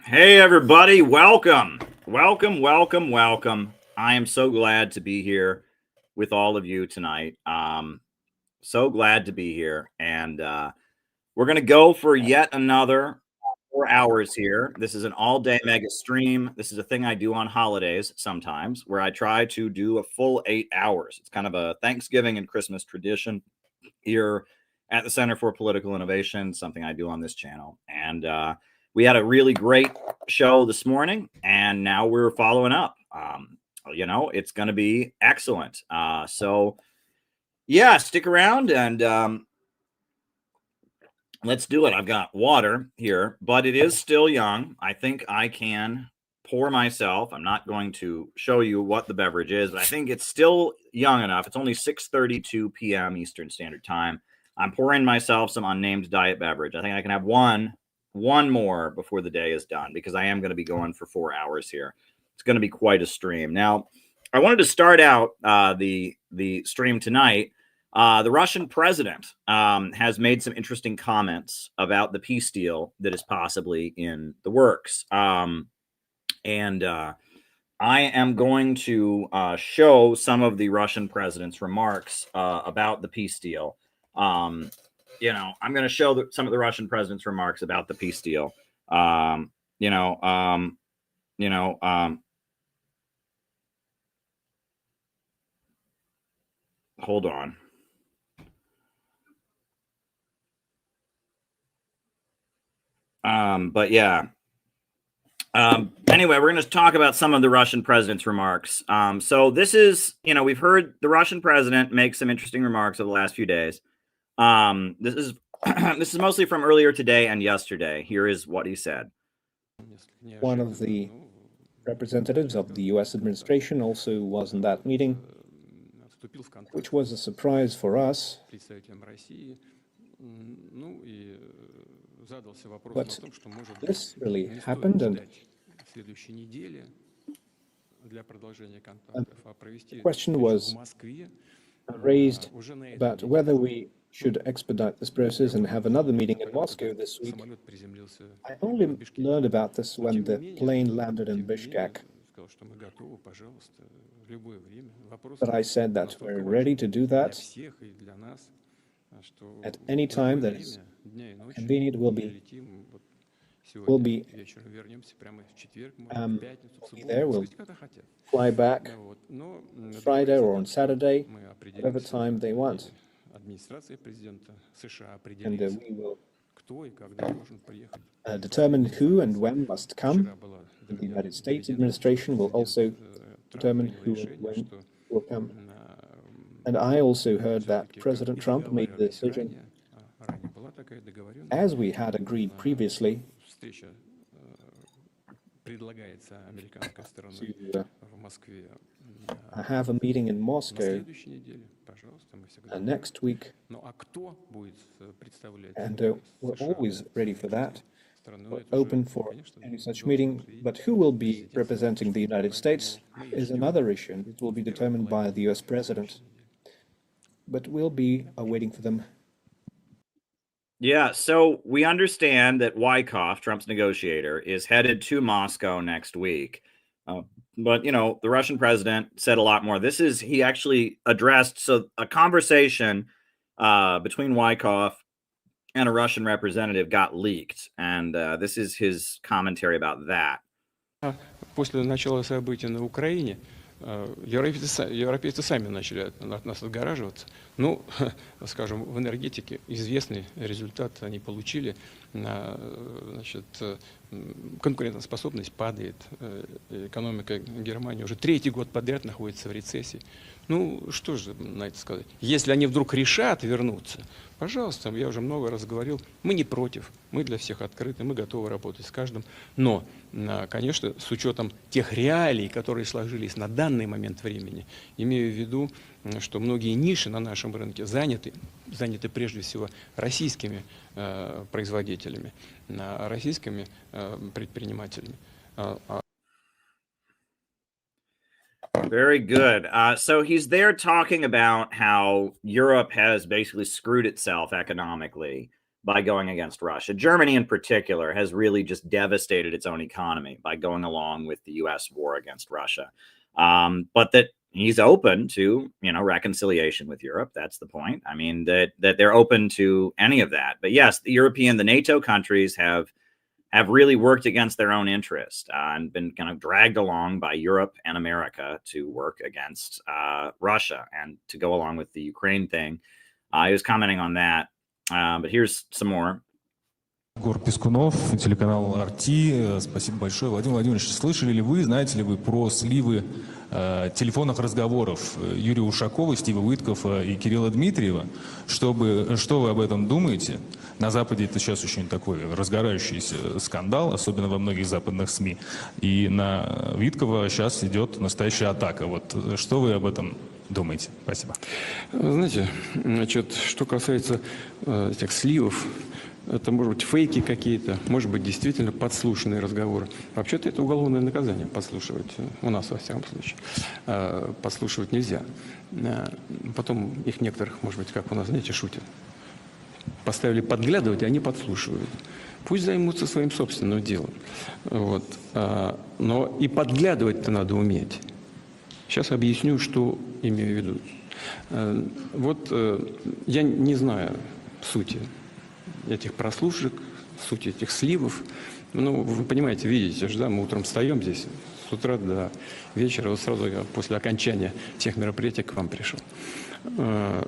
Hey, everybody. Welcome. Welcome, welcome, welcome. I am so glad to be here with all of you tonight. So glad to be here. And we're going to go for yet another 4 hours here. This is an all day mega stream. This is a thing I do on holidays sometimes where I try to do a full 8 hours. It's kind of a Thanksgiving and Christmas tradition here at the Center for Political Innovation, something I do on this channel. And we had a really great show this morning, and now we're following up. It's going to be excellent. So, yeah, stick around and let's do it. I've got water here, but it is still young. I think I can pour myself. I'm not going to show you what the beverage is, but I think it's still young enough. It's only 6:32 p.m. Eastern Standard Time. I'm pouring myself some unnamed diet beverage. I think I can have one more before the day is done because I am going to be going for 4 hours here. It's going to be quite a stream. Now, I wanted to start out the stream tonight. The Russian president has made some interesting comments about the peace deal that is possibly in the works. And I am going to show some of the Russian president's remarks about the peace deal. I'm going to show some of the Russian president's remarks about the peace deal. Hold on. But yeah. Anyway, we're going to talk about some of the Russian president's remarks. So this is, we've heard the Russian president make some interesting remarks over the last few days. This is this is mostly from earlier today and yesterday. Here is what he said. One of the representatives of the U.S. administration also was in that meeting, which was a surprise for us. But this really happened, and the question was raised about whether we should expedite this process and have another meeting in Moscow this week. I only learned about this when the plane landed in Bishkek. But I said that we're ready to do that at any time that is convenient. We'll be there. We'll fly back Friday or on Saturday, whatever time they want. And we will determine who and when must come. The United States administration will also determine who and when will come. And I also heard that President Trump made the decision, as we had agreed previously, to have a meeting in Moscow next week. And we're always ready for that. We're open for any such meeting. But who will be representing the United States is another issue, and it will be determined by the US president. But we'll be waiting for them. Yeah, so we understand that Wyckoff, Trump's negotiator, is headed to Moscow next week. But, the Russian president said a lot more. He actually addressed a conversation between Wyckoff and a Russian representative got leaked. And this is his commentary about that. После начала событий на Украине европейцы сами начали от нас отгораживаться. Ну, скажем, в энергетике известный результат они получили. Значит, конкурентоспособность падает. Экономика Германии уже третий год подряд находится в рецессии. Ну, что же на это сказать? Если они вдруг решат вернуться, пожалуйста, я уже много раз говорил, мы не против, мы для всех открыты, мы готовы работать с каждым. Но, конечно, с учетом тех реалий, которые сложились на данный момент времени, имею в виду, что многие ниши на нашем рынке заняты прежде всего российскими производителями, российскими предпринимателями. Very good. So he's there talking about how Europe has basically screwed itself economically by going against Russia. Germany in particular has really just devastated its own economy by going along with the US war against Russia. But that he's open to, reconciliation with Europe. That's the point. I mean, that they're open to any of that. But yes, the NATO countries have really worked against their own interest and been kind of dragged along by Europe and America to work against Russia and to go along with the Ukraine thing. He was commenting on that. But here's some more. Егор Пискунов, телеканал RT. Спасибо большое. Владимир Владимирович, слышали ли вы, знаете ли вы про сливы телефонных разговоров Юрия Ушакова, Стива Уиткофа и Кирилла Дмитриева? Что вы об этом думаете? На Западе это сейчас очень такой разгорающийся скандал, особенно во многих западных СМИ. И на Уиткова сейчас идет настоящая атака. Вот что вы об этом думаете? Спасибо. Знаете, что касается этих сливов, это, может быть, фейки какие-то, может быть, действительно подслушанные разговоры. Вообще-то это уголовное наказание подслушивать, у нас, во всяком случае. Подслушивать нельзя. Потом их некоторых, может быть, как у нас, знаете, шутят. Поставили подглядывать, и они подслушивают. Пусть займутся своим собственным делом. Вот. Но и подглядывать-то надо уметь. Сейчас объясню, что имею в виду. Вот я не знаю сути этих прослушек, сути этих сливов. Ну, вы понимаете, видите же, да, мы утром встаем здесь, с утра до вечера, вот сразу я после окончания всех мероприятий к вам пришел. В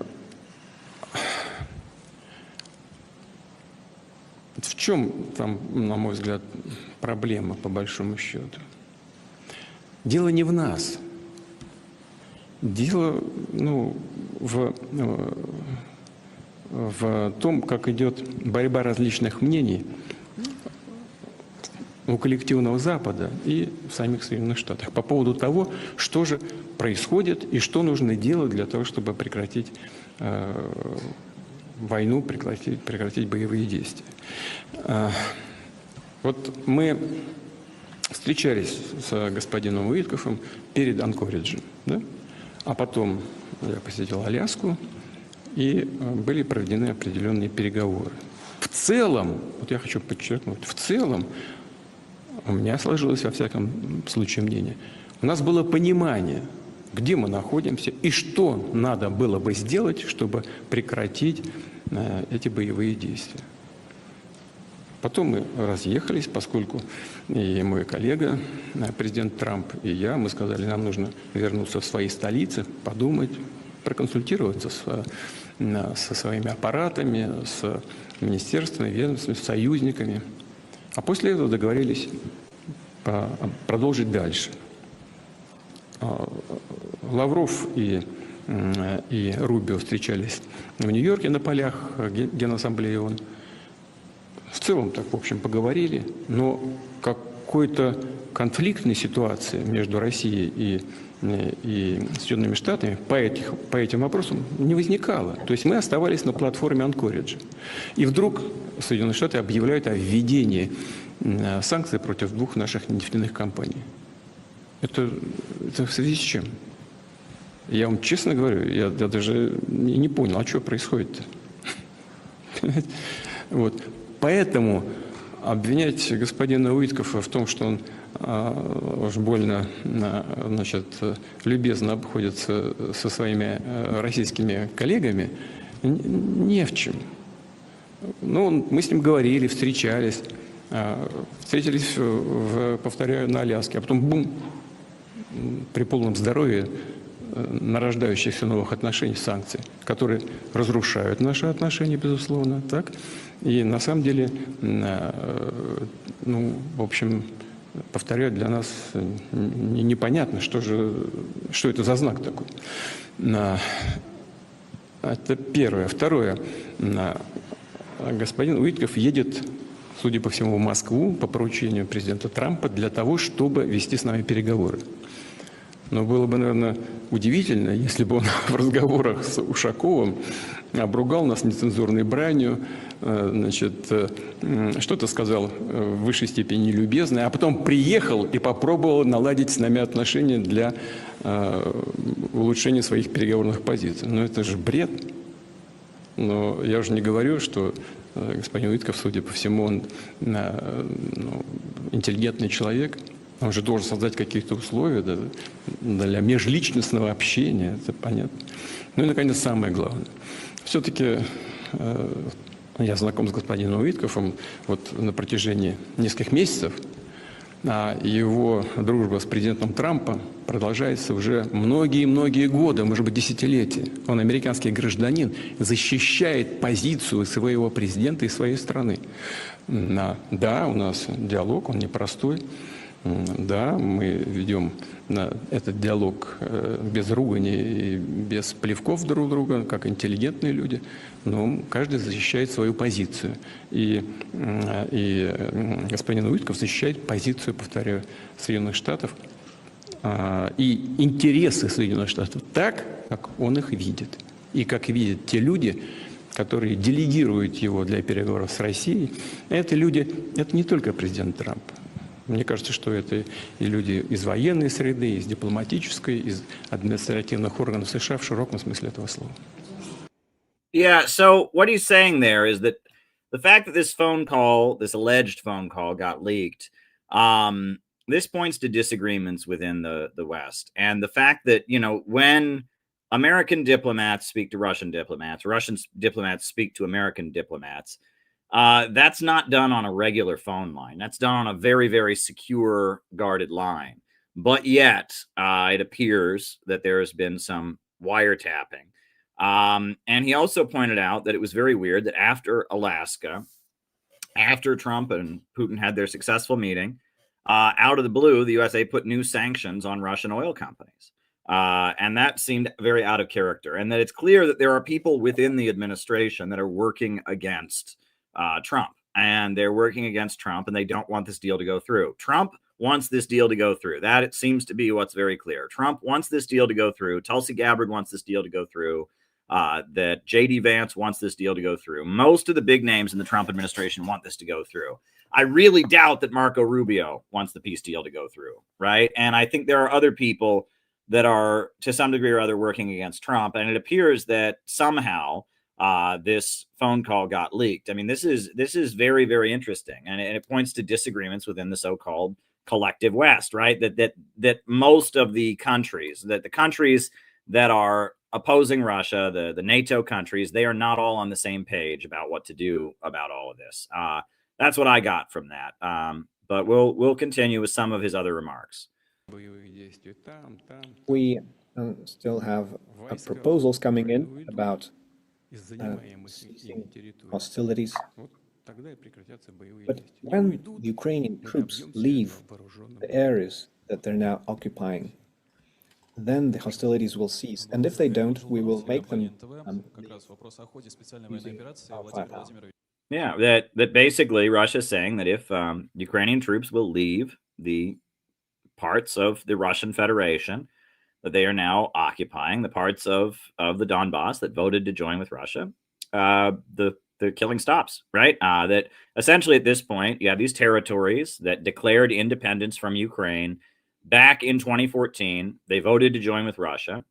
чем там, на мой взгляд, проблема, по большому счету? Дело не в нас. Дело, в том, как идет борьба различных мнений у коллективного Запада и в самих Соединенных Штатах по поводу того, что же происходит и что нужно делать для того, чтобы прекратить войну, прекратить боевые действия. Вот мы встречались с господином Уиткофом перед Анкориджем, да? А потом я посетил Аляску, и были проведены определенные переговоры. В целом, вот я хочу подчеркнуть, в целом у меня сложилось, во всяком случае, мнение. У нас было понимание, где мы находимся и что надо было бы сделать, чтобы прекратить эти боевые действия. Потом мы разъехались, поскольку и мой коллега, президент Трамп, и я, мы сказали, нам нужно вернуться в свои столицы, подумать, проконсультироваться со своими аппаратами, с министерствами, ведомствами, с союзниками. А после этого договорились продолжить дальше. Лавров и Рубио встречались в Нью-Йорке на полях Генассамблеи ООН. В целом так, в общем, поговорили, но какой-то конфликтной ситуации между Россией и Соединенными Штатами по этим вопросам не возникало. То есть мы оставались на платформе Анкориджа. И вдруг Соединенные Штаты объявляют о введении санкций против двух наших нефтяных компаний. Это в связи с чем? Я вам честно говорю, я даже не понял, а что происходит-то? Вот. Поэтому обвинять господина Уиткофа в том, что он уж больно, любезно обходится со своими российскими коллегами, не в чем. Ну, мы с ним говорили, встречались, повторяю, на Аляске, а потом бум, при полном здоровье нарождающихся новых отношений, санкций, которые разрушают наши отношения, безусловно, так? И на самом деле, в общем, повторяю, для нас непонятно, что это за знак такой. Это первое. Второе. Господин Уиткоф едет, судя по всему, в Москву по поручению президента Трампа для того, чтобы вести с нами переговоры. Но было бы, наверное, удивительно, если бы он в разговорах с Ушаковым обругал нас нецензурной бранью, что-то сказал в высшей степени нелюбезное, а потом приехал и попробовал наладить с нами отношения для улучшения своих переговорных позиций. Но это же бред. Но я уже не говорю, что господин Уитков, судя по всему, он интеллигентный человек. Он же должен создать какие-то условия для межличностного общения, это понятно. Ну и, наконец, самое главное. Все-таки я знаком с господином Уитковым вот на протяжении нескольких месяцев, а его дружба с президентом Трампом продолжается уже многие-многие годы, может быть, десятилетия. Он американский гражданин, защищает позицию своего президента и своей страны. Да, у нас диалог, он непростой. Да, мы ведем этот диалог без ругани и без плевков друг друга, как интеллигентные люди, но каждый защищает свою позицию. И господин Уитков защищает позицию, повторяю, Соединенных Штатов и интересы Соединенных Штатов так, как он их видит. И как видят те люди, которые делегируют его для переговоров с Россией. Это люди, это не только президент Трамп. Мне кажется, что это и люди из военной среды, из дипломатической, из административных органов США в широком смысле этого слова. Yeah, so what he's saying there is that the fact that this phone call, this alleged phone call, got leaked, this points to disagreements within the West. And the fact that, you know, when American diplomats speak to Russian diplomats speak to American diplomats, that's not done on a regular phone line. That's done on a very, very secure, guarded line. But yet, it appears that there has been some wiretapping. And he also pointed out that it was very weird that after Alaska, after Trump and Putin had their successful meeting, out of the blue, the USA put new sanctions on Russian oil companies. And that seemed very out of character. And that it's clear that there are people within the administration that are working against Trump. And they're working against Trump, and they don't want this deal to go through. Trump wants this deal to go through. That, it seems to be what's very clear. Trump wants this deal to go through. Tulsi Gabbard wants this deal to go through. That J.D. Vance wants this deal to go through. Most of the big names in the Trump administration want this to go through. I really doubt that Marco Rubio wants the peace deal to go through, right? And I think there are other people that are, to some degree or other, working against Trump. And it appears that somehow this phone call got leaked. I mean, this is very, very interesting. And it points to disagreements within the so-called collective West, right? That most of the countries, that are opposing Russia, the NATO countries, they are not all on the same page about what to do about all of this. That's what I got from that. But we'll continue with some of his other remarks. We still have proposals coming in about ceasing hostilities. But when the Ukrainian troops leave the areas that they're now occupying, then the hostilities will cease. And if they don't, we will make them using our firepower. Yeah, that basically Russia's saying that if Ukrainian troops will leave the parts of the Russian Federation that they are now occupying, the parts of the Donbass that voted to join with Russia, the killing stops, right? That essentially at this point, you have these territories that declared independence from Ukraine back in 2014. They voted to join with Russia.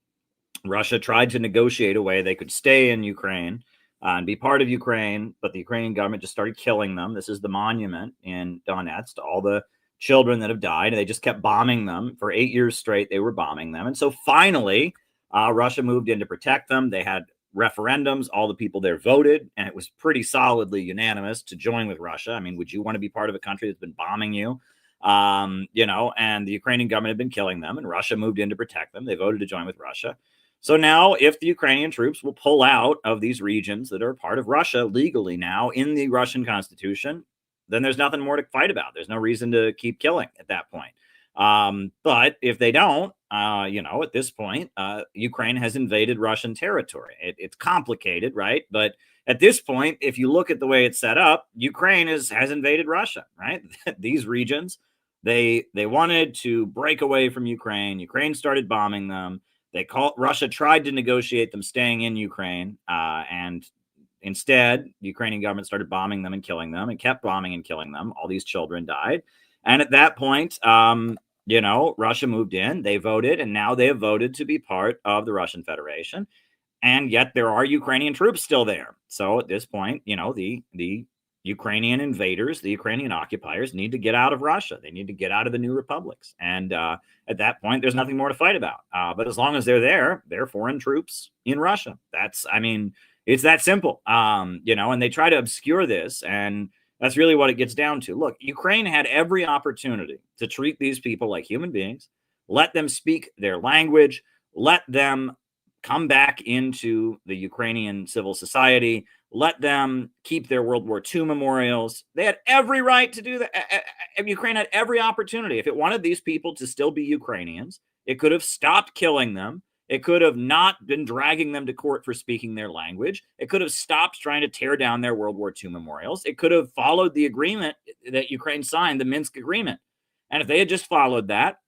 Russia tried to negotiate a way they could stay in Ukraine and be part of Ukraine, but the Ukrainian government just started killing them. This is the monument in Donetsk to all the children that have died. And they just kept bombing them for 8 years straight. They were bombing them. And so finally, Russia moved in to protect them. They had referendums. All the people there voted, and it was pretty solidly unanimous to join with Russia. I mean, would you want to be part of a country that's been bombing you? And the Ukrainian government had been killing them, and Russia moved in to protect them. They voted to join with Russia. So now if the Ukrainian troops will pull out of these regions that are part of Russia legally now in the Russian constitution, then there's nothing more to fight about. There's no reason to keep killing at that point. But if they don't, at this point, Ukraine has invaded Russian territory. It's complicated, right? But at this point, if you look at the way it's set up, Ukraine has invaded Russia, right? These regions, they wanted to break away from Ukraine. Ukraine started bombing them. Russia tried to negotiate them staying in Ukraine, and instead, the Ukrainian government started bombing them and killing them, and kept bombing and killing them. All these children died. And at that point, Russia moved in, they voted, and now they have voted to be part of the Russian Federation. and yet there are Ukrainian troops still there. So at this point, the Ukrainian invaders, the Ukrainian occupiers need to get out of Russia. They need to get out of the new republics. And at that point, there's nothing more to fight about. But as long as they're there, they're foreign troops in Russia. It's that simple. And they try to obscure this. And that's really what it gets down to. Look, Ukraine had every opportunity to treat these people like human beings, let them speak their language, let them come back into the Ukrainian civil society, let them keep their World War II memorials. They had every right to do that. Ukraine had every opportunity. If it wanted these people to still be Ukrainians, it could have stopped killing them. It could have not been dragging them to court for speaking their language. It could have stopped trying to tear down their World War II memorials. It could have followed the agreement that Ukraine signed, the Minsk agreement. And if they had just followed that,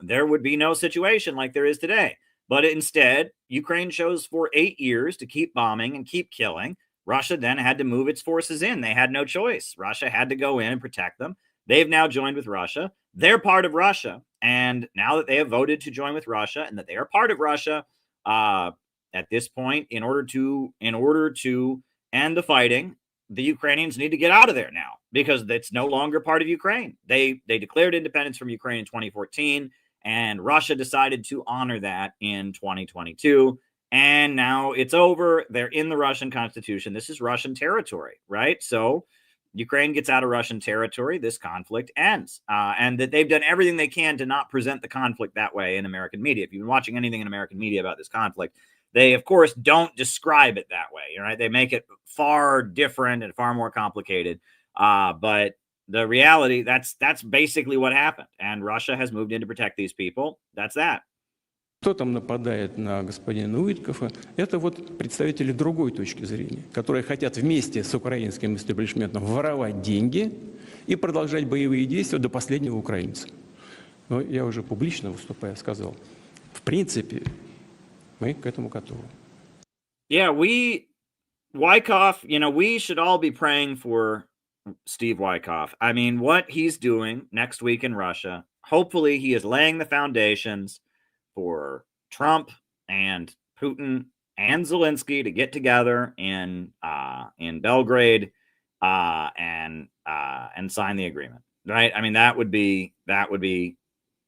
there would be no situation like there is today. But instead, Ukraine chose for 8 years to keep bombing and keep killing. Russia then had to move its forces in. They had no choice. Russia had to go in and protect them. They've now joined with Russia. They're part of Russia. And now that they have voted to join with Russia and that they are part of Russia, at this point, in order to end the fighting, the Ukrainians need to get out of there now because it's no longer part of Ukraine. They declared independence from Ukraine in 2014. And Russia decided to honor that in 2022. And now it's over. They're in the Russian constitution. This is Russian territory, right? So Ukraine gets out of Russian territory. This conflict ends. And that they've done everything they can to not present the conflict that way in American media. If you've been watching anything in American media about this conflict, they, of course, don't describe it that way, right? They make it far different and far more complicated. But the reality, that's basically what happened. And Russia has moved in to protect these people. That's that. Кто там нападает на господина Уиткофа? Это вот представители другой точки зрения, которые хотят вместе с украинским истеблишментом воровать деньги и продолжать боевые действия до последнего украинца. Но я уже публично выступая сказал, в принципе, мы к этому готовы. Yeah, Wyckoff, we should all be praying for Steve Wyckoff. I mean, what he's doing next week in Russia, hopefully he is laying the foundations for Trump and Putin and Zelensky to get together in Belgrade and sign the agreement, right? I mean, that would be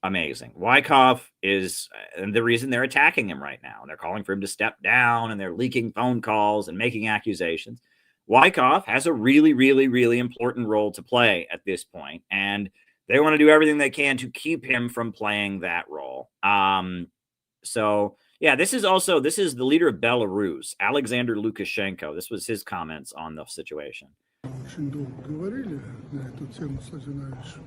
amazing. Wyckoff is the reason they're attacking him right now. They're calling for him to step down and they're leaking phone calls and making accusations. Wyckoff has a really, really, really important role to play at this point, and they want to do everything they can to keep him from playing that role. So yeah, this is the leader of Belarus, Alexander Lukashenko. This was his comments on the situation. Очень долго говорили на эту тему с Владимировичем.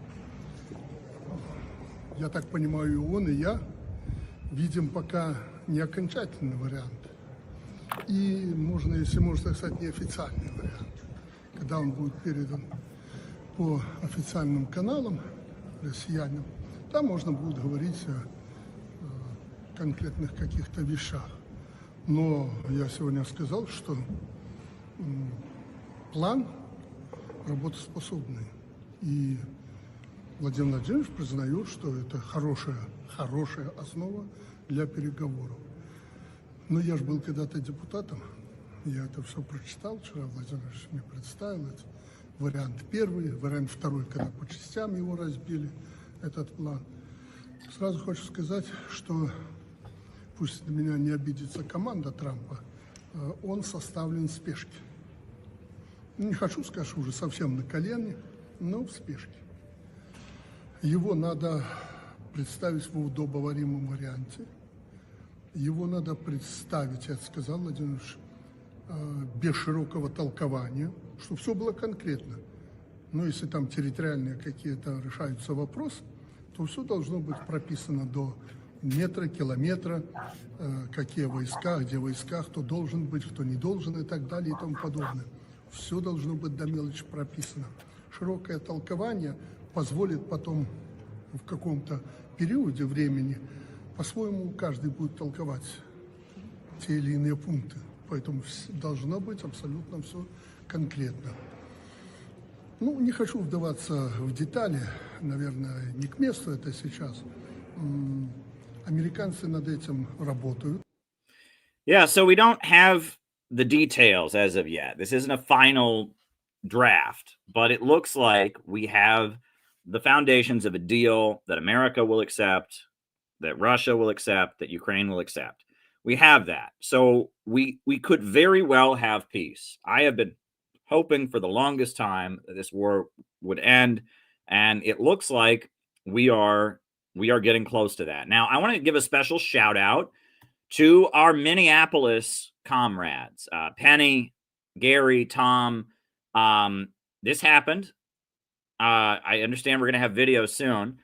Я так понимаю, и он, и я видим пока не окончательный вариант. И можно, если можно сказать, неофициальный вариант. Когда он будет передан по официальным каналам россиянам, там можно будет говорить о конкретных каких-то вещах. Но я сегодня сказал, что план работоспособный. И Владимир Владимирович признает, что это хорошая основа для переговоров. Но я же был когда-то депутатом, я это все прочитал, вчера Владимир Владимирович мне представил это. Вариант первый, вариант второй, когда по частям его разбили, этот план. Сразу хочу сказать, что пусть на меня не обидится команда Трампа, он составлен в спешке. Не хочу сказать, что уже совсем на колене, но в спешке. Его надо представить в удобоваримом варианте. Его надо представить, я сказал, Владимир Ильич, без широкого толкования, чтобы все было конкретно. Но если там территориальные какие-то решаются вопросы, то все должно быть прописано до метра, километра, какие войска, где войска, кто должен быть, кто не должен и так далее и тому подобное. Все должно быть до мелочи прописано. Широкое толкование позволит потом в каком-то периоде времени по-своему каждый будет толковать те или иные пункты. Поэтому должно быть абсолютно все конкретно. Ну, не хочу вдаваться в детали, наверное, не к месту это сейчас. Американцы над этим работают. Yeah, so we don't have the details as of yet. This isn't a final draft, but it looks like we have the foundations of a deal that America will accept, that Russia will accept, that Ukraine will accept. We have that. So we could very well have peace. I have been hoping for the longest time that this war would end, and it looks like we are getting close to that. Now, I want to give a special shout out to our Minneapolis comrades, Penny, Gary, Tom. This happened. I understand we're going to have video soon.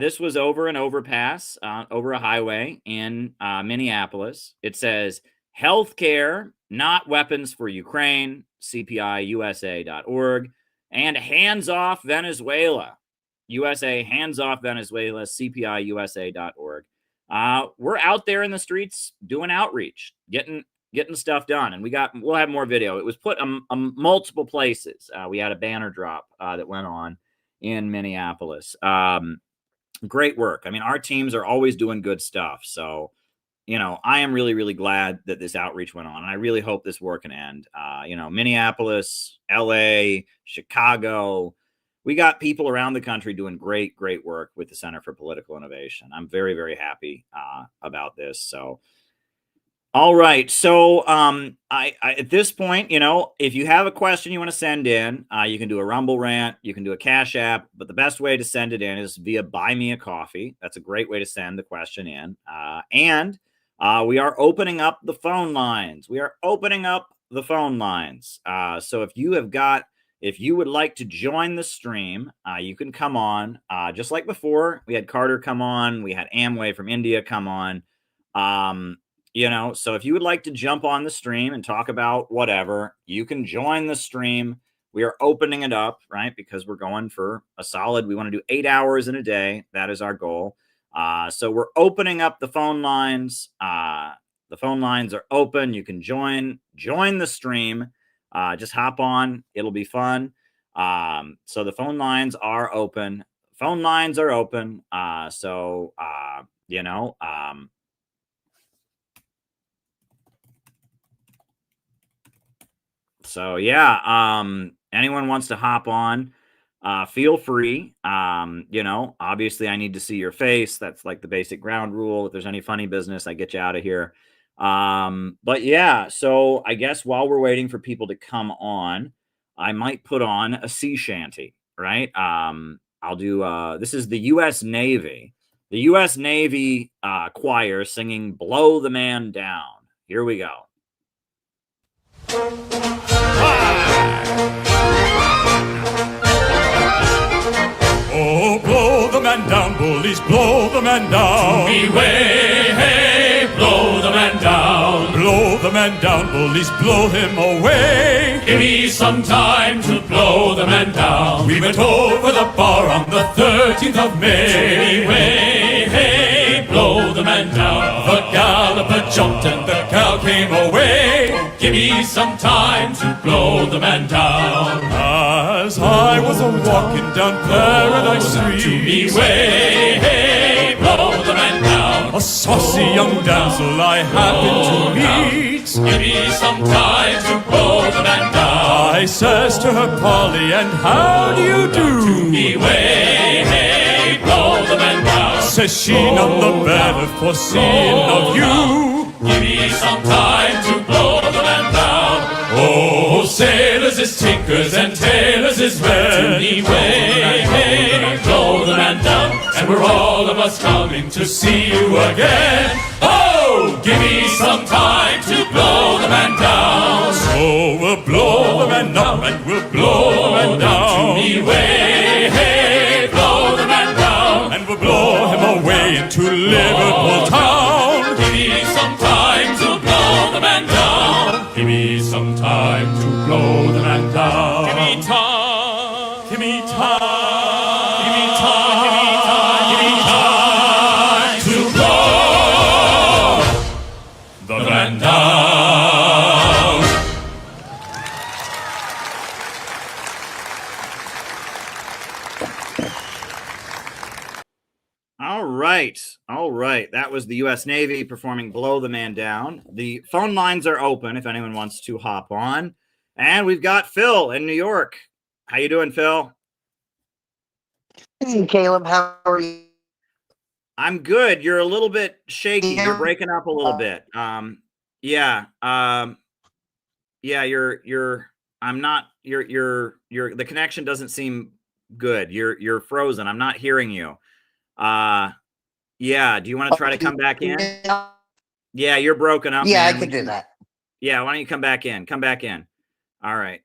This was over an overpass, over a highway in Minneapolis. It says, "Healthcare, not weapons for Ukraine," CPIUSA.org, and "Hands off Venezuela." USA, hands off Venezuela, CPIUSA.org. We're out there in the streets doing outreach, getting stuff done, and we'll have more video. It was put multiple places. We had a banner drop that went on in Minneapolis. Great work. I mean, our teams are always doing good stuff. So, I am really, really glad that this outreach went on, and I really hope this war can end. Minneapolis, LA, Chicago. We got people around the country doing great, great work with the Center for Political Innovation. I'm very, very happy about this. So, all right. So, I at this point, if you have a question you want to send in, you can do a Rumble rant, you can do a Cash App, but the best way to send it in is via Buy Me a Coffee. That's a great way to send the question in. And we are opening up the phone lines. So if you would like to join the stream, you can come on. Just like before, we had Carter come on. We had Amway from India come on. So if you would like to jump on the stream and talk about whatever, you can join the stream. We are opening it up, right? Because we're going for we want to do 8 hours in a day. That is our goal. So we're opening up the phone lines. The phone lines are open. You can join the stream. Just hop on. It'll be fun. So the phone lines are open. So yeah, anyone wants to hop on, feel free. Obviously I need to see your face. That's like the basic ground rule. If there's any funny business, I get you out of here. But yeah, so I guess while we're waiting for people to come on, I might put on a sea shanty, right? I'll do, this is the U.S. Navy. The U.S. Navy choir singing "Blow the Man Down." Here we go. Oh, blow the man down, bullies, blow the man down. Me way, hey, blow the man down. Blow the man down, bullies, blow him away. Give me some time to blow the man down. We went over the bar on the 13th of May. Me way, hey, blow the man down. The galloper jumped and the gal came away. Give me some time to blow the man down. As I was a-walking down Paradise Street, Me way, hey, blow the man down. a saucy young damsel I happened to meet. Give me some time to blow the man down. I says to her, "Polly, and how do you do?" Me way, hey, blow the man down. Says she, "None the better for seeing of you." Give me some time to blow the man down. Oh, sailors is tinkers and tailors is red. Me way, hey, blow the man down. And we're all of us coming to see you again. Oh, give me some time to blow the man down. So we'll blow the man up and we'll blow the man down. Me way, hey, blow the man down. And we'll blow him away into Liverpool town. Give me some time to blow the man down. Give me some time to blow the man down. Give me time. Give me time. Give me time. Give me time. To blow the man down. All right. That was the U.S. Navy performing Blow the Man Down. The phone lines are open if anyone wants to hop on. And we've got Phil in New York. How you doing, Phil? Hey, Caleb, how are you? I'm good. You're a little bit shaky. You're breaking up a little bit. Yeah. You're I'm not the connection doesn't seem good. You're frozen. I'm not hearing you. Yeah, do you want to try to come back in? Yeah, you're broken up, Yeah, man. I can do that. Yeah, why don't you come back in? Come back in. All right.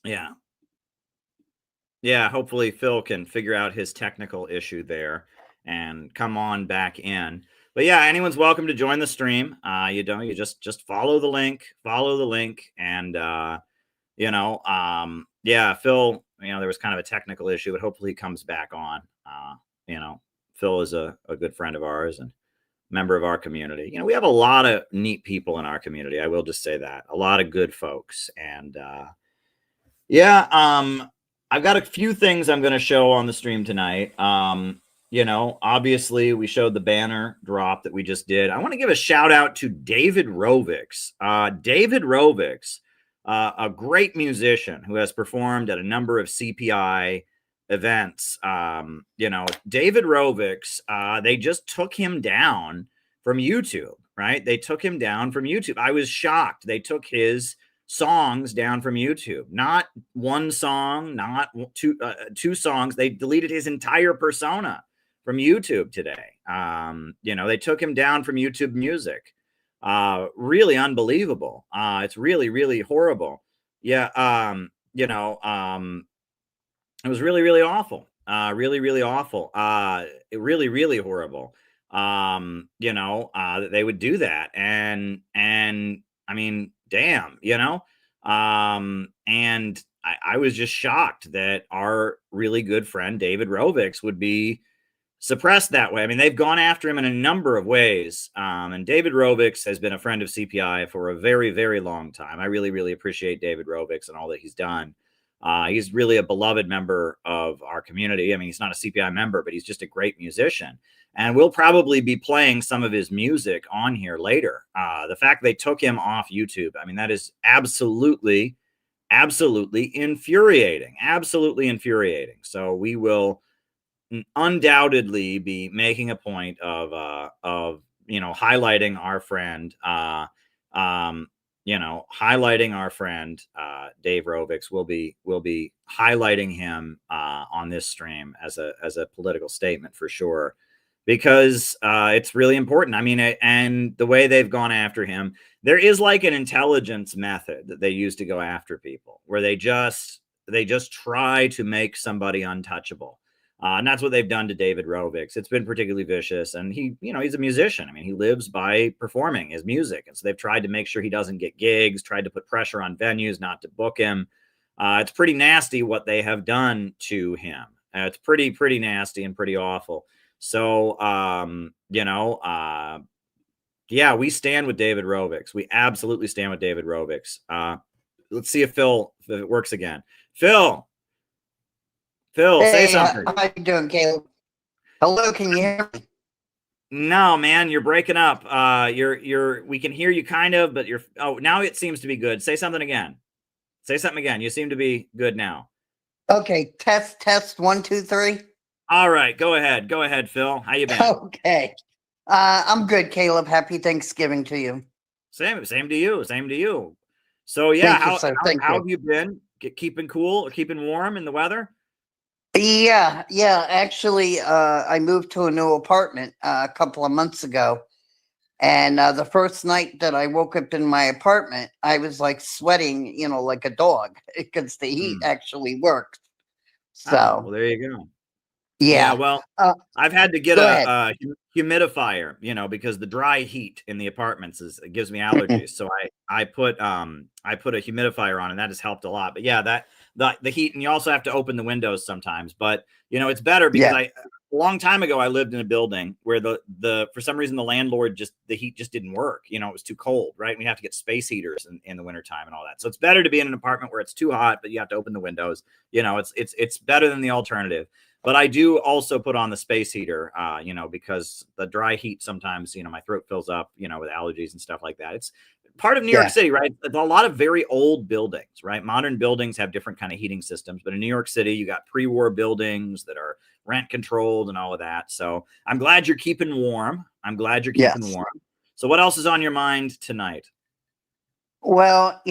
Yeah. Yeah, hopefully Phil can figure out his technical issue there and come on back in. But yeah, anyone's welcome to join the stream. You just follow the link, and yeah, Phil, there was kind of a technical issue, but hopefully he comes back on. Phil is a good friend of ours and member of our community. We have a lot of neat people in our community. I will just say that. A lot of good folks. And I've got a few things I'm going to show on the stream tonight. Obviously we showed the banner drop that we just did. I want to give a shout out to David Rovix. David Rovix, a great musician who has performed at a number of CPI events. David Rovix, they just took him down from YouTube, right? They took him down from YouTube. I was shocked. They took his songs down from YouTube. Not one song, not two songs. They deleted his entire persona from YouTube today. They took him down from YouTube Music. Really unbelievable. It's really, really horrible. Yeah. It was really, really awful. Really, really awful. Really, really horrible. That they would do that. And I mean, damn, and I was just shocked that our really good friend David Rovix would be suppressed that way. I mean, they've gone after him in a number of ways. And David Rovix has been a friend of CPI for a very, very long time. I really, really appreciate David Rovix and all that he's done. He's really a beloved member of our community. I mean, he's not a CPI member, but he's just a great musician. And we'll probably be playing some of his music on here later. The fact they took him off YouTube, I mean, that is absolutely, absolutely infuriating. Absolutely infuriating. So we will undoubtedly be making a point of highlighting our friend, highlighting our friend Dave Rovix. We'll be highlighting him on this stream as a political statement for sure, because it's really important. I mean, and the way they've gone after him, there is like an intelligence method that they use to go after people, where they just try to make somebody untouchable. And that's what they've done to David Rovix. It's been particularly vicious. And he's a musician. I mean, he lives by performing his music. And so they've tried to make sure he doesn't get gigs, tried to put pressure on venues not to book him. It's pretty nasty what they have done to him. It's pretty nasty and pretty awful. So, we stand with David Rovix. We absolutely stand with David Rovix. Let's see if it works again. Phil, say something. How you doing, Caleb? Hello, can you hear me? No, man, you're breaking up. We can hear you kind of, but now it seems to be good. Say something again. Say something again. You seem to be good now. Okay, test 1, 2, 3. All right, go ahead, Phil. How you been? Okay, I'm good, Caleb. Happy Thanksgiving to you. Same to you. So yeah, how have you been? Keeping cool or keeping warm in the weather? Yeah. Actually, I moved to a new apartment a couple of months ago, and the first night that I woke up in my apartment, I was like sweating, like a dog, because the heat actually worked. So, well, there you go. yeah. Well, I've had to get a humidifier, because the dry heat in the apartments it gives me allergies. So I put a humidifier on, and that has helped a lot. But yeah, the heat, and you also have to open the windows sometimes. But it's better because a long time ago I lived in a building where the for some reason the landlord the heat just didn't work. It was too cold, right? We have to get space heaters in the wintertime and all that. So it's better to be in an apartment where it's too hot, but you have to open the windows. It's better than the alternative. But I do also put on the space heater, because the dry heat sometimes, my throat fills up, with allergies and stuff like that. It's part of New York City, right? A lot of very old buildings, right? Modern buildings have different kind of heating systems, but in New York City, you got pre-war buildings that are rent controlled and all of that. So I'm glad you're keeping warm. So what else is on your mind tonight? Well,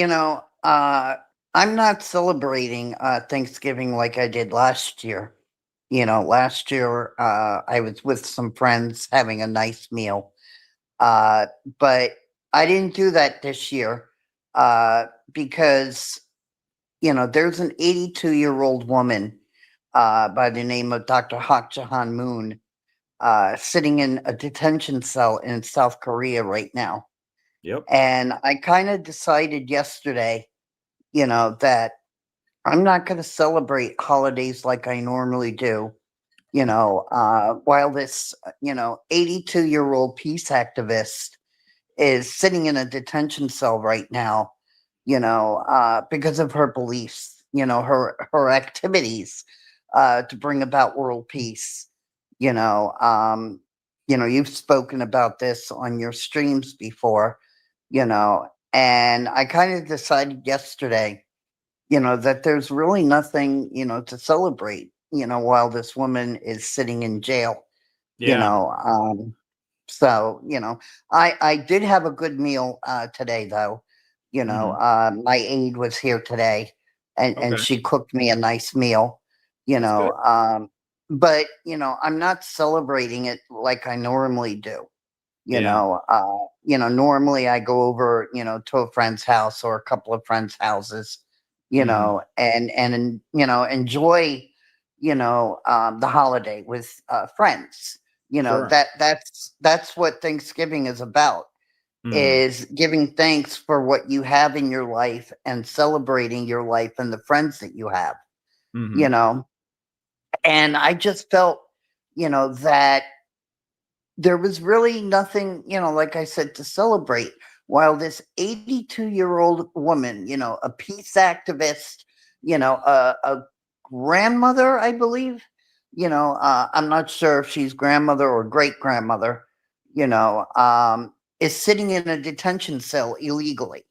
I'm not celebrating Thanksgiving like I did last year. Last year I was with some friends having a nice meal. But I didn't do that this year because, there's an 82-year-old woman by the name of Dr. Hak Jahan Moon sitting in a detention cell in South Korea right now. Yep. And I kind of decided yesterday, that I'm not going to celebrate holidays like I normally do. While this, 82-year-old peace activist is sitting in a detention cell right now, because of her beliefs, her activities to bring about world peace. You've spoken about this on your streams before, and I kind of decided yesterday, that there's really nothing, to celebrate, while this woman is sitting in jail. So, I did have a good meal today, though. My aide was here today, and she cooked me a nice meal. But I'm not celebrating it like I normally do. Normally I go over, to a friend's house or a couple of friends' houses, and enjoy, the holiday with friends. Sure. That's what Thanksgiving is about, is giving thanks for what you have in your life and celebrating your life and the friends that you have. And I just felt, that there was really nothing, like I said, to celebrate, while this 82-year-old woman, a peace activist, a grandmother, I believe, I'm not sure if she's grandmother or great grandmother, is sitting in a detention cell illegally.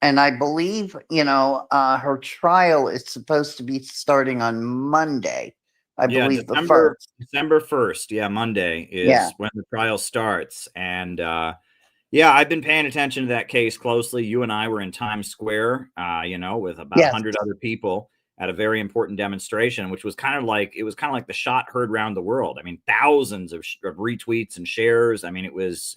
And I believe, her trial is supposed to be starting on Monday. I believe the 1st. December 1st. Yeah, Monday is when the trial starts. And I've been paying attention to that case closely. You and I were in Times Square, with about 100 other people at a very important demonstration, which was kind of like the shot heard around the world. I mean, thousands of retweets and shares. I mean, it was.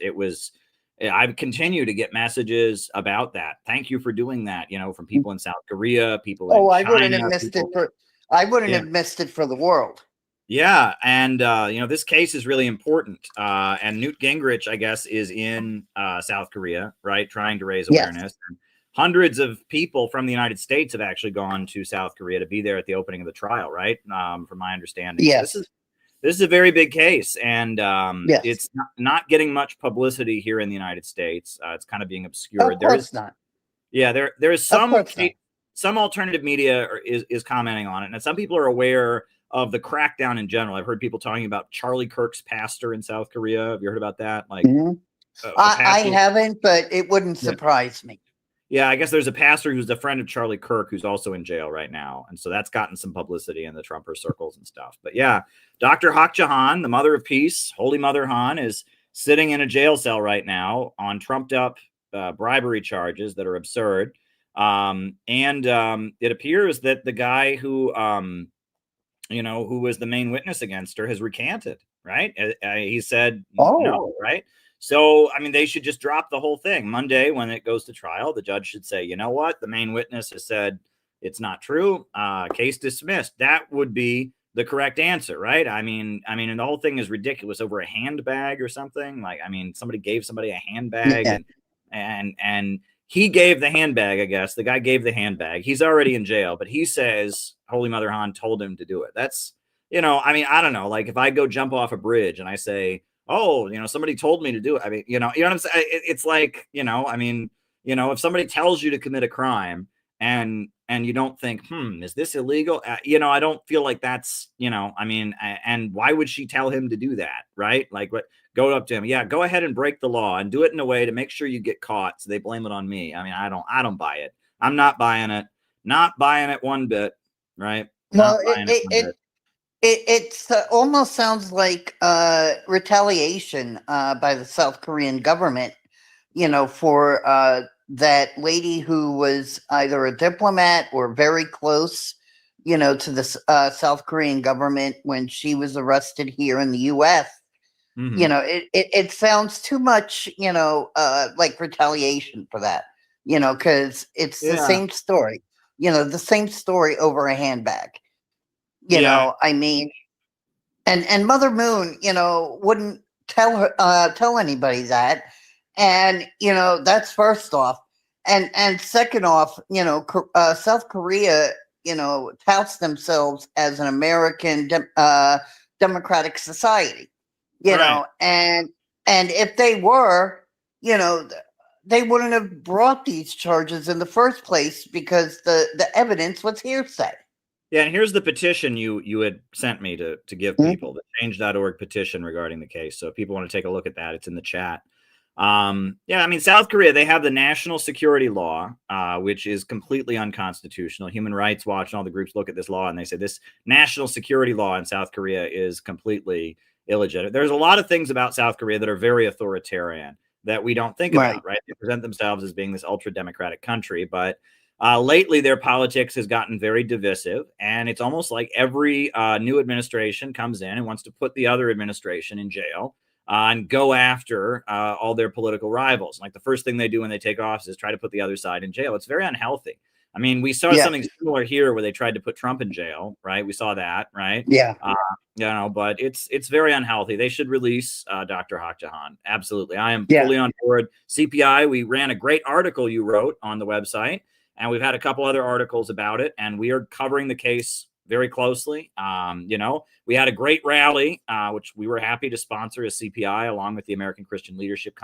I continue to get messages about that. Thank you for doing that. From people in South Korea, people in China. I wouldn't have missed it for. I wouldn't have missed it for the world. Yeah, and this case is really important. And Newt Gingrich, I guess, is in South Korea, right, trying to raise awareness. And hundreds of people from the United States have actually gone to South Korea to be there at the opening of the trial, right? From my understanding. Yes. So this is a very big case, and it's not getting much publicity here in the United States. It's kind of being obscured. Of course not. Yeah, there is some alternative media is commenting on it, and some people are aware of the crackdown in general. I've heard people talking about Charlie Kirk's pastor in South Korea. Have you heard about that? Like, I haven't, but it wouldn't surprise me. Yeah, I guess there's a pastor who's a friend of Charlie Kirk who's also in jail right now. And so that's gotten some publicity in the Trumper circles and stuff. But yeah, Dr. Hak Jahan, the mother of peace, Holy Mother Han, is sitting in a jail cell right now on trumped up bribery charges that are absurd. It appears that the guy who was the main witness against her has recanted, right? He said no, right? So, I mean, they should just drop the whole thing. Monday, when it goes to trial, the judge should say, you know what? The main witness has said it's not true. Case dismissed. That would be the correct answer, right? I mean, and the whole thing is ridiculous over a handbag or something. Like, I mean, somebody gave somebody a handbag and he gave the handbag, I guess. The guy gave the handbag. He's already in jail, but he says Holy Mother Han told him to do it. That's, I mean, I don't know. Like if I go jump off a bridge and I say, oh, somebody told me to do it. I mean, you know what I'm saying? It's like, I mean, if somebody tells you to commit a crime and you don't think, is this illegal? I don't feel like that's, I mean, and why would she tell him to do that? Right? Like, what, go up to him. Yeah, go ahead and break the law and do it in a way to make sure you get caught. So they blame it on me. I mean, I don't buy it. I'm not buying it. Not buying it one bit. Right? Well, Not buying it one bit. it's almost sounds like retaliation by the South Korean government, for that lady who was either a diplomat or very close, to the South Korean government when she was arrested here in the U.S. Mhm. It sounds too much, like retaliation for that, because it's the Yeah. same story, the same story over a handbag. Yeah. I mean, and Mother Moon, wouldn't tell anybody that, and that's first off, and second off, South Korea, touts themselves as an American democratic society, Right. and if they were, they wouldn't have brought these charges in the first place because the evidence was hearsay. Yeah, and here's the petition you had sent me to give people, the change.org petition regarding the case. So if people want to take a look at that, it's in the chat. Yeah, I mean, South Korea, they have the national security law, which is completely unconstitutional. Human Rights Watch and all the groups look at this law and they say this national security law in South Korea is completely illegitimate. There's a lot of things about South Korea that are very authoritarian that we don't think Right. about, right? They present themselves as being this ultra democratic country, but lately, their politics has gotten very divisive, and it's almost like every new administration comes in and wants to put the other administration in jail and go after all their political rivals. Like the first thing they do when they take office is try to put the other side in jail. It's very unhealthy. I mean, we saw something similar here where they tried to put Trump in jail, right? We saw that, right? Yeah. But it's very unhealthy. They should release Dr. Hak Jahan. Absolutely. I am fully on board. CPI, we ran a great article you wrote on the website. And we've had a couple other articles about it, and we are covering the case very closely. We had a great rally, which we were happy to sponsor as CPI, along with the American Christian Leadership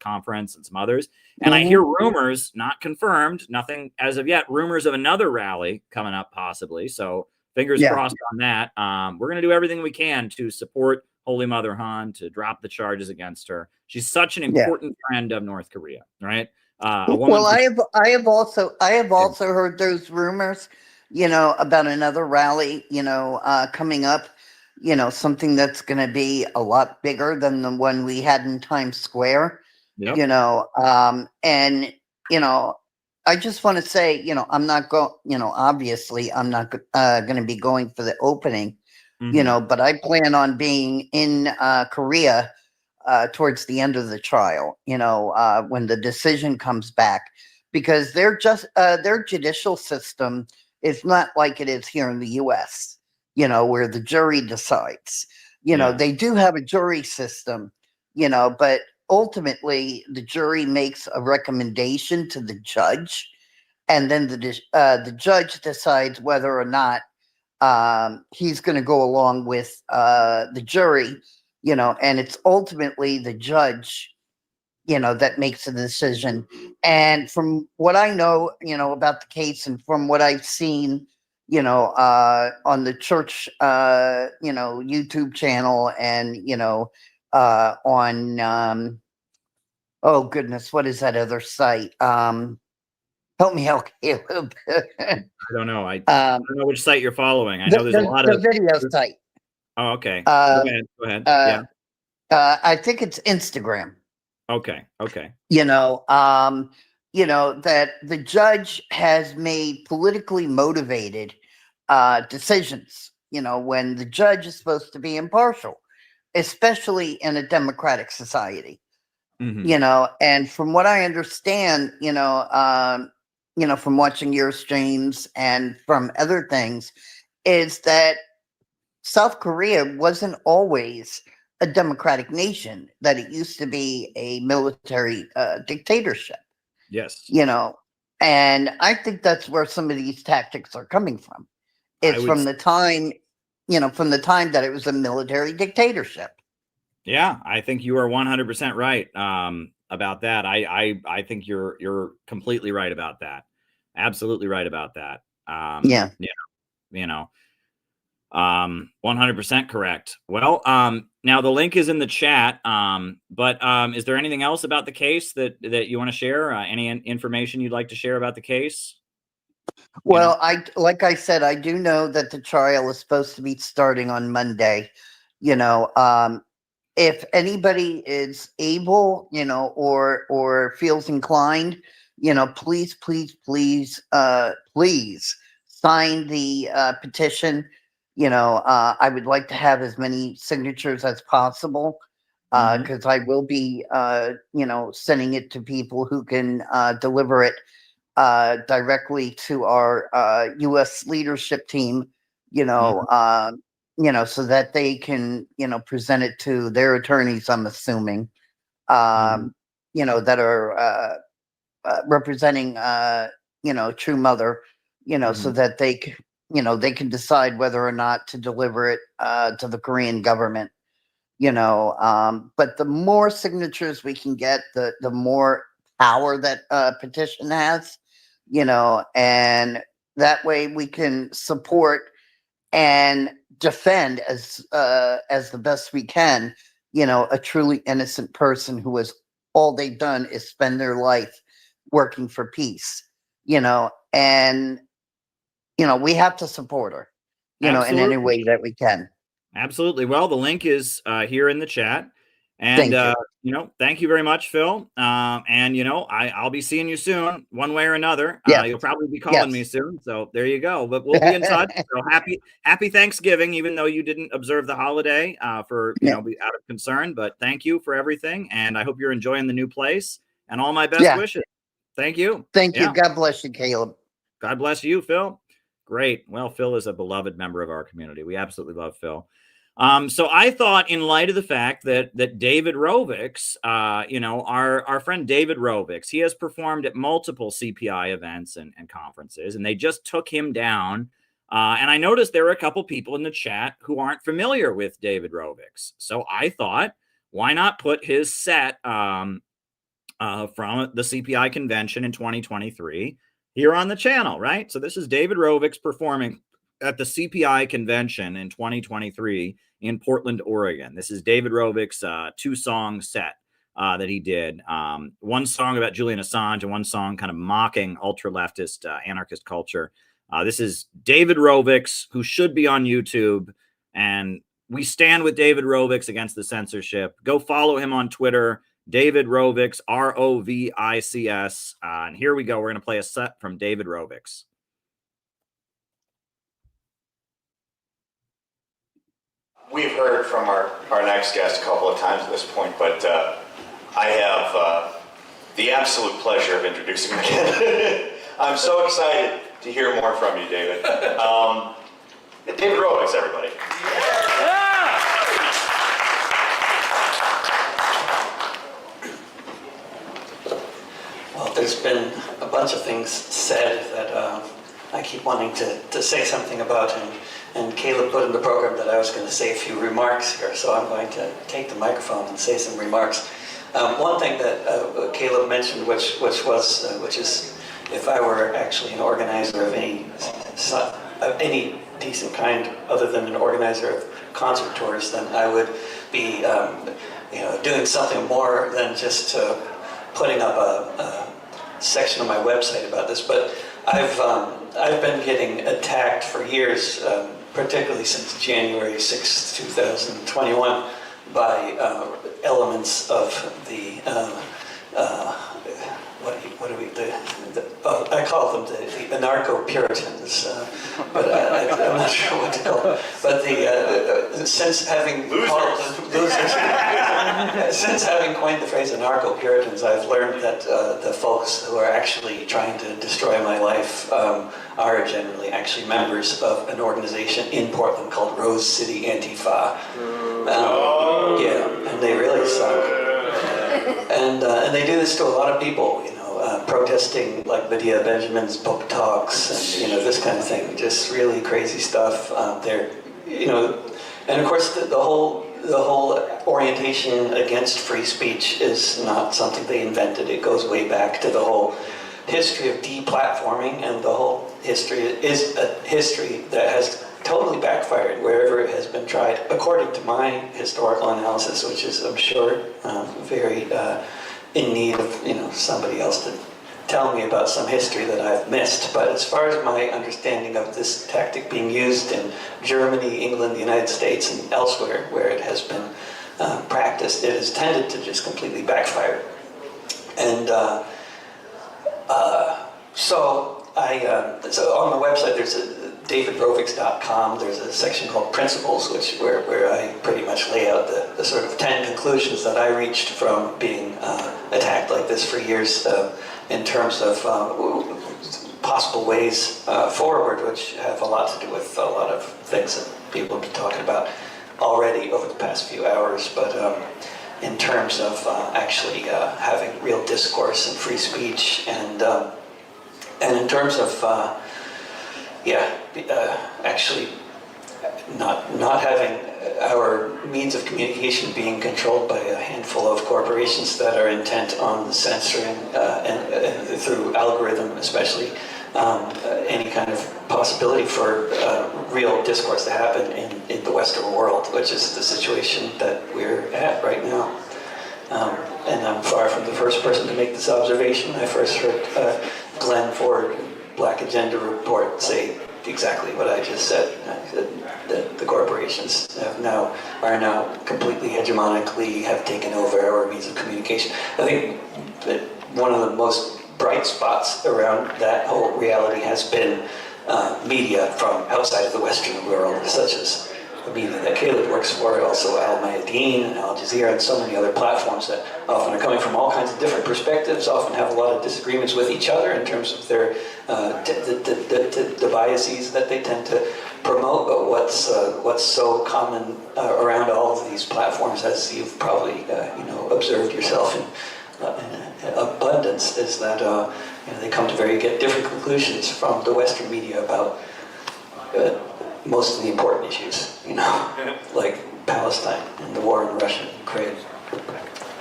Conference and some others. And I hear rumors, not confirmed, nothing as of yet, rumors of another rally coming up possibly. So fingers crossed on that. We're going to do everything we can to support Holy Mother Han, to drop the charges against her. She's such an important friend of North Korea, right? Well, I have also heard those rumors, about another rally, coming up, something that's going to be a lot bigger than the one we had in Times Square. Yep. And I just want to say, I'm not going, obviously I'm not going to be going for the opening, but I plan on being in Korea towards the end of the trial, when the decision comes back, because their judicial system is not like it is here in the U.S., where the jury decides. They do have a jury system, but ultimately the jury makes a recommendation to the judge, and then the judge decides whether or not he's going to go along with the jury. And it's ultimately the judge, that makes the decision. And from what I know, about the case, and from what I've seen, on the church, YouTube channel, and, on, oh goodness, what is that other site? Help me out, Caleb. I don't know. I don't know which site you're following. I know there's a lot of video site. Oh, okay. Go ahead. Yeah. I think it's Instagram. Okay. That the judge has made politically motivated decisions, when the judge is supposed to be impartial, especially in a democratic society. And from what I understand, from watching your streams and from other things, is that South Korea wasn't always a democratic nation, that it used to be a military dictatorship. Yes. And I think that's where some of these tactics are coming from. It's from the time, that it was a military dictatorship. Yeah, I think you are 100% right about that. I think you're completely right about that. Absolutely right about that. Yeah. You know, 100% correct. Well, now the link is in the chat. But is there anything else about the case that you want to share? Any information you'd like to share about the case? Well, like I said, I do know that the trial is supposed to be starting on Monday. If anybody is able, or feels inclined, please, please, please, please sign the petition. I would like to have as many signatures as possible, because I will be, sending it to people who can deliver it directly to our U.S. leadership team. So that they can, present it to their attorneys, I'm assuming, that are representing, True Mother, so that they can decide whether or not to deliver it to the Korean government. But the more signatures we can get, the more power that petition has, and that way we can support and defend as the best we can, a truly innocent person who is all they've done is spend their life working for peace, and we have to support her, in any way that we can. Absolutely. Well, the link is here in the chat. And, thank you very much, Phil. And, I'll be seeing you soon, one way or another. Yes. You'll probably be calling me soon. So there you go. But we'll be in touch. So happy Thanksgiving, even though you didn't observe the holiday for, out of concern. But thank you for everything. And I hope you're enjoying the new place, and all my best wishes. Thank you. Thank you. God bless you, Caleb. God bless you, Phil. Great. Well, Phil is a beloved member of our community. We absolutely love Phil. So I thought, in light of the fact that David Rovics, our friend David Rovics, he has performed at multiple CPI events and conferences, and they just took him down. And I noticed there were a couple people in the chat who aren't familiar with David Rovics. So I thought, why not put his set from the CPI convention in 2023 here on the channel, right? So this is David Rovics performing at the CPI convention in 2023 in Portland, Oregon. This is David Rovics' 2-song set that he did. One song about Julian Assange and one song kind of mocking ultra-leftist anarchist culture. This is David Rovics, who should be on YouTube, and we stand with David Rovics against the censorship. Go follow him on Twitter, David Rovics, Rovics. And here we go. We're going to play a set from David Rovics. We've heard from our next guest a couple of times at this point, but I have the absolute pleasure of introducing him again. I'm so excited to hear more from you, David. David Rovics, everybody. Well, there's been a bunch of things said that I keep wanting to say something about, and Caleb put in the program that I was going to say a few remarks here, so I'm going to take the microphone and say some remarks. One thing that Caleb mentioned, which is, if I were actually an organizer of any decent kind, other than an organizer of concert tours, then I would be, doing something more than just putting up a section on my website about this. But I've been getting attacked for years, particularly since January 6, 2021, by elements of the I call them the anarcho-Puritans, but I'm not sure what to call them. But since having coined the phrase anarcho-Puritans, I've learned that the folks who are actually trying to destroy my life are generally actually members of an organization in Portland called Rose City Antifa. Yeah, and they really suck. And they do this to a lot of people, protesting like Medea Benjamin's book talks and this kind of thing, just really crazy stuff. They're, and of course the whole orientation against free speech is not something they invented. It goes way back to the whole history of deplatforming, and the whole history is a history that has totally backfired wherever it has been tried, according to my historical analysis, which is, I'm sure, very in need of somebody else to tell me about some history that I've missed. But as far as my understanding of this tactic being used in Germany, England, the United States, and elsewhere where it has been practiced, it has tended to just completely backfire. And so on the website there's davidrovics.com, there's a section called Principles, where I pretty much lay out the sort of 10 conclusions that I reached from being attacked like this for years, in terms of possible ways forward, which have a lot to do with a lot of things that people have been talking about already over the past few hours. But in terms of actually having real discourse and free speech, and in terms of actually not having our means of communication being controlled by a handful of corporations that are intent on censoring and through algorithm especially any kind of possibility for real discourse to happen in the Western world, which is the situation that we're at right now. And I'm far from the first person to make this observation. I first heard Glenn Ford, Black Agenda Report, say exactly what I just said. That the corporations are now completely hegemonically have taken over our means of communication. I think that one of the most bright spots around that whole reality has been media from outside of the Western world, such as the media that Caleb works for, also Al Mayadeen and Al Jazeera and so many other platforms that often are coming from all kinds of different perspectives, often have a lot of disagreements with each other in terms of their the biases that they tend to promote. But what's so common around all of these platforms, as you've probably observed yourself in abundance, is that they come to get different conclusions from the Western media about most of the important issues, like Palestine and the war in Russia and Ukraine.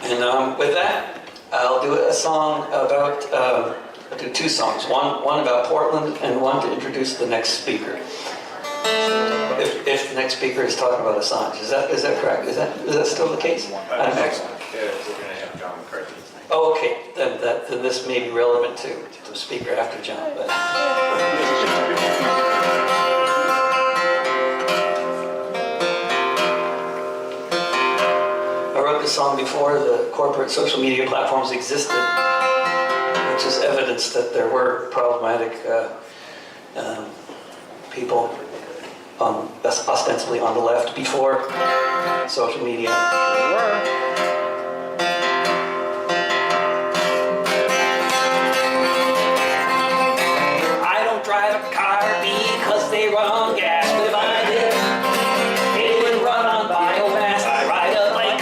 And with that, I'll do a song about, I'll do two songs, one about Portland and one to introduce the next speaker. If the next speaker is talking about Assange, is that correct? Is that still the case? We're going to have John McCarthy. Oh, okay, then this may be relevant to the speaker after John. But. I wrote this song before the corporate social media platforms existed, which is evidence that there were problematic people ostensibly on the left before social media. I don't drive a car because they run on gas, but if I did, it would run on biomass. I ride a bike,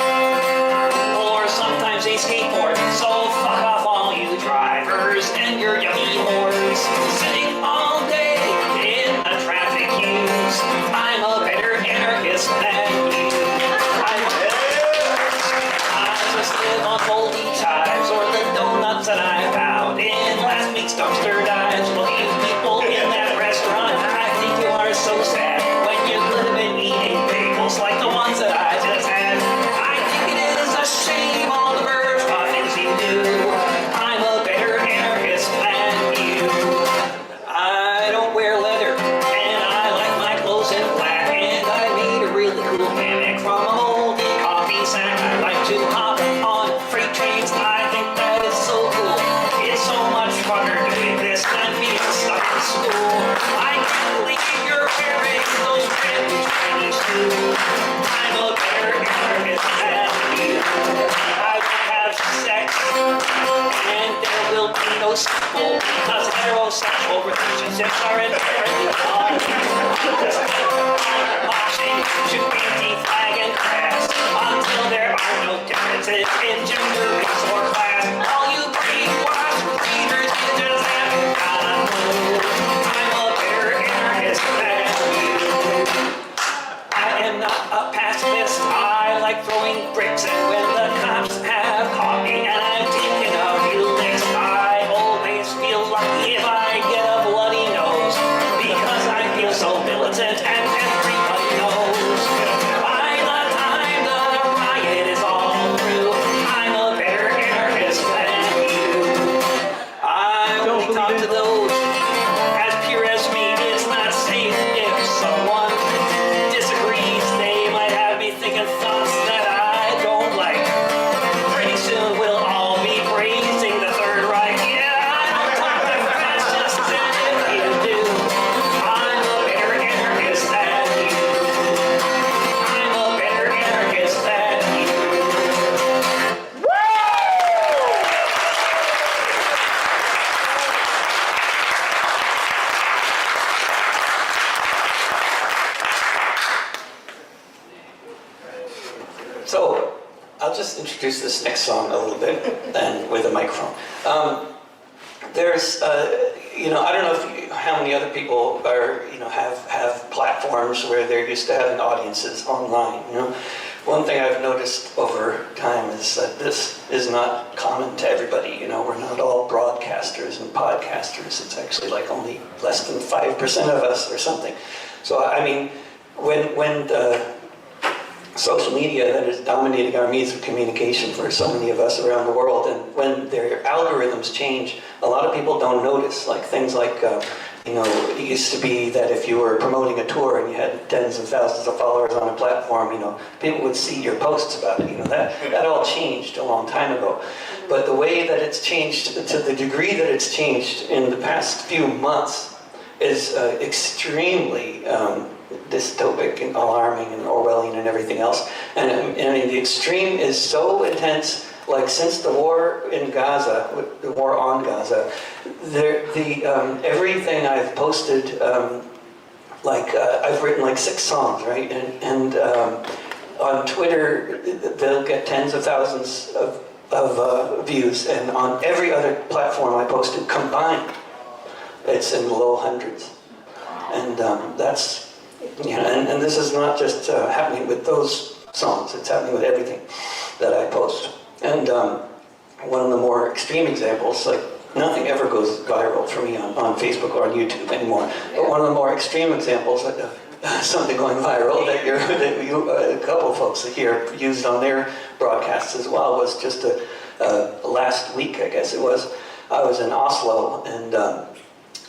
or sometimes a skateboard, so fuck off all you drivers and your yucky whores, sitting all day in the traffic queues. I'm a better anarchist than you. I just live on moldy chives or the donuts that I found in last week's dumpster dives. Look at you people in that restaurant, I think you are so sad when you live and eating bagels like the ones that I just had. I think it is a shame all the bird things you do. I'm a better anarchist than you. I don't wear leather and I like my clothes in black, and I made a really cool hammock from a moldy coffee sack. I like to hop on freight trains, I think that is so cool. It's so much funner doing this than being stuck in school. I can't believe you're wearing those brand new Chinese shoes. I'm a better anarchist than you. I will have sex and there will be no sequel because heterosexual relationships are inherently flawed. Marching to anti-flag and crass until there are no differences in gender, race, or class. All you brainwashed readers, you just haven't got a clue. I'm a better anarchist than you. I am not a pacifist. I like throwing bricks, and when the cops have caught me and I'm thinking of you licks, I always feel So I'll just introduce this next song a little bit and with a microphone. There's, I don't know how many other people are, have platforms where they're used to having audiences online. One thing I've noticed over time is that this is not common to everybody. We're not all broadcasters and podcasters. It's actually like only less than 5% of us or something. So I mean, when the social media that is dominating our means of communication for so many of us around the world, and when their algorithms change, a lot of people don't notice, like things like, it used to be that if you were promoting a tour and you had tens of thousands of followers on a platform, people would see your posts about it. That all changed a long time ago. But the way that it's changed, to the degree that it's changed in the past few months, is extremely dystopic and alarming and Orwellian and everything else. And I mean, the extreme is so intense. Like since the war in Gaza, the war on Gaza, everything I've posted, I've written like 6 songs, right? And on Twitter, they'll get tens of thousands of views, and on every other platform I posted combined, it's in the low hundreds. And that's, and this is not just happening with those songs, it's happening with everything that I post. And one of the more extreme examples, like nothing ever goes viral for me on Facebook or on YouTube anymore, but one of the more extreme examples of something going viral that a couple of folks here used on their broadcasts as well was just last week, I guess it was. I was in Oslo, and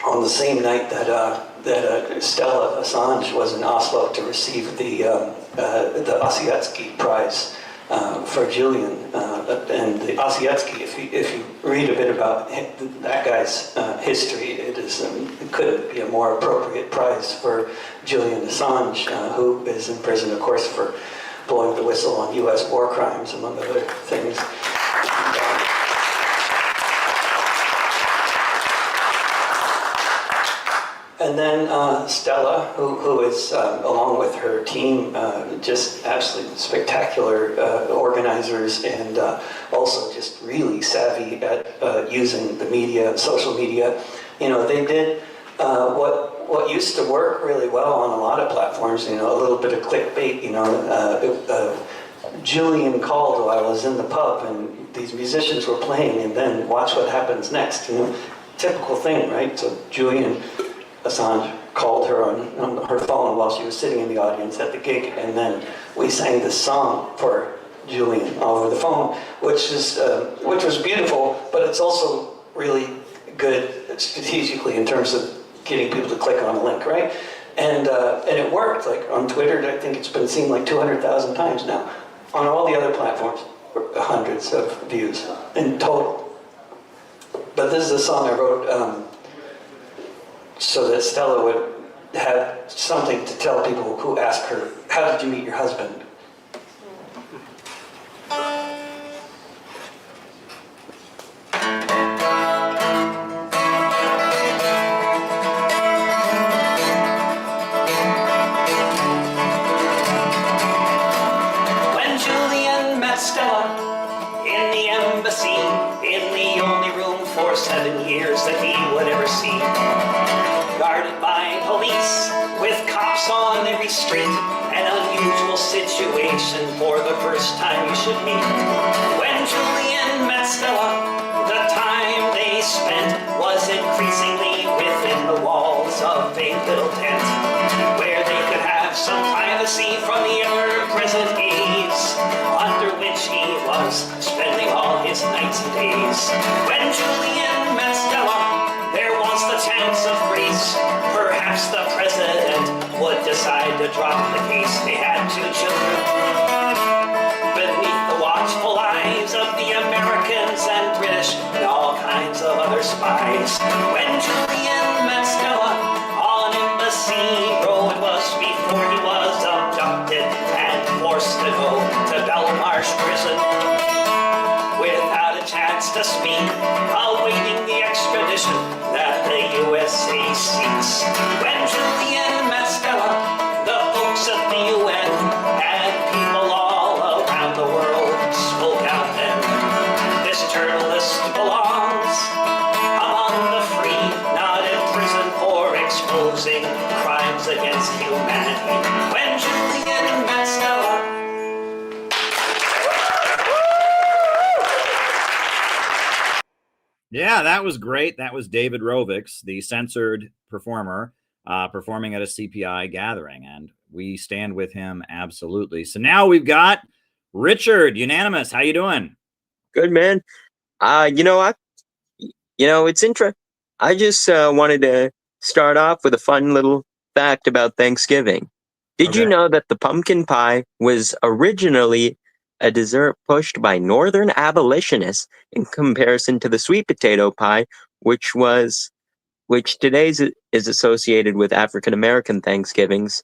on the same night that Stella Assange was in Oslo to receive the Ossietzky Prize for Julian, and the Ossietzky, if you read a bit about that guy's history, it couldn't be a more appropriate prize for Julian Assange, who is in prison, of course, for blowing the whistle on U.S. war crimes, among other things. And then Stella, who is, along with her team, just absolutely spectacular organizers, and also just really savvy at using the media, social media. They did what used to work really well on a lot of platforms, a little bit of clickbait, Julian called while I was in the pub, and these musicians were playing, and then watch what happens next. Typical thing, right? So Julian Assange called her on her phone while she was sitting in the audience at the gig, and then we sang this song for Julian over the phone, which was beautiful, but it's also really good strategically in terms of getting people to click on a link, right? And it worked. Like on Twitter, I think it's been seen like 200,000 times now. On all the other platforms, hundreds of views in total. But this is a song I wrote so that Stella would have something to tell people who ask her, "How did you meet your husband?" When Julian met Stella in the embassy, in the only room for 7 years that he would ever see, guarded by police, with cops on every street, an unusual situation for the first time you should meet. When Julian met Stella, the time they spent was increasingly within the walls of a little tent, where they could have some privacy from the ever-present gaze, under which he was spending all his nights and days. When Julian met Stella, there was the chance of grace. Perhaps the president would decide to drop the case. They had 2 children beneath the watchful eyes of the Americans and British and all kinds of other spies. When Julian met Stella on Embassy Row, it was before he was abducted and forced to go to Belmarsh prison without a chance to speak, awaiting the extradition that the USA seeks. When Julian met Stella, the folks at the UN and people all around Yeah, that was great. That was David Rovix, the censored performer, performing at a CPI gathering, and we stand with him absolutely. So now we've got Richard, unanimous. How you doing? Good, man. You know, it's interesting. I just wanted to start off with a fun little fact about Thanksgiving. Did you Okay. know that the pumpkin pie was originally a dessert pushed by Northern abolitionists in comparison to the sweet potato pie, which today is associated with African American Thanksgivings,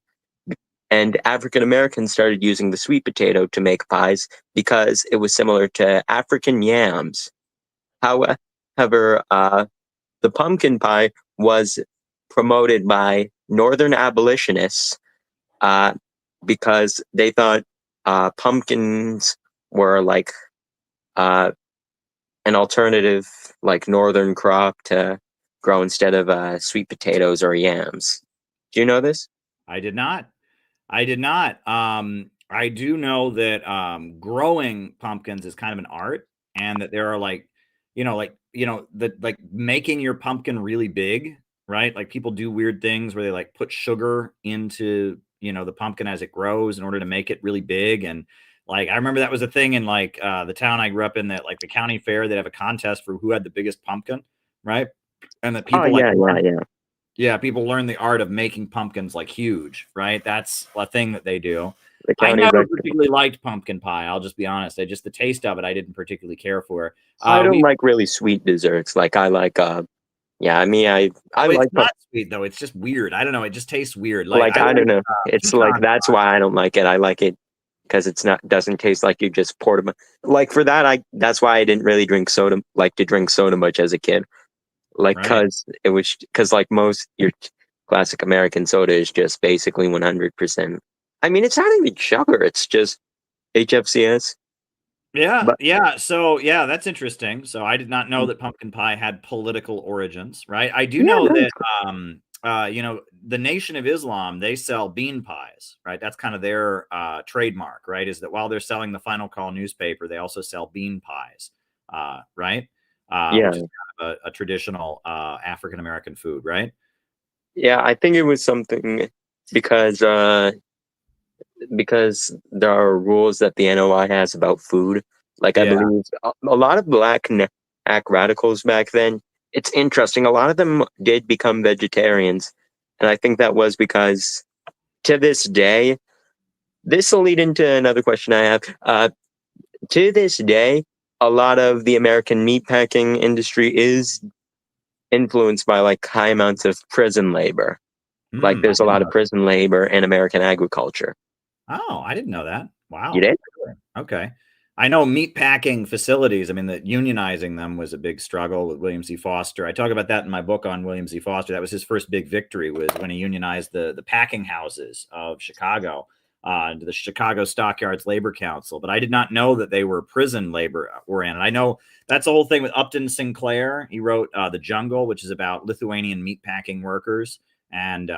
and African Americans started using the sweet potato to make pies because it was similar to African yams. However, the pumpkin pie was promoted by Northern abolitionists uh, because they thought pumpkins were like uh, an alternative, like northern crop to grow instead of sweet potatoes or yams. Do you know this? I did not. I did not. I do know that growing pumpkins is kind of an art, and that there are like making your pumpkin really big, right? Like people do weird things where they like put sugar into the pumpkin as it grows in order to make it really big. And like I remember that was a thing in like the town I grew up in, that like the county fair, they'd have a contest for who had the biggest pumpkin, right? And that Oh people like yeah, yeah, yeah. yeah, people learn the art of making pumpkins like huge, right? That's a thing that they do. The I county never rec- particularly liked pumpkin pie. I'll just be honest. The taste of it, I didn't particularly care for. I don't We like really sweet desserts. Like I like yeah, I mean I Oh, it's like not sweet though. It's just weird. I don't know. It just tastes weird. Like like I I don't like know. It's like pecan. that's why I don't like it. I like it because it's not doesn't taste like you just poured them. Like for that, that's why I didn't really drink soda much as a kid. Like Right. because like most your classic American soda is just basically 100%. I mean, it's not even sugar. It's just HFCS. Yeah, But yeah. So yeah, that's interesting. So I did not know that pumpkin pie had political origins, right? I do yeah, know no, that the Nation of Islam, they sell bean pies, right? That's kind of their trademark, right? Is that while they're selling the Final Call newspaper, they also sell bean pies, right? yeah, Which is kind of a traditional African American food, right? yeah. I think it was something because because there are rules that the NOI has about food. Like I Yeah. believe a lot of black radicals back then. It's interesting. A lot of them did become vegetarians, and I think that was because to this day, this will lead into another question I have. To this day, a lot of the American meatpacking industry is influenced by like high amounts of prison labor. Like I there's a didn't lot of know. prison labor in American agriculture. Oh, I didn't know that. You Wow. did? Really? Okay. I know meat packing facilities. I mean, that unionizing them was a big struggle with William Z. Foster. I talk about that in my book on William Z. Foster. That was his first big victory, was when he unionized the packing houses of Chicago, the Chicago Stockyards Labor Council. But I did not know that they were prison labor oriented. I know that's the whole thing with Upton Sinclair. He wrote The Jungle, which is about Lithuanian meat packing workers and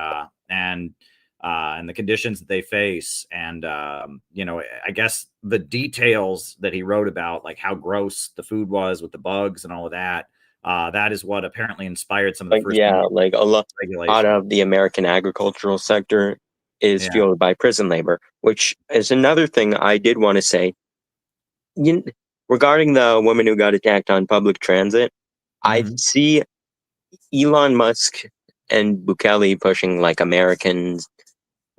the conditions that they face. And, I guess the details that he wrote about, like how gross the food was with the bugs and all of that, that is what apparently inspired some of the Like first yeah, like a lot regulation. of the American agricultural sector is Yeah. fueled by prison labor, which is another thing I did want to say. You, regarding the woman who got attacked on public transit, I Mhm. see Elon Musk and Bukele pushing like Americans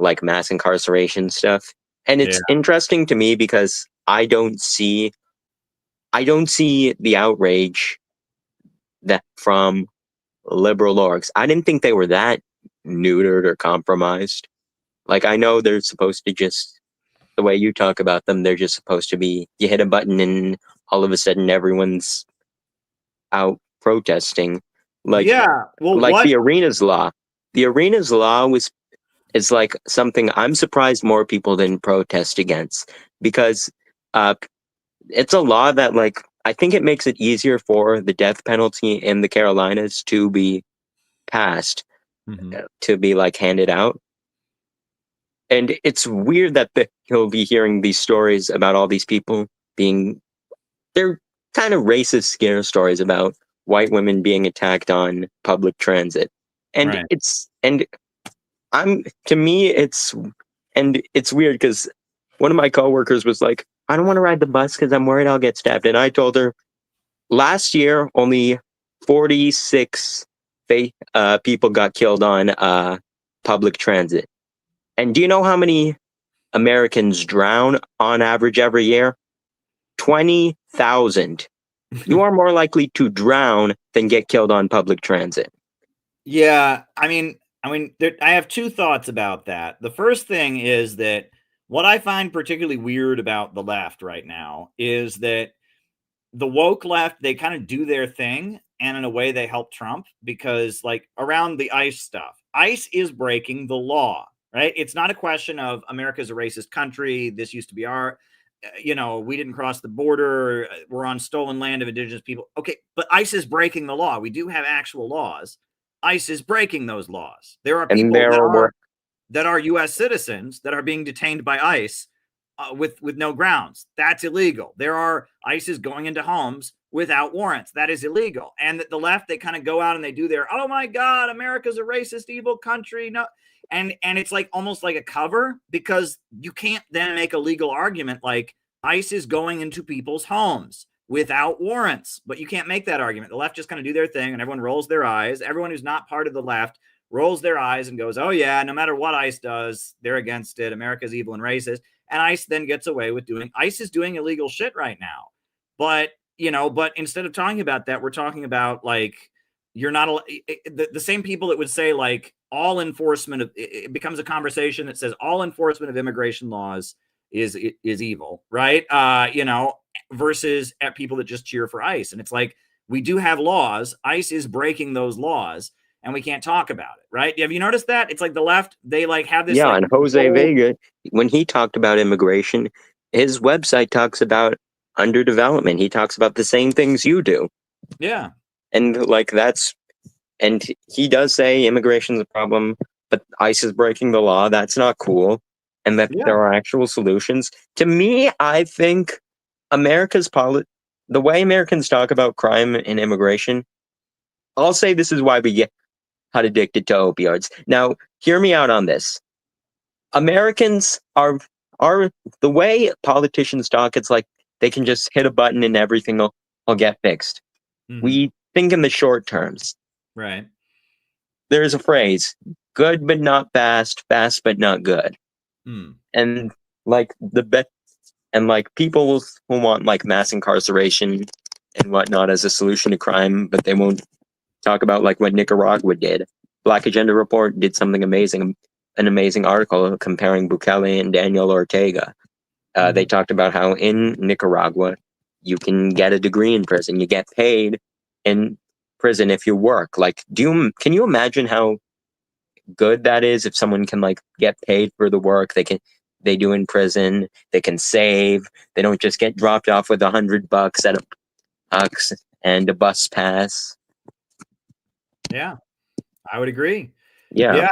like mass incarceration stuff. And Yeah. it's interesting to me because I don't see the outrage that from liberal orgs. I didn't think they were that neutered or compromised. Like I know they're supposed to just the way you talk about them, they're just supposed to be you hit a button and all of a sudden everyone's out protesting. Like Yeah. Well, like what? the arenas law. The arenas law is like something I'm surprised more people didn't protest against because uh, it's a law that like I think it makes it easier for the death penalty in the Carolinas to be passed, Mhm. to be like handed out. And it's weird that he'll be hearing these stories about all these people being they're kind of racist scare stories about white women being attacked on public transit. And Right. it's weird because one of my coworkers was like, I don't want to ride the bus because I'm worried I'll get stabbed. And I told her last year only 46 people got killed on public transit. And do you know how many Americans drown on average every year? 20,000. You are more likely to drown than get killed on public transit. Yeah, I mean, I have two thoughts about that. The first thing is that what I find particularly weird about the left right now is that the woke left, they kind of do their thing, and in a way they help Trump because, like, around the ICE stuff, ICE is breaking the law, right? It's not a question of America's a racist country. This used to be our, we didn't cross the border. We're on stolen land of indigenous people. Okay, but ICE is breaking the law. We do have actual laws. ICE is breaking those laws. There are people that are U.S. citizens that are being detained by ICE with no grounds. That's illegal. There are ICE going into homes without warrants. That is illegal. And the left, they kind of go out and they do their, oh my God, America's a racist, evil country. No, and it's like almost like a cover, because you can't then make a legal argument like ICE is going into people's homes without warrants. But you can't make that argument. The left just kind of do their thing, and everyone rolls their eyes. Everyone who's not part of the left rolls their eyes and goes, oh yeah, no matter what ICE does, they're against it. America's evil and racist. And ICE then gets away with ICE is doing illegal shit right now. But instead of talking about that, we're talking about, like, you're not the same people that would say, like, all enforcement of it becomes a conversation that says all enforcement of immigration laws is evil, right? Versus at people that just cheer for ICE. And it's like, we do have laws. ICE is breaking those laws, and we can't talk about it, right? Have you noticed that? It's like the left, they like have this. Yeah, and Jose Vega, when he talked about immigration, his website talks about underdevelopment. He talks about the same things you do. Yeah. And and he does say immigration's a problem, but ICE is breaking the law. That's not cool. And that there are actual solutions. To me, I think the way Americans talk about crime and immigration, I'll say this is why we get addicted to opioids. Now, hear me out on this. Americans are the way politicians talk, it's like they can just hit a button and everything will get fixed. Mm-hmm. We think in the short terms. Right. There's a phrase, good but not fast, fast but not good. And like people who want like mass incarceration and whatnot as a solution to crime, but they won't talk about like what Nicaragua did. Black Agenda Report did something amazing, an amazing article comparing Bukele and Daniel Ortega. They talked about how in Nicaragua, you can get a degree in prison. You get paid in prison if you work. Like, can you imagine how good that is if someone can like get paid for the work they do in prison? They can save. They don't just get dropped off with $100 at a box and a bus pass. Yeah, I would agree. Yeah.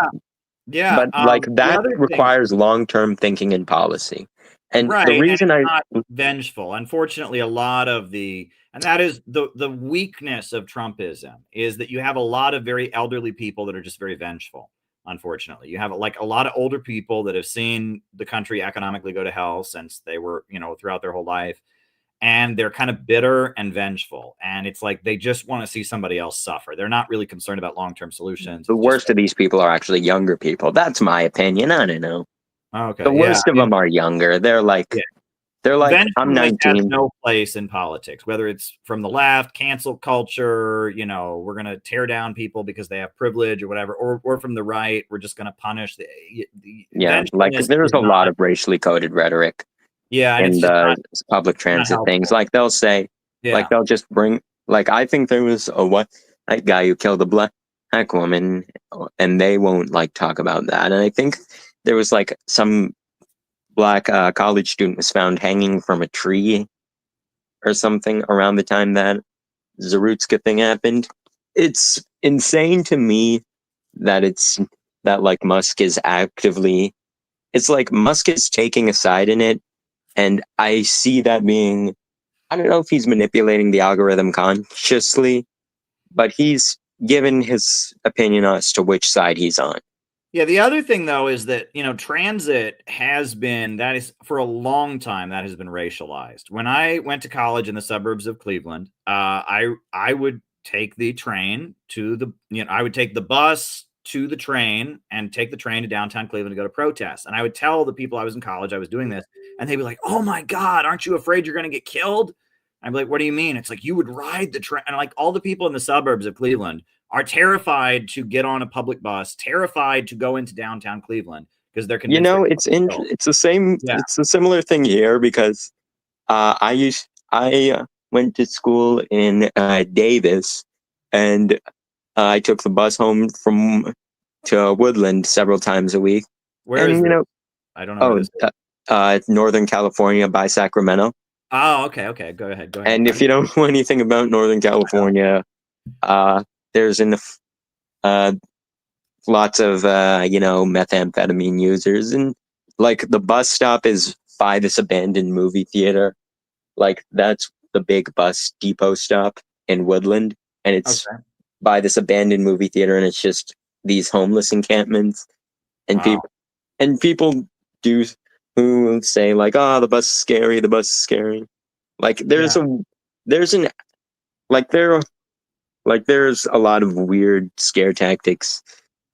But that requires long-term thinking and policy. And the reason not vengeful. Unfortunately, a lot of and that is the weakness of Trumpism, is that you have a lot of very elderly people that are just very vengeful. Unfortunately, you have like a lot of older people that have seen the country economically go to hell since they were, throughout their whole life. And they're kind of bitter and vengeful. And it's like they just want to see somebody else suffer. They're not really concerned about long-term solutions. The worst of these people are actually younger people. That's my opinion. I don't know. Okay. The worst of them are younger. They're like, I'm 19. Has no place in politics, whether it's from the left, cancel culture, we're going to tear down people because they have privilege or whatever, or from the right, we're just going to punish there's a lot of racially coded rhetoric. Yeah, and public transit things. Like they'll say, like they'll just bring, like I think there was that guy who killed a black woman, and they won't like talk about that. And I think there was like some black college student was found hanging from a tree or something around the time that Zarutska thing happened. It's insane to me that like Musk is it's like Musk is taking a side in it. And I see that being, I don't know if he's manipulating the algorithm consciously, but he's given his opinion as to which side he's on. Yeah, the other thing though is that, you know, transit has been, that is for a long time, that has been racialized. When I went to college in the suburbs of Cleveland, I would take the train to the, you know, I would take the bus to the train and take the train to downtown Cleveland to go to protest. And I would tell the people I was in college I was doing this, and they'd be like, "Oh my God, aren't you afraid you're going to get killed?" I'd be like, "What do you mean?" It's like, you would ride the train. And like all the people in the suburbs of Cleveland are terrified to get on a public bus, terrified to go into downtown Cleveland because they're convinced. You know, it's the same. Yeah. It's a similar thing here because I went to school in Davis, and I took the bus home to Woodland several times a week. Where is it? I don't know. Northern California by Sacramento. Oh, okay. Go ahead. And if you don't know anything about Northern California, there's lots of methamphetamine users, and like the bus stop is by this abandoned movie theater. Like that's the big bus depot stop in Woodland, and it's by this abandoned movie theater, and it's just these homeless encampments, and people do who say like, "Oh, the bus is scary. The bus is scary." Like there's a lot of weird scare tactics.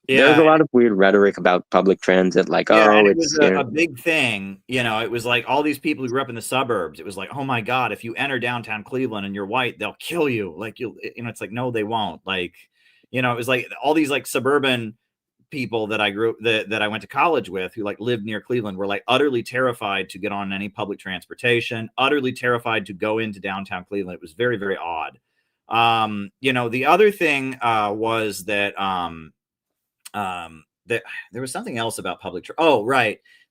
Yeah. There's a lot of weird rhetoric about public transit, like, it was a big thing. You know, it was like all these people who grew up in the suburbs. It was like, oh my God, if you enter downtown Cleveland and you're white, they'll kill you. Like, it's like, no, they won't. Like, you know, it was like all these like suburban people that I went to college with who like lived near Cleveland were like utterly terrified to get on any public transportation, utterly terrified to go into downtown Cleveland. It was very, very odd. You know, the other thing was that that there was something else about public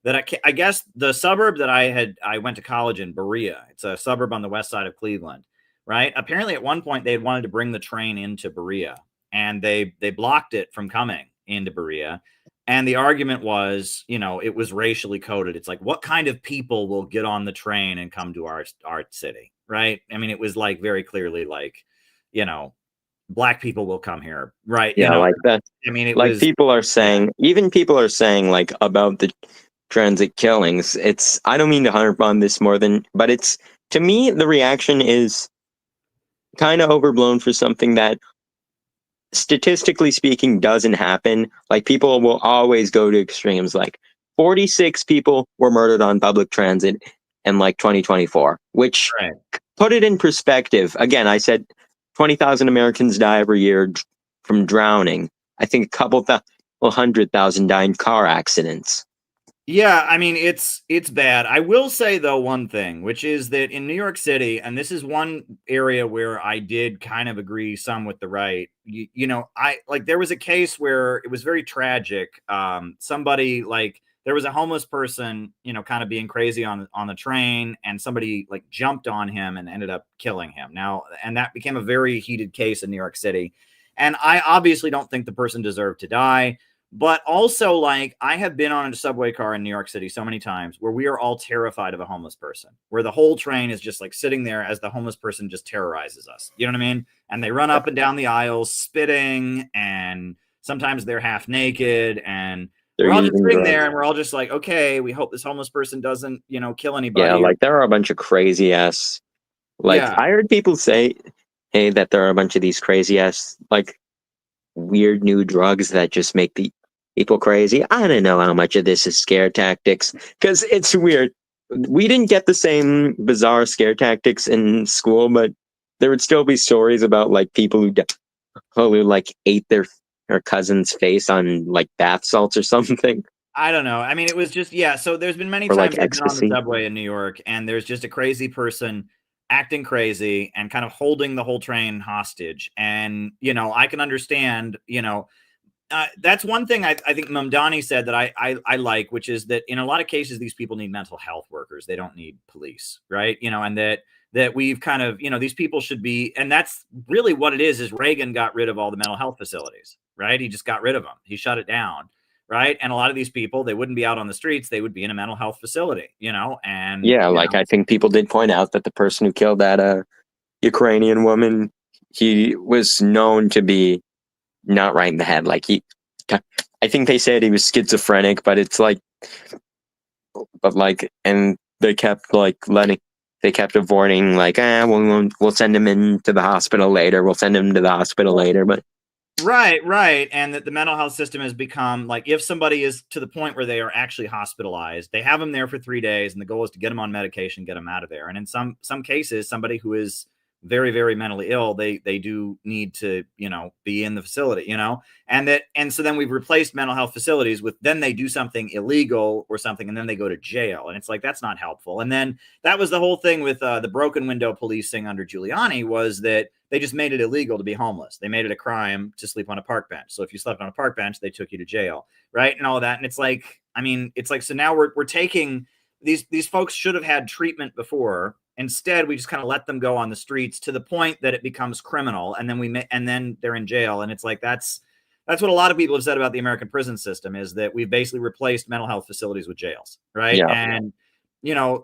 that I guess the suburb that I went to college in, Berea, it's a suburb on the west side of Cleveland, right? Apparently at one point they had wanted to bring the train into Berea, and they blocked it from coming into Berea. And the argument was, you know, it was racially coded. It's like, what kind of people will get on the train and come to our city, right? I mean, it was like very clearly like, you know, black people will come here, right? Yeah, you know, like that. I mean, it like was, people are saying, even people are saying like about the transit killings. I don't mean to harp on this but it's, to me, the reaction is kind of overblown for something that, statistically speaking, doesn't happen. Like people will always go to extremes. Like 46 people were murdered on public transit in like 2024, which put it in perspective. Again, I said 20,000 Americans die every year from drowning. I think a couple 100,000 die in car accidents. Yeah, I mean, it's bad. I will say, though, one thing, which is that in New York City, and this is one area where I did kind of agree some with the right, you know, there was a case where it was very tragic. Somebody, like, there was a homeless person, you know, kind of being crazy on the train, and somebody like jumped on him and ended up killing him. Now, and that became a very heated case in New York City. And I obviously don't think the person deserved to die. But also, like, I have been on a subway car in New York City so many times where we are all terrified of a homeless person, where the whole train is just like sitting there as the homeless person just terrorizes us. You know what I mean? And they run up and down the aisles spitting, and sometimes they're half naked, and we're all just sitting there and we're all just like, okay, we hope this homeless person doesn't, you know, kill anybody. Yeah, like there are a bunch of crazy ass, like I heard people say, hey, that there are a bunch of these crazy ass, like weird new drugs that just make the people crazy. I don't know how much of this is scare tactics, because it's weird. We didn't get the same bizarre scare tactics in school, but there would still be stories about like people who like ate their cousin's face on like bath salts or something. I don't know. I mean, it was just, so there's been many Or, times like, I've been on the ecstasy. subway in New York, and there's just a crazy person acting crazy and kind of holding the whole train hostage. And, you know, I can understand, you know, that's one thing I think Mamdani said that I like, which is that in a lot of cases, these people need mental health workers. They don't need police, right? You know, and that we've kind of, you know, these people should be, and that's really what it is Reagan got rid of all the mental health facilities, right? He just got rid of them. He shut it down, right? And a lot of these people, they wouldn't be out on the streets. They would be in a mental health facility, you know? And yeah, like I think people did point out that the person who killed that Ukrainian woman, he was known to be not right in the head. Like I think they said he was schizophrenic, but it's like, and they kept they kept avoiding we'll send him into the hospital later. We'll send him to the hospital later, but. Right. And that the mental health system has become like, if somebody is to the point where they are actually hospitalized, they have them there for 3 days, and the goal is to get them on medication, get them out of there. And in some cases, somebody who is very, very mentally ill, they do need to, be in the facility, and so then we've replaced mental health facilities with, then they do something illegal or something, and then they go to jail. And it's like, that's not helpful. And then that was the whole thing with the broken window policing under Giuliani, was that they just made it illegal to be homeless. They made it a crime to sleep on a park bench. So if you slept on a park bench, they took you to jail, right? And all of that. And it's like, so now we're taking these folks should have had treatment before. Instead, we just kind of let them go on the streets to the point that it becomes criminal, and then they're in jail. And it's like, that's what a lot of people have said about the American prison system, is that we've basically replaced mental health facilities with jails, right? Yeah. And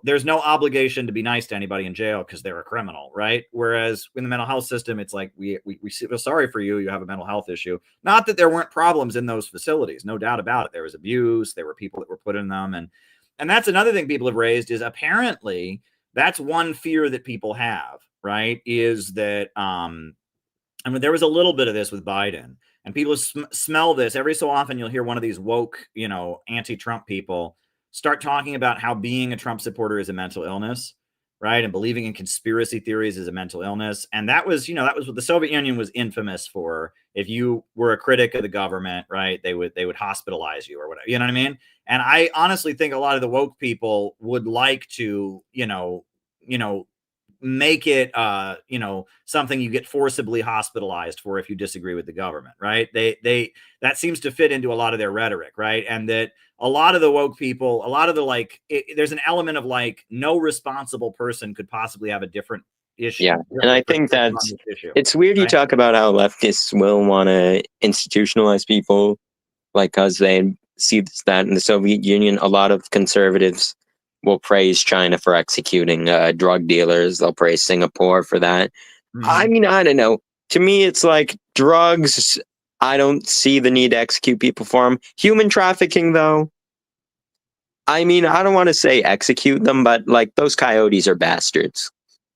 there's no obligation to be nice to anybody in jail because they're a criminal, right? Whereas in the mental health system, it's like, we feel sorry for you. You have a mental health issue. Not that there weren't problems in those facilities, no doubt about it. There was abuse. There were people that were put in them, and that's another thing people have raised, is apparently that's one fear that people have, right? Is that there was a little bit of this with Biden, and people smell this every so often. You'll hear one of these woke, anti-Trump people start talking about how being a Trump supporter is a mental illness, right? And believing in conspiracy theories is a mental illness. And that was what the Soviet Union was infamous for. If you were a critic of the government, right, they would hospitalize you or whatever, you know what I mean? And I honestly think a lot of the woke people would like to, make it something you get forcibly hospitalized for if you disagree with the government, right? That seems to fit into a lot of their rhetoric, right? And that a lot of the woke people, a lot of the there's an element of no responsible person could possibly have a different issue. Yeah, and I think it's weird, right? You talk about how leftists will want to institutionalize people, because they see that in the Soviet Union, a lot of conservatives will praise China for executing drug dealers. They'll praise Singapore for that. Mm-hmm. I don't know. To me, it's like drugs, I don't see the need to execute people for them. Human trafficking, though, I don't want to say execute them, but those coyotes are bastards.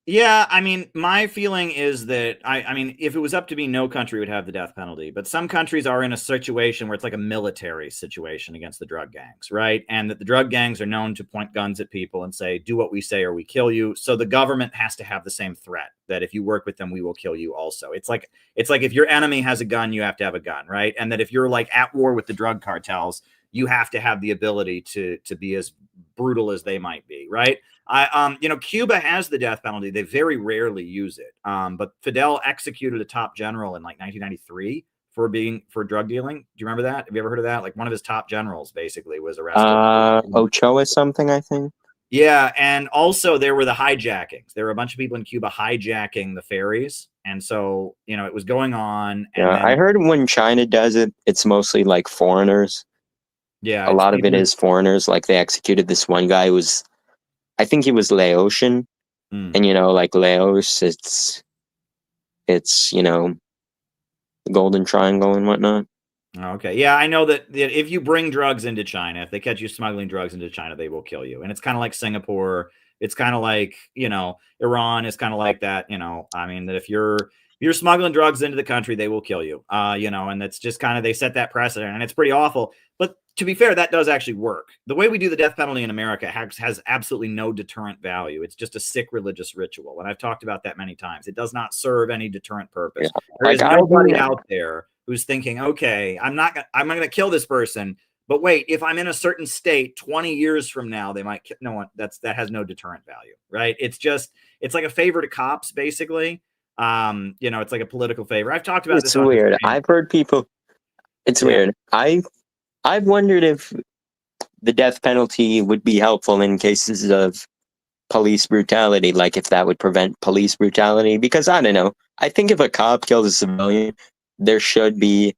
Yeah, my feeling is that if it was up to me, no country would have the death penalty. But some countries are in a situation where it's like a military situation against the drug gangs, right? And that the drug gangs are known to point guns at people and say, do what we say or we kill you. So the government has to have the same threat, that if you work with them, we will kill you also. It's like if your enemy has a gun, you have to have a gun, right? And that if you're at war with the drug cartels, you have to have the ability to be as brutal as they might be, right? Cuba has the death penalty. They very rarely use it. But Fidel executed a top general in 1993 for drug dealing. Do you remember that? Have you ever heard of that? One of his top generals basically was arrested. Ochoa something, I think. Yeah, and also there were the hijackings. There were a bunch of people in Cuba hijacking the ferries, and so it was going on. And yeah, I heard when China does it, it's mostly foreigners. Yeah, a lot of it is foreigners. They executed this one guy who was, I think he was Laotian, and Laos, it's the Golden Triangle and whatnot. Okay, yeah, I know that if you bring drugs into China, if they catch you smuggling drugs into China, they will kill you. And it's kind of like Singapore. It's kind of like Iran is kind of like that. That if you're smuggling drugs into the country, they will kill you. And that's just kind of, they set that precedent, and it's pretty awful. But to be fair, that does actually work. The way we do the death penalty in America has absolutely no deterrent value. It's just a sick religious ritual. And I've talked about that many times. It does not serve any deterrent purpose. Yeah. There is nobody out there who's thinking, okay, I'm not going to kill this person. But wait, if I'm in a certain state 20 years from now, they might no one. That has no deterrent value, right? It's like a favor to cops, basically. It's like a political favor. I've talked about this. It's weird. I've heard people. It's weird. I've wondered if the death penalty would be helpful in cases of police brutality, if that would prevent police brutality. Because I don't know. I think if a cop kills a civilian, there should be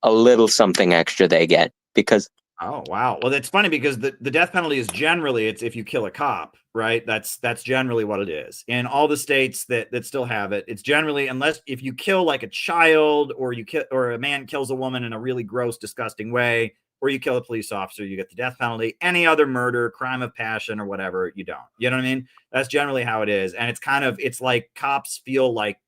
a little something extra they get. Because Oh, wow. Well, that's funny because the death penalty is generally it's if you kill a cop, right? That's generally what it is. In all the states that still have it, it's generally unless if you kill like a child or you kill or a man kills a woman in a really gross, disgusting way, or you kill a police officer, you get the death penalty. Any other murder, crime of passion, or whatever, you don't. You know what I mean? That's generally how it is. And it's like cops feel like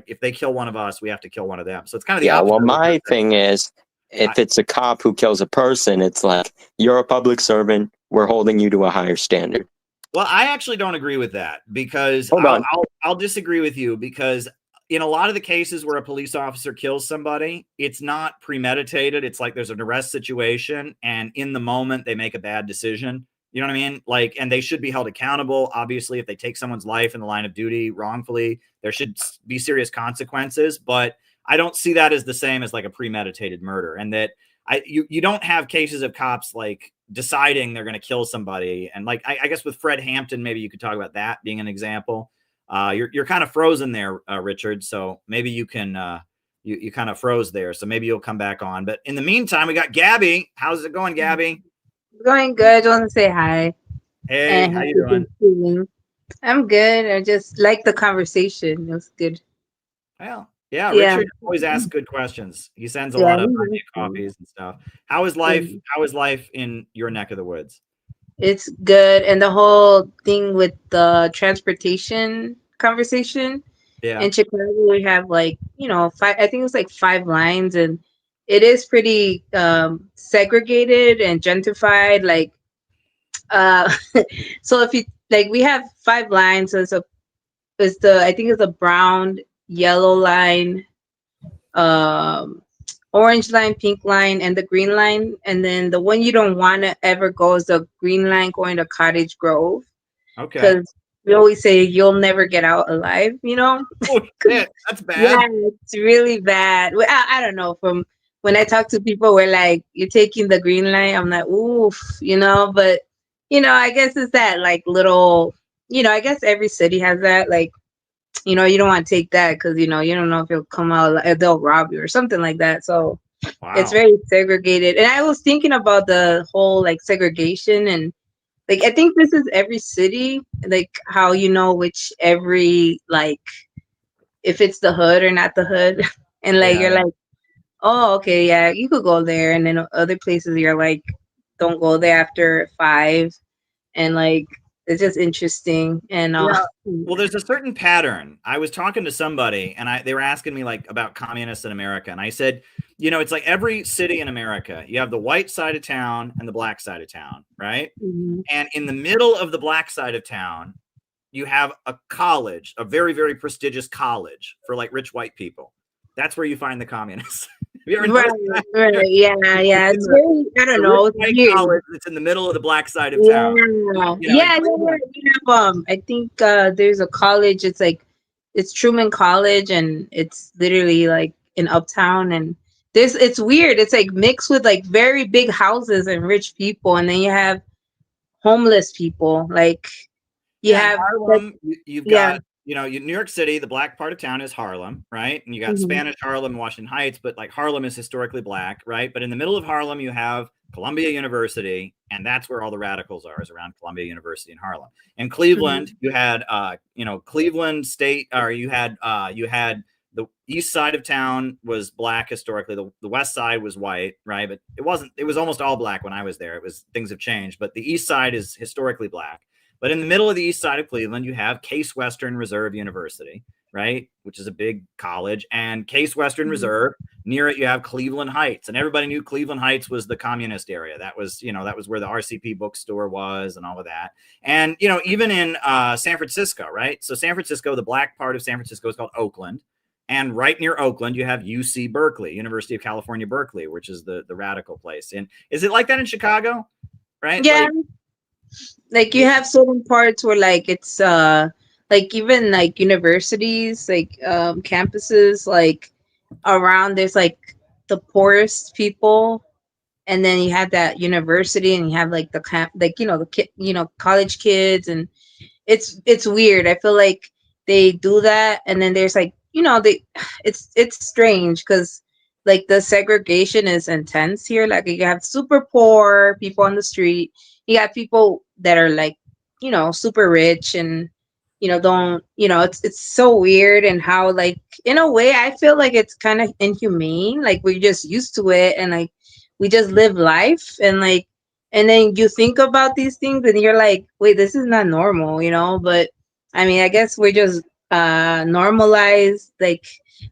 if they kill one of us, we have to kill one of them. So it's kind of the Yeah, opposite well, of what you're my saying. thing is, if it's a cop who kills a person, it's like, you're a public servant. We're holding you to a higher standard. Well, I actually don't agree with that because Hold on. I'll disagree with you because in a lot of the cases where a police officer kills somebody, it's not premeditated. It's like there's an arrest situation and in the moment they make a bad decision. You know what I mean? Like, and they should be held accountable. Obviously, if they take someone's life in the line of duty wrongfully, there should be serious consequences. But I don't see that as the same as like a premeditated murder. And that you don't have cases of cops like deciding they're going to kill somebody. And like, I guess with Fred Hampton, maybe you could talk about that being an example. You're kind of frozen there, Richard. So maybe you can, you kind of froze there. So maybe you'll come back on. But in the meantime, we got Gabby. How's it going, Gabby? Going good. I want to say hi. Hey, And how you doing? I'm good. I just like the conversation. It was good. Well, yeah, Yeah. Richard always asks good questions. He sends a Yeah, lot of he birthday was good. coffees and stuff. How is life? How is life in your neck of the woods? It's good. And the whole thing with the transportation conversation Yeah. in Chicago, we have like, five, I think it's like 5 lines, and it is pretty segregated and gentrified. Like, uh, so if you like, we have 5 lines. So I think it's a brown, yellow line, um, orange line, pink line, and the green line. And then the one you don't want to ever go is the green line going to Cottage Grove, Okay. because we always say you'll never get out alive. Oh shit, that's bad. Yeah, it's really bad. Well, I don't know. From when I talk to people, we're like, "You're taking the green line." I'm like, "Oof," But I guess it's that like little. I guess every city has that. Like, you don't want to take that because you don't know if you'll come out, if they'll rob you or something like that. So it's Wow. very segregated. And I was thinking about the whole like segregation, and like I think this is every city, like how which every like if it's the hood or not the hood. And like Yeah. you're like, oh, okay, yeah, you could go there. And then other places you're like, don't go there after 5. And like it's just interesting. And Yeah. Well, there's a certain pattern. I was talking to somebody and they were asking me like about communists in America. And I said, it's like every city in America, you have the white side of town and the black side of town, right? Mhm. And in the middle of the black side of town, you have a college, a very, very prestigious college for like rich white people. That's where you find the communists. Have you ever Right, noticed that? right, yeah. It's very, I don't The know, rich it's white weird. college that's in the middle of the black side of Yeah, town. yeah. We have, I think there's a college. It's like it's Truman College, and it's literally like in Uptown. And it's weird. It's like mixed with like very big houses and rich people, and then you have homeless people. Like you Yeah, in have Harlem, you've yeah. got, New York City, the black part of town is Harlem, right? And you got Mhm. Spanish Harlem, Washington Heights, but like Harlem is historically black, right? But in the middle of Harlem, you have Columbia University, and that's where all the radicals are, is around Columbia University in Harlem. In Cleveland, you had, Cleveland State, or you had the east side of town was black historically. The west side was white, right? But it was almost all black when I was there. Things have changed, but the east side is historically black. But in the middle of the east side of Cleveland, you have Case Western Reserve University, right? Which is a big college. And Case Western Reserve, near it, you have Cleveland Heights. And everybody knew Cleveland Heights was the communist area. That was where the RCP bookstore was and all of that. And, even in San Francisco, right? So San Francisco, the black part of San Francisco is called Oakland. And right near Oakland, you have UC Berkeley, University of California, Berkeley, which is the radical place. And is it like that in Chicago? Right? Yeah. Like you have certain parts where like it's like even like universities, like campuses, like around there's like the poorest people, and then you have that university, and you have like the camp, like the kid, college kids. And it's weird. I feel like they do that, and then there's like they it's strange because like the segregation is intense here. Like you have super poor people on the street. You got people that are like, you know, super rich and, you know, don't, you know, it's so weird. And how, like, in a way I feel like it's kind of inhumane. Like we're just used to it, and like we just live life, and like, and then you think about these things and you're like, wait, this is not normal, you know? But I mean, I guess we're just normalized. Like,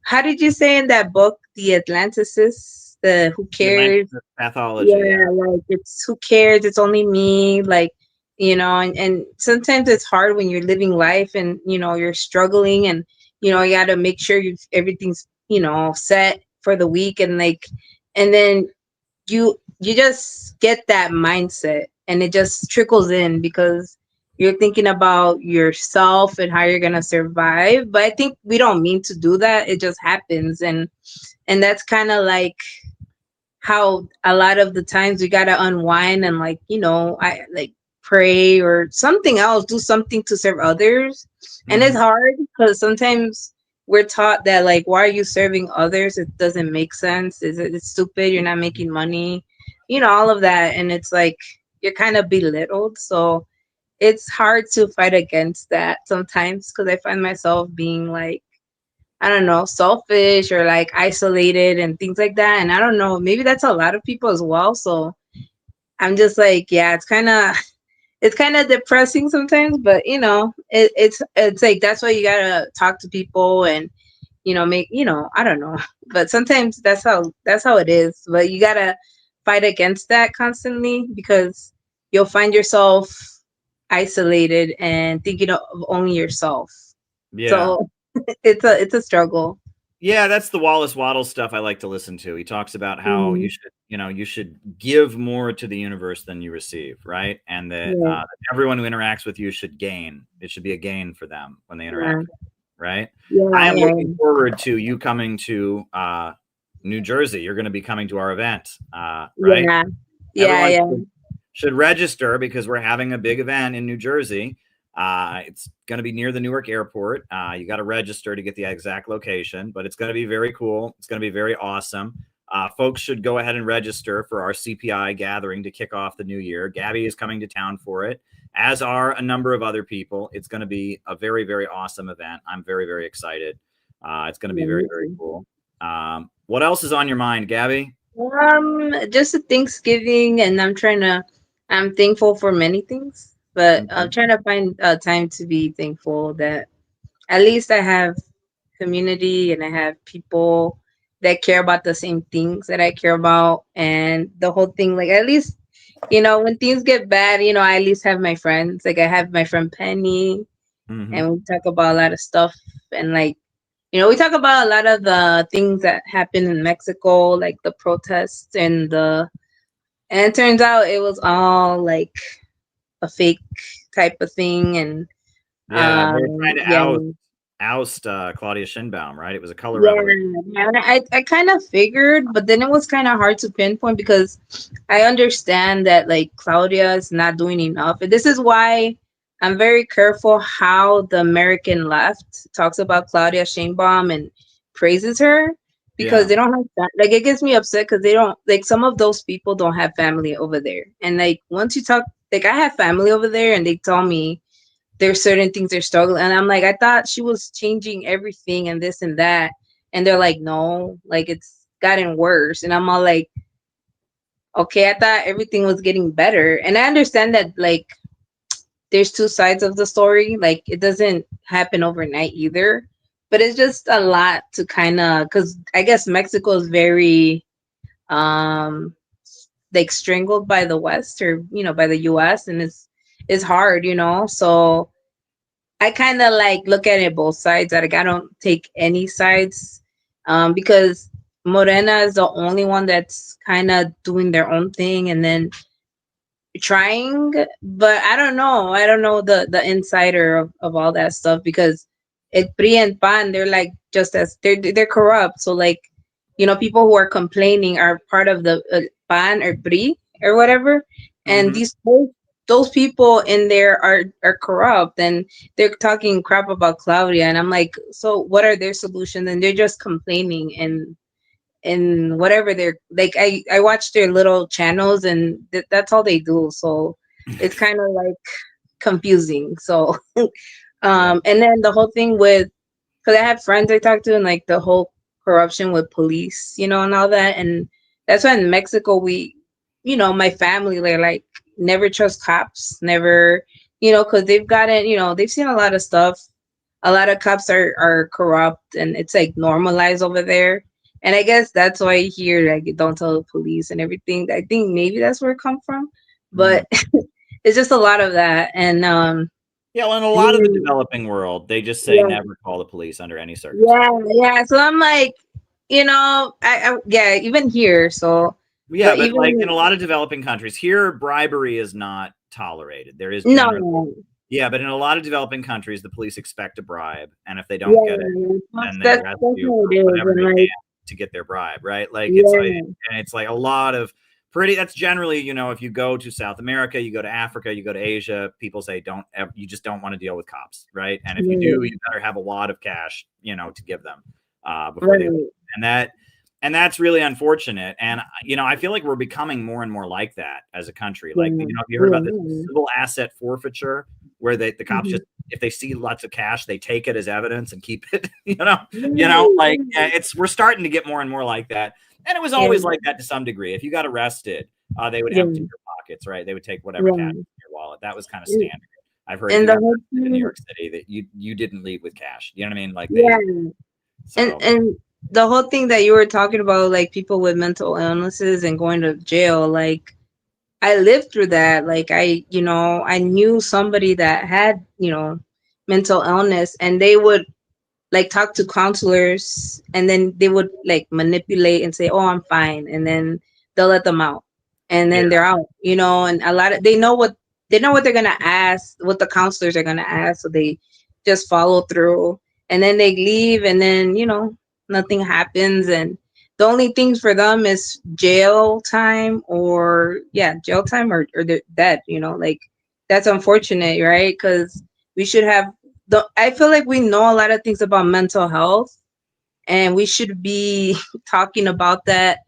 how did you say in that book, The Atlanticist, the Who The Cares? Atlantic pathology. Yeah, like it's who cares? It's only me. Like, you know, and sometimes it's hard when you're living life and, you know, you're struggling, and, you know, you got to make sure everything's, you know, set for the week. And like, and then you just get that mindset, and it just trickles in because you're thinking about yourself and how you're going to survive. But I think we don't mean to do that. It just happens. And that's kind of like how a lot of the times we got to unwind and, like, you know, I like pray or something else, do something to serve others. And it's hard because sometimes we're taught that, like, why are you serving others? It doesn't make sense. It's stupid. You're not making money, you know, all of that. And it's like you're kind of belittled. So it's hard to fight against that sometimes, because I find myself being like, I don't know, selfish or like isolated and things like that. And I don't know, maybe that's a lot of people as well. So I'm just like, yeah, it's kind of depressing sometimes, but you know, it's like that's why you gotta talk to people and, you know, make, you know, I don't know. But sometimes that's how it is. But you gotta fight against that constantly, because you'll find yourself isolated and thinking of only yourself. Yeah. So it's a struggle. Yeah, that's the Wallace Waddles stuff I like to listen to. He talks about how you Mm, should, you know, you should give more to the universe than you receive, right? And that yeah, everyone who interacts with you should gain. It should be a gain for them when they yeah, interact, right? I yeah, am yeah, looking forward to you coming to New Jersey. You're going to be coming to our event, right? yeah, yeah, Everyone yeah. should register because we're having a big event in New Jersey. It's going to be near the Newark airport. You got to register to get the exact location, but it's going to be very cool. It's going to be very awesome. Folks should go ahead and register for our CPI gathering to kick off the new year. Gabby is coming to town for it, as are a number of other people. It's going to be a very, very awesome event. I'm very, very excited. It's going to be Yeah, very, me very too. cool. What else is on your mind, Gabby? Just a Thanksgiving, and I'm thankful for many things, but I'm Mhm. trying to find time to be thankful that at least I have community and I have people that care about the same things that I care about. And the whole thing, like, at least, you know, when things get bad, you know, I at least have my friends. Like, I have my friend Penny, Mhm. and we talk about a lot of stuff. And like, you know, we talk about a lot of the things that happened in Mexico, like the protests and it turns out it was all like a fake type of thing. And Yeah, they were trying to yeah, oust Claudia Sheinbaum, right? It was a color yeah, revolution. yeah. And I kind of figured, but then it was kind of hard to pinpoint because I understand that like Claudia is not doing enough. And this is why I'm very careful how the American left talks about Claudia Sheinbaum and praises her, because Yeah. they don't have that. Like, it gets me upset because they don't, like, some of those people don't have family over there. And like, once you talk, like, I have family over there and they tell me there's certain things they're struggling. And I'm like, I thought she was changing everything and this and that. And they're like, no, like, it's gotten worse. And I'm all like, okay, I thought everything was getting better. And I understand that, like, there's two sides of the story. Like, it doesn't happen overnight either. But it's just a lot to kind of, because I guess Mexico is very, um, like, strangled by the West, or, you know, by the US. And it's hard, you know? So I kind of like look at it both sides. Like, I don't take any sides, because Morena is the only one that's kind of doing their own thing and then trying. But I don't know the insider of all that stuff, because it PRI and PAN, they're like just as they're corrupt. So like, you know, people who are complaining are part of the PAN or PRI or whatever, and Mhm. those people in there are corrupt, and they're talking crap about Claudia. And I'm like, so what are their solutions? And they're just complaining. And and whatever they're like. I watch their little channels, and that's all they do. So it's kind of like confusing. So and then the whole thing with, because I have friends I talk to, and like the whole corruption with police, and all that. And that's why in Mexico my family, they're like, never trust cops, never, because they've gotten, they've seen a lot of stuff. A lot of cops are corrupt, and it's like normalized over there. And I guess that's why here, like, don't tell the police and everything. I think maybe that's where it come from, but it's just a lot of that. And yeah, well, in a lot of the developing world, they just say never call the police under any circumstances. yeah. So I'm like, yeah, even here. So yeah, but even, like in a lot of developing countries, here bribery is not tolerated. There is generally, yeah, but in a lot of developing countries, the police expect a bribe, and if they don't get it, then they arrest you for whatever they can to get their bribe, right? Like it's like a lot of that's generally, if you go to South America, you go to Africa, you go to Asia, people say you just don't want to deal with cops, right? And if you do, you better have a lot of cash, to give them before they leave. And that's really unfortunate. And I feel like we're becoming more and more like that as a country. Like, have you heard about this civil asset forfeiture, where the cops just, if they see lots of cash, they take it as evidence and keep it, like we're starting to get more and more like that. And it was always like that to some degree. If you got arrested, they would empty your pockets, right? They would take whatever cash in your wallet. That was kind of standard. I've heard in New York City that you didn't leave with cash. You know what I mean? Like and the whole thing that you were talking about, like people with mental illnesses and going to jail, like I lived through that. Like I knew somebody that had, mental illness, and they would like talk to counselors, and then they would like manipulate and say, "Oh, I'm fine," and then they'll let them out, and then they're out. And a lot of they know what they're gonna ask, what the counselors are gonna ask, so they just follow through, and then they leave, and then nothing happens, and the only things for them is jail time, or jail time, or they're dead. Like that's unfortunate, right? Because we should have I feel like we know a lot of things about mental health, and we should be talking about that.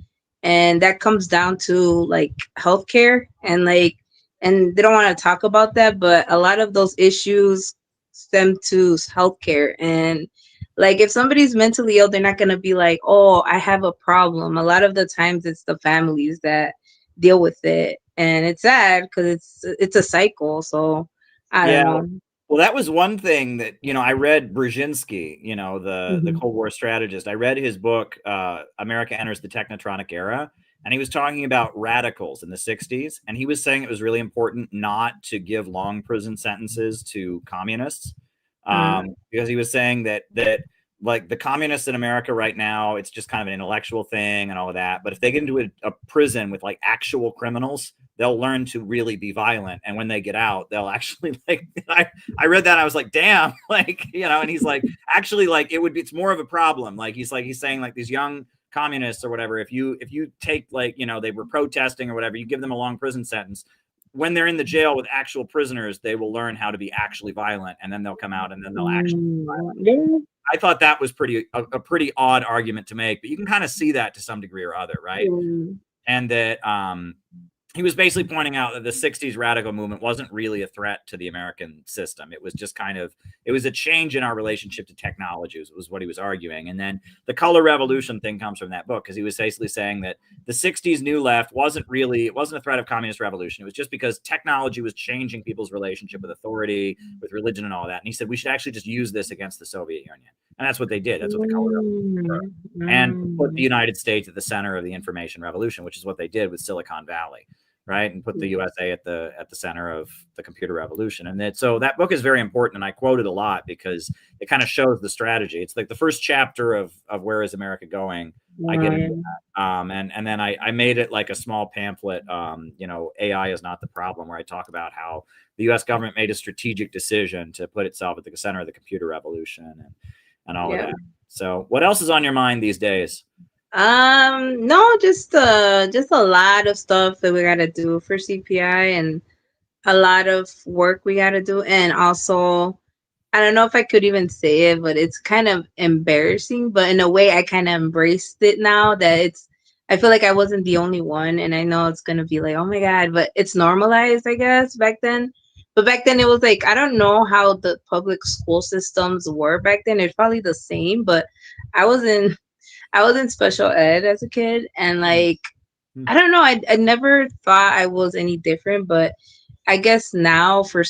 And that comes down to like healthcare, and they don't want to talk about that, but a lot of those issues stem to healthcare. And like if somebody's mentally ill, they're not going to be like, "Oh, I have a problem." A lot of the times it's the families that deal with it, and it's sad because it's a cycle. So I don't know. Well, that was one thing that, I read Brzezinski, the Cold War strategist. I read his book, America Enters the Technotronic Era, and he was talking about radicals in the 60s. And he was saying it was really important not to give long prison sentences to communists, because he was saying that like the communists in America right now, it's just kind of an intellectual thing and all of that. But if they get into a prison with like actual criminals, they'll learn to really be violent. And when they get out, they'll actually like, I read that. I was like, damn, like, and he's like, actually, like it's more of a problem. Like, he's saying like these young communists or whatever, if you take like, they were protesting or whatever, you give them a long prison sentence. When they're in the jail with actual prisoners, they will learn how to be actually violent, and then they'll come out and then they'll actually be violent. I thought that was a pretty odd argument to make, but you can kind of see that to some degree or other, right? And that he was basically pointing out that the 60s radical movement wasn't really a threat to the American system. It was just it was a change in our relationship to technology, was what he was arguing. And then the color revolution thing comes from that book, because he was basically saying that the 60s New Left wasn't a threat of communist revolution. It was just because technology was changing people's relationship with authority, with religion and all that. And he said, we should actually just use this against the Soviet Union. And that's what they did. That's what the color revolution were. And put the United States at the center of the information revolution, which is what they did with Silicon Valley. Right, and put the USA at the center of the computer revolution. And so that book is very important, and I quote it a lot because it kind of shows the strategy. It's like the first chapter of Where Is America Going? I get into that, and then I made it like a small pamphlet. AI is not the problem, where I talk about how the U.S. government made a strategic decision to put itself at the center of the computer revolution and all of that. So, what else is on your mind these days? No, just a lot of stuff that we gotta do for CPI, and a lot of work we gotta do, and also I don't know if I could even say it, but it's kind of embarrassing. But in a way, I kind of embraced it now that I feel like I wasn't the only one. And I know it's going to be like, oh my God, but it's normalized, I guess, back then. But back then, it was like, I don't know how the public school systems were back then. It's probably the same, but I was in, I was in special ed as a kid. And like, I don't know, I never thought I was any different, but I guess now for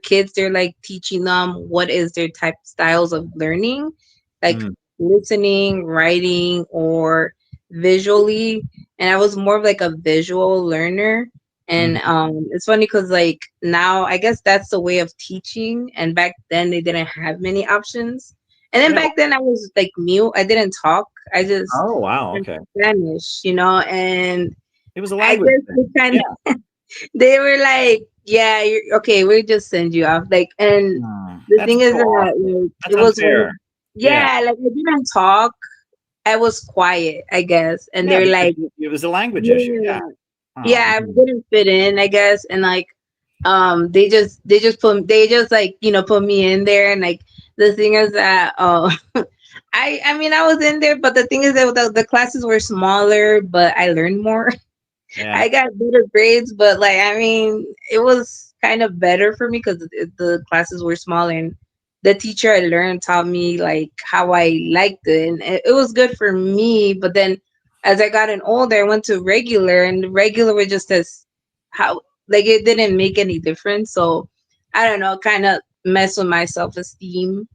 kids, they're like teaching them what is their type styles of learning, like listening, writing, or visually. And I was more of like a visual learner. And it's funny because like now I guess that's the way of teaching. And back then they didn't have many options. And then back then I was like mute. I didn't talk. I just Oh wow, learned okay. Spanish, and It was a I language guess thing. they kind of they were like, "Yeah, you're okay. We'll just send you off." Like, and the That's thing is so that awful. like, That's it was unfair. Yeah. yeah, like I didn't talk. I was quiet, I guess, and Yeah, they're because like, it was a language issue. "Yeah, Yeah. Oh, yeah." I man. didn't fit in, I guess, and like, they just like put me in there, and like the thing is that I mean I was in there, but the thing is that the classes were smaller, but I learned more. Yeah. I got better grades, but like I mean, it was kind of better for me because the classes were smaller, and the teacher I learned taught me like how I liked it, and it was good for me. But then, as I got older, I went to regular, and the regular was just as how like it didn't make any difference. So I don't know, kind of mess with my self esteem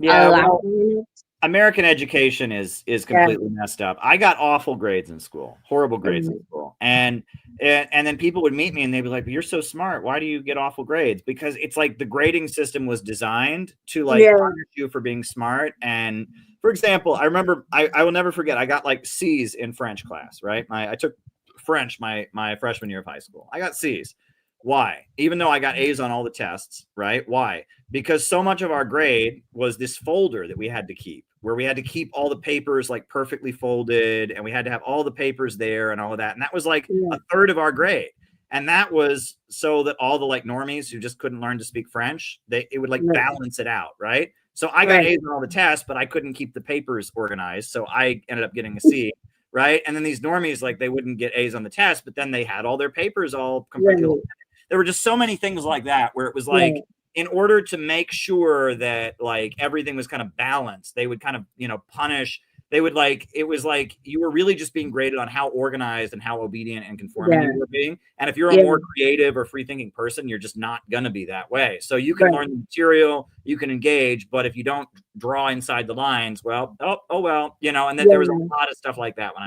a Yeah. lot. Well, American education is Yeah. completely messed up. I got awful grades in school, horrible grades in school, and then people would meet me and they'd be like, "You're so smart. Why do you get awful grades?" Because it's like the grading system was designed to like Yeah. punish you for being smart. And for example, I remember I will never forget. I got like C's in French class. Right, I took French my freshman year of high school. I got C's. Why? Even though I got A's on all the tests, right? Why? Because so much of our grade was this folder that we had to keep, where we had to keep all the papers like perfectly folded, and we had to have all the papers there and all of that. And that was like a third of our grade. And that was so that all the like normies who just couldn't learn to speak French, it would like balance it out, right? So I got A's on all the tests, but I couldn't keep the papers organized. So I ended up getting a C, right? And then these normies, like they wouldn't get A's on the test, but then they had all their papers all completely. There were just so many things like that where it was like, in order to make sure that like everything was kind of balanced, they would kind of, punish. They would like, it was like you were really just being graded on how organized and how obedient and conforming you were being. And if you're a more creative or free thinking person, you're just not going to be that way. So you can learn the material, you can engage, but if you don't draw inside the lines, well, oh well, and then there was a lot of stuff like that when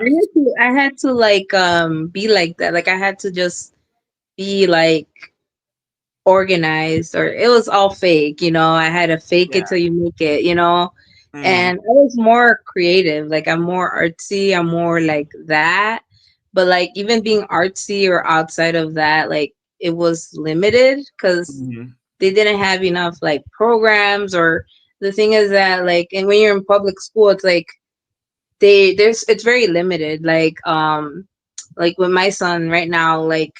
I had to like be like that. Like I had to just be like organized, or it was all fake. I had to fake it till you make it. And I was more creative. Like I'm more artsy. I'm more like that. But like even being artsy or outside of that, like it was limited because they didn't have enough like programs. Or the thing is that like, and when you're in public school, it's like it's very limited. Like with my son right now, like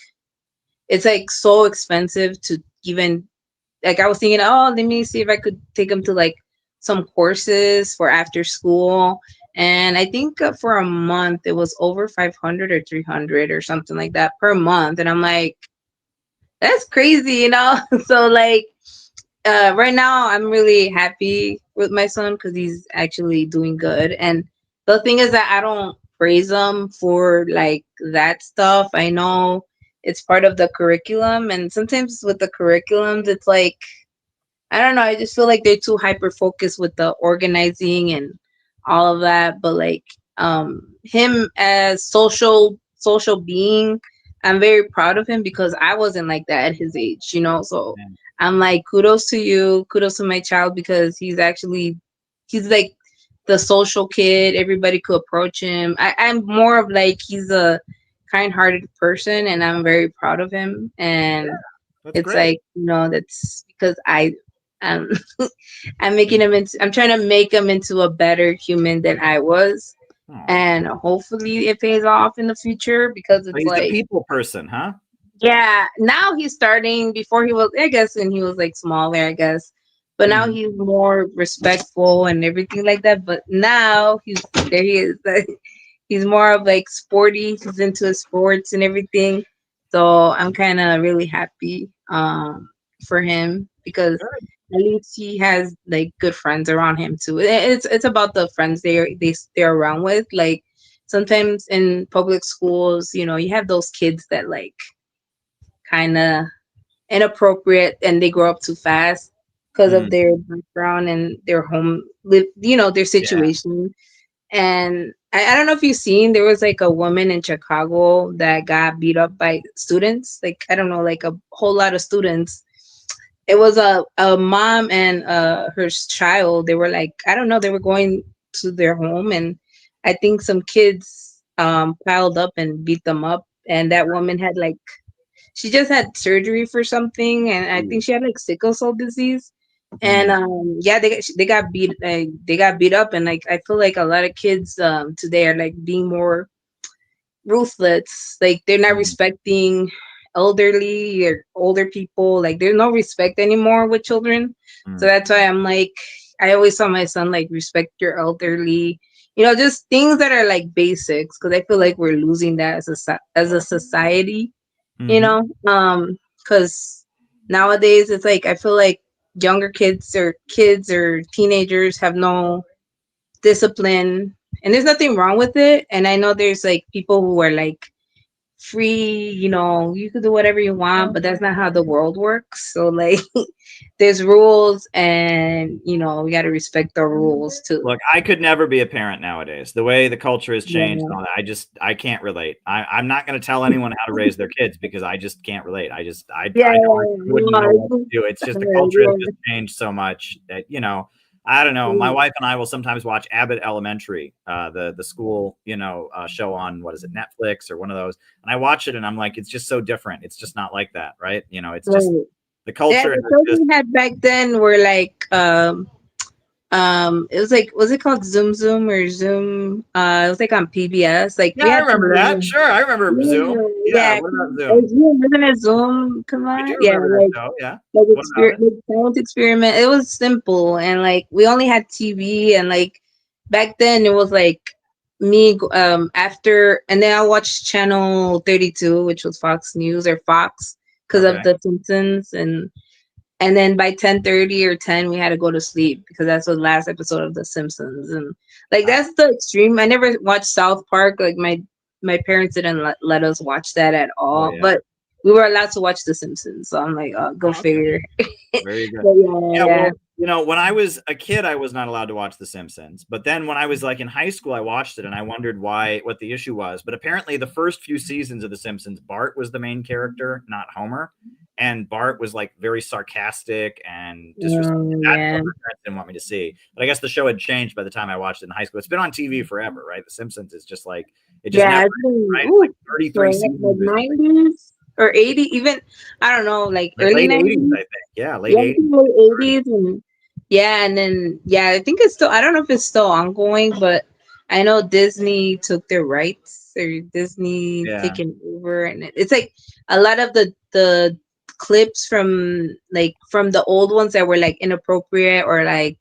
it's like so expensive to even like I was thinking, oh, let me see if I could take him to like some courses for after school. And I think for a month it was over 500 or 300 or something like that per month. And I'm like, that's crazy. So like right now I'm really happy with my son because he's actually doing good. And the thing is that I don't praise him for like that stuff. I know it's part of the curriculum, and sometimes with the curriculums it's like, I don't know, I just feel like they're too hyper focused with the organizing and all of that. But like him as social being, I'm very proud of him because I wasn't like that at his age, so I'm like, kudos to you, kudos to my child, because he's like the social kid. Everybody could approach him. I'm more of like, he's a kind-hearted person, and I'm very proud of him. And it's great. like, that's because um I'm trying to make him into a better human than I was. And hopefully it pays off in the future, because it's he's like, a people person, huh? yeah, now he's starting. Before he was, I guess, when he was like smaller, I guess, but now he's more respectful and everything like that. But now there he is. He's more of like sporty. He's into his sports and everything. So I'm kind of really happy for him because at least he has like good friends around him too. It's about the friends they're around with. Like sometimes in public schools, you have those kids that like kind of inappropriate and they grow up too fast because of their background and their their situation. And I don't know if you've seen, there was like a woman in Chicago that got beat up by students. Like, I don't know, like a whole lot of students. It was a mom and her child. They were like, I don't know, they were going to their home, and I think some kids piled up and beat them up. And that woman had like, she just had surgery for something, and I think she had like sickle cell disease. And yeah, they got beat up, and like I feel like a lot of kids today are like being more ruthless. Like they're not respecting elderly or older people. Like there's no respect anymore with children. So that's why I'm like, I always tell my son like, respect your elderly. Just things that are like basics, because I feel like we're losing that as a society. Because nowadays it's like I feel like younger kids or teenagers have no discipline, and there's nothing wrong with it. And I know there's like people who are like free, you could do whatever you want, but that's not how the world works. So like there's rules, and we got to respect the rules too. Look, I could never be a parent nowadays. The way the culture has changed and all that, I can't relate. I'm not going to tell anyone how to raise their kids because I just can't relate. I wouldn't know what to do. It's just the culture has just changed so much that, I don't know. My wife and I will sometimes watch Abbott Elementary, the school, show on, what is it, Netflix or one of those. And I watch it and I'm like, it's just so different. It's just not like that, right? It's just the culture. The shows we had back then were like it was like, was it called Zoom Zoom or Zoom? It was like on PBS. Like I remember that. Sure, I remember Zoom. Yeah, what about Zoom? Zoom, wasn't it Zoom? Come on, I do remember that show. Yeah, like science experiment. It was simple, and like we only had TV, and like back then it was like me after, and then I watched channel 32, which was Fox News or Fox, because of the Simpsons, and then by 10:30 or 10, we had to go to sleep because that's the last episode of The Simpsons. And like, that's the extreme. I never watched South Park. Like my parents didn't let us watch that at all, but we were allowed to watch The Simpsons. So I'm like, oh, go figure. Very good. Yeah. Well, when I was a kid, I was not allowed to watch The Simpsons. But then when I was like in high school, I watched it and I wondered what the issue was. But apparently the first few seasons of The Simpsons, Bart was the main character, not Homer. And Bart was like very sarcastic and disrespectful. That's what my parents didn't want me to see. But I guess the show had changed by the time I watched it in high school. It's been on TV forever, right? The Simpsons is just like, it just never, right? Like 33 seasons. Like 90s or 80, even, I don't know, like early 90s, I think. Yeah, late 80s. And and then, I think it's still, I don't know if it's still ongoing, but I know Disney took their rights, or Disney taken over. And it's like a lot of the clips from the old ones that were like inappropriate, or like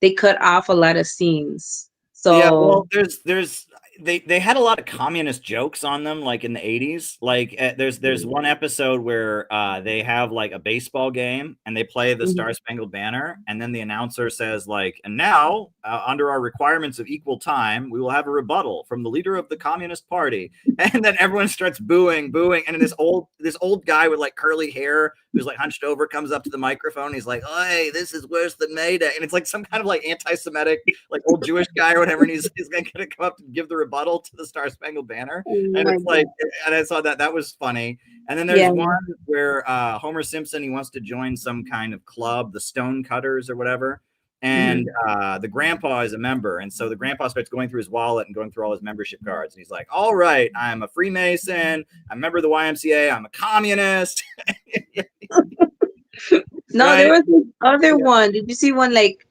they cut off a lot of scenes. So there's they had a lot of communist jokes on them, like in the 80s. Like there's one episode where they have like a baseball game and they play the Star Spangled Banner, and then the announcer says like, and now under our requirements of equal time, we will have a rebuttal from the leader of the Communist Party. And then everyone starts booing, and then this old guy with like curly hair who's like hunched over comes up to the microphone. He's like, "Hey, this is worse than Mayday," and it's like some kind of like anti-Semitic, like old Jewish guy or whatever, and he's going to come up and give the rebuttal to the Star Spangled Banner. And it's like, and I saw that was funny. And then there's one where Homer Simpson, he wants to join some kind of club, the Stone Cutters or whatever. And the grandpa is a member. And so the grandpa starts going through his wallet and going through all his membership cards. And he's like, all right, I'm a Freemason. I'm a member of the YMCA. I'm a communist. No, right? There was this other one. Did you see one? Like,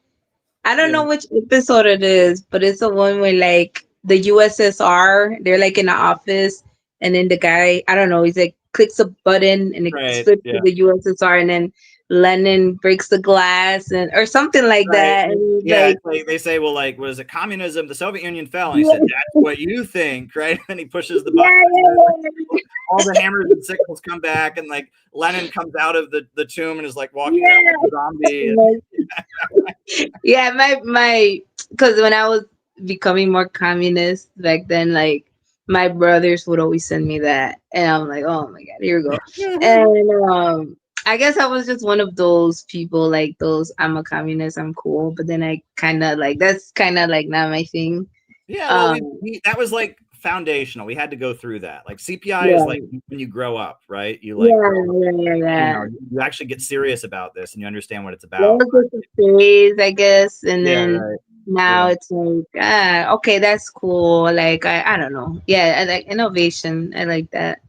I don't know which episode it is, but it's the one where like the USSR, they're like in the office, and then the guy, I don't know, he's like clicks a button and it flips to the USSR, and then Lenin breaks the glass and or something like Right. that. And Yeah, like, it's like they say, well, like, was it communism? The Soviet Union fell, and he said, "That's what you think," right? And he pushes the button. All the hammers and sickles come back, and like Lenin comes out of the tomb and is like walking around like a zombie. And, yeah, my because when I was becoming more communist back then, like my brothers would always send me that, and I'm like, oh my god, here we go. And I guess I was just one of those people, like those I'm a communist, I'm cool, but then I kind of like that's kind of like not my thing. yeah, well, that was like foundational. We had to go through that. Like CPI is Yeah. like when you grow up, right? You like, Yeah. you know, you actually get serious about this and you understand what it's That about. was just a phase, I guess, and Yeah, then right. now Yeah. it's like, okay, that's cool. Like I don't know. Yeah, I like innovation. I like that.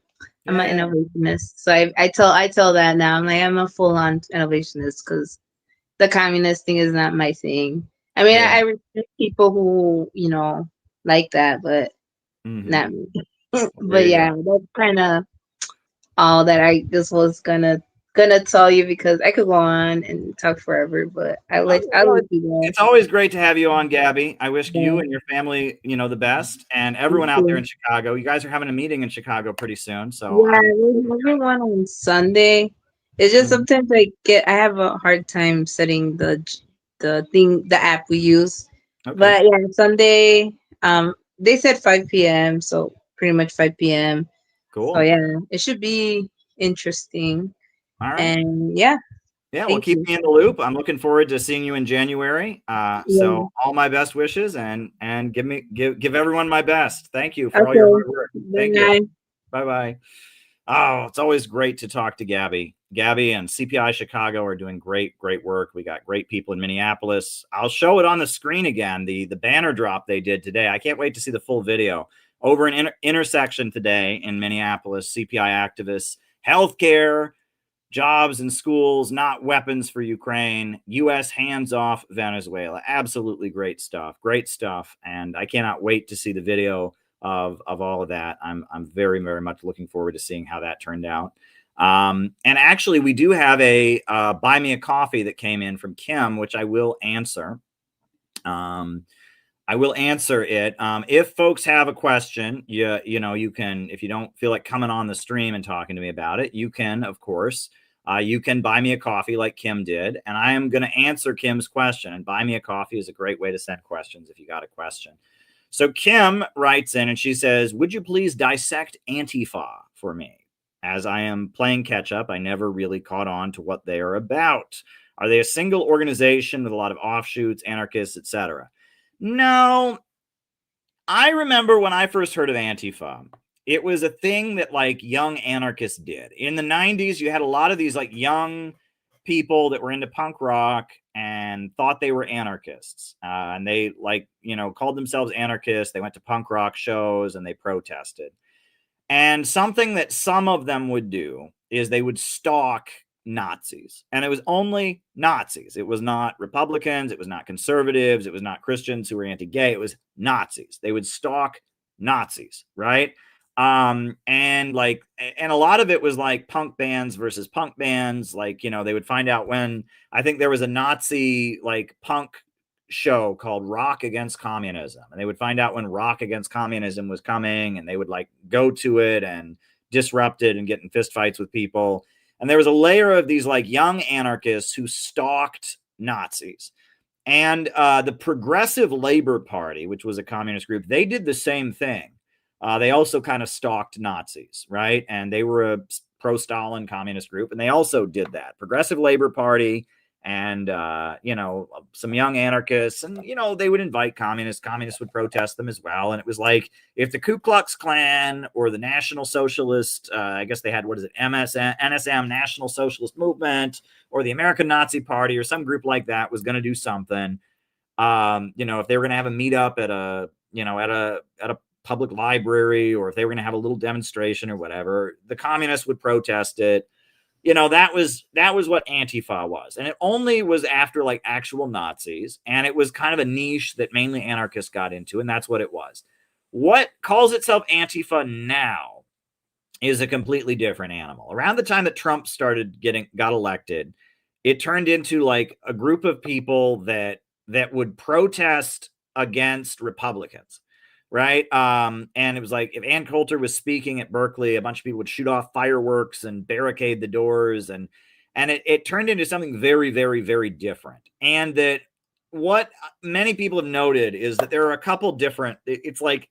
I'm an Yeah. innovationist. So I tell that now. I'm like I'm a full on innovationist because the communist thing is not my thing. I mean, Yeah. I respect people who like that, but not me. There But you yeah, go. that's kind of all that I just was gonna tell you because I could go on and talk forever, but I'll Well, leave you there. it's always great to have you on, Gabby. I wish you Yeah. and your family, the best, and everyone out there in Chicago. You guys are having a meeting in Chicago pretty soon, so Yeah, we're having one on Sunday. It's just Mhm. sometimes I have a hard time setting the app we use. Okay. But yeah, Sunday, they said 5 p.m., so pretty much 5 p.m. So Cool. yeah, it should be interesting. All right. And yeah, Yeah, well, thank keep you. me in the loop. I'm looking forward to seeing you in January. Yeah. So all my best wishes and give everyone my best. Thank you for all your Okay. hard work. Thank you. Bye. Bye bye. Oh, it's always great to talk to Gabby. Gabby and CPI Chicago are doing great work. We got great people in Minneapolis. I'll show it on the screen again. The banner drop they did today. I can't wait to see the full video. Over an intersection today in Minneapolis, CPI activists, healthcare, jobs and schools, not weapons for Ukraine. U.S. hands off Venezuela. Absolutely great stuff. Great stuff. And I cannot wait to see the video of all of that. I'm very much looking forward to seeing how that turned out. And actually, we do have a buy me a coffee that came in from Kim, which I will answer. I will answer it. If folks have a question, you can, if you don't feel like coming on the stream and talking to me about it, you can, of course, you can buy me a coffee like Kim did, and I am going to answer Kim's question. And buy me a coffee is a great way to send questions if you got a question. So Kim writes in and she says, would you please dissect Antifa for me? As I am playing catch up, I never really caught on to what they are about. Are they a single organization with a lot of offshoots, anarchists, etc.? No, I remember when I first heard of Antifa, it was a thing that like young anarchists did. In the 90s, you had a lot of these like young people that were into punk rock and thought they were anarchists. And they called themselves anarchists. They went to punk rock shows and they protested. And something that some of them would do is they would stalk Nazis. And it was only Nazis. It was not Republicans. It was not conservatives. It was not Christians who were anti-gay. It was Nazis. They would stalk Nazis, right? And a lot of it was like punk bands versus punk bands. Like, they would find out when, I think there was a Nazi like punk show called Rock Against Communism, and they would find out when Rock Against Communism was coming, and they would like go to it and disrupt it and get in fistfights with people. And there was a layer of these like young anarchists who stalked Nazis. And the Progressive Labor Party, which was a communist group, they did the same thing. They also kind of stalked Nazis, right? And they were a pro-Stalin communist group, and they also did that. Progressive Labor Party and, some young anarchists, and, they would invite communists. Communists would protest them as well. And it was like, if the Ku Klux Klan or the National Socialist, I guess they had, NSM, National Socialist Movement, or the American Nazi Party or some group like that was going to do something, if they were going to have a meetup at a public library, or if they were going to have a little demonstration or whatever, the communists would protest it. That was what Antifa was. And it only was after like actual Nazis. And it was kind of a niche that mainly anarchists got into. And that's what it was. What calls itself Antifa now is a completely different animal. Around the time that Trump got elected, it turned into like a group of people that would protest against Republicans, right? And it was like if Ann Coulter was speaking at Berkeley, a bunch of people would shoot off fireworks and barricade the doors, and it turned into something very, very, very different. And that what many people have noted is that there are a couple different. It's like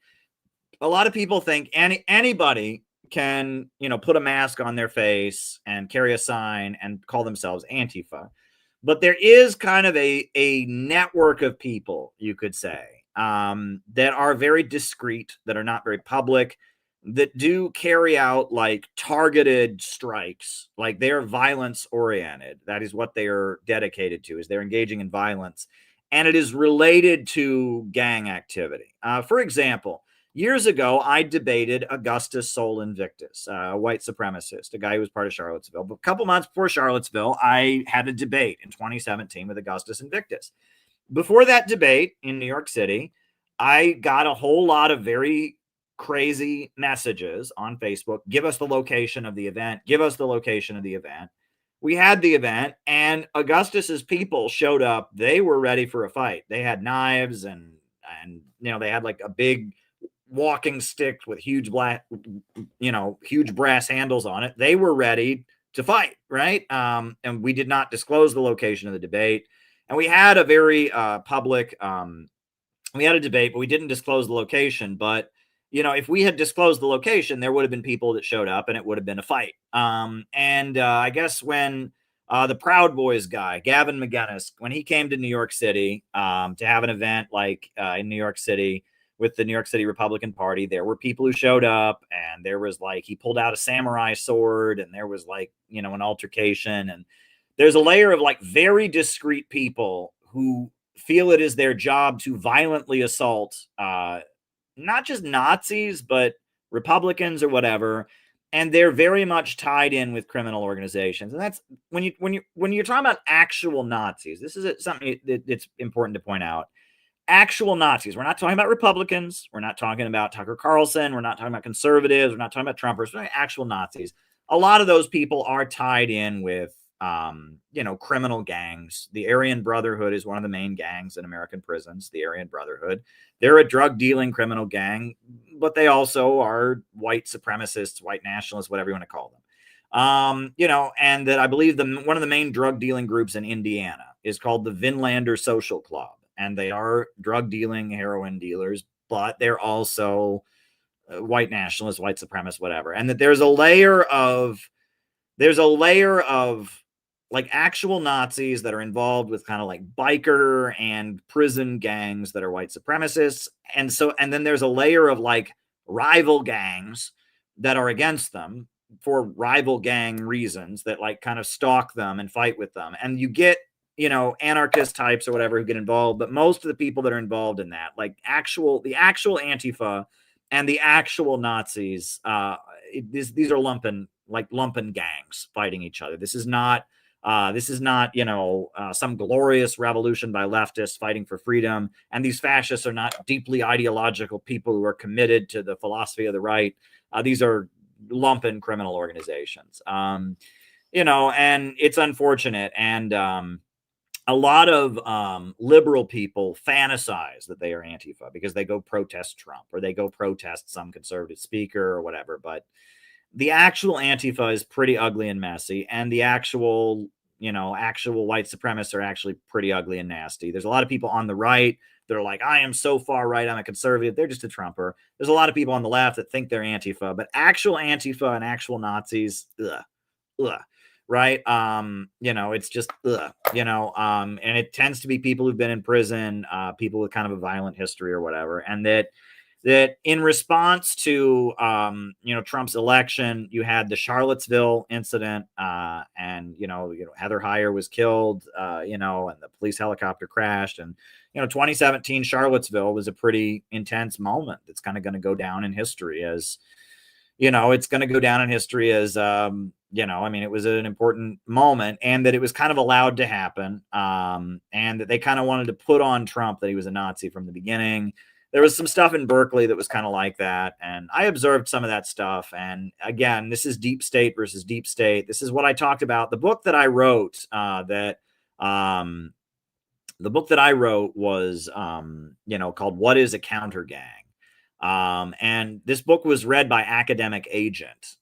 a lot of people think anybody can, put a mask on their face and carry a sign and call themselves Antifa. But there is kind of a network of people, you could say, that are very discreet, that are not very public, that do carry out like targeted strikes, like they're violence oriented. That is what they are dedicated to, is they're engaging in violence. And it is related to gang activity. For example, years ago, I debated Augustus Sol Invictus, a white supremacist, a guy who was part of Charlottesville. But a couple months before Charlottesville, I had a debate in 2017 with Augustus Invictus. Before that debate in New York City, I got a whole lot of very crazy messages on Facebook. Give us the location of the event. Give us the location of the event. We had the event, and Augustus's people showed up. They were ready for a fight. They had knives and they had like a big walking stick with huge huge brass handles on it. They were ready to fight, right? And we did not disclose the location of the debate. And we had a very public, we had a debate, but we didn't disclose the location. But, if we had disclosed the location, there would have been people that showed up and it would have been a fight. And I guess when the Proud Boys guy, Gavin McGinnis, when he came to New York City to have an event like in New York City, with the New York City Republican Party, there were people who showed up, and there was like, he pulled out a samurai sword, and there was like, an altercation. And there's a layer of like very discreet people who feel it is their job to violently assault, not just Nazis, but Republicans or whatever. And they're very much tied in with criminal organizations. And that's when you're talking about actual Nazis, this is something that's important to point out. Actual Nazis. We're not talking about Republicans. We're not talking about Tucker Carlson. We're not talking about conservatives. We're not talking about Trumpers. We're talking actual Nazis. A lot of those people are tied in with, criminal gangs. The Aryan Brotherhood is one of the main gangs in American prisons, the Aryan Brotherhood. They're a drug dealing criminal gang, but they also are white supremacists, white nationalists, whatever you want to call them. And that I believe one of the main drug dealing groups in Indiana is called the Vinlander Social Club. And they are drug dealing heroin dealers, but they're also white nationalists, white supremacists, whatever. And that there's a layer of like actual Nazis that are involved with kind of like biker and prison gangs that are white supremacists. And then there's a layer of like rival gangs that are against them for rival gang reasons, that like kind of stalk them and fight with them. And you get, anarchist types or whatever who get involved. But most of the people that are involved in that, like the actual Antifa and the actual Nazis, these are lumpen gangs fighting each other. This is not some glorious revolution by leftists fighting for freedom. And these fascists are not deeply ideological people who are committed to the philosophy of the right. These are lumpen criminal organizations. And it's unfortunate. And a lot of liberal people fantasize that they are Antifa because they go protest Trump or they go protest some conservative speaker or whatever. But the actual Antifa is pretty ugly and messy. And the actual white supremacists are actually pretty ugly and nasty. There's a lot of people on the right that are like, I am so far right, I'm a conservative. They're just a Trumper. There's a lot of people on the left that think they're Antifa, but actual Antifa and actual Nazis, right? It's just, and it tends to be people who've been in prison, people with kind of a violent history or whatever. And that in response to, Trump's election, you had the Charlottesville incident, and Heather Heyer was killed, and the police helicopter crashed. And, 2017 Charlottesville was a pretty intense moment. It's kind of going to go down in history as, it's going to go down in history as, it was an important moment, and that it was kind of allowed to happen. And that they kind of wanted to put on Trump that he was a Nazi from the beginning. there was some stuff in Berkeley that was kind of like that. And I observed some of that stuff. And again, this is deep state versus deep state. This is what I talked about. The book that I wrote, the book that I wrote was, called What is a Counter Gang? And this book was read by Academic Agent.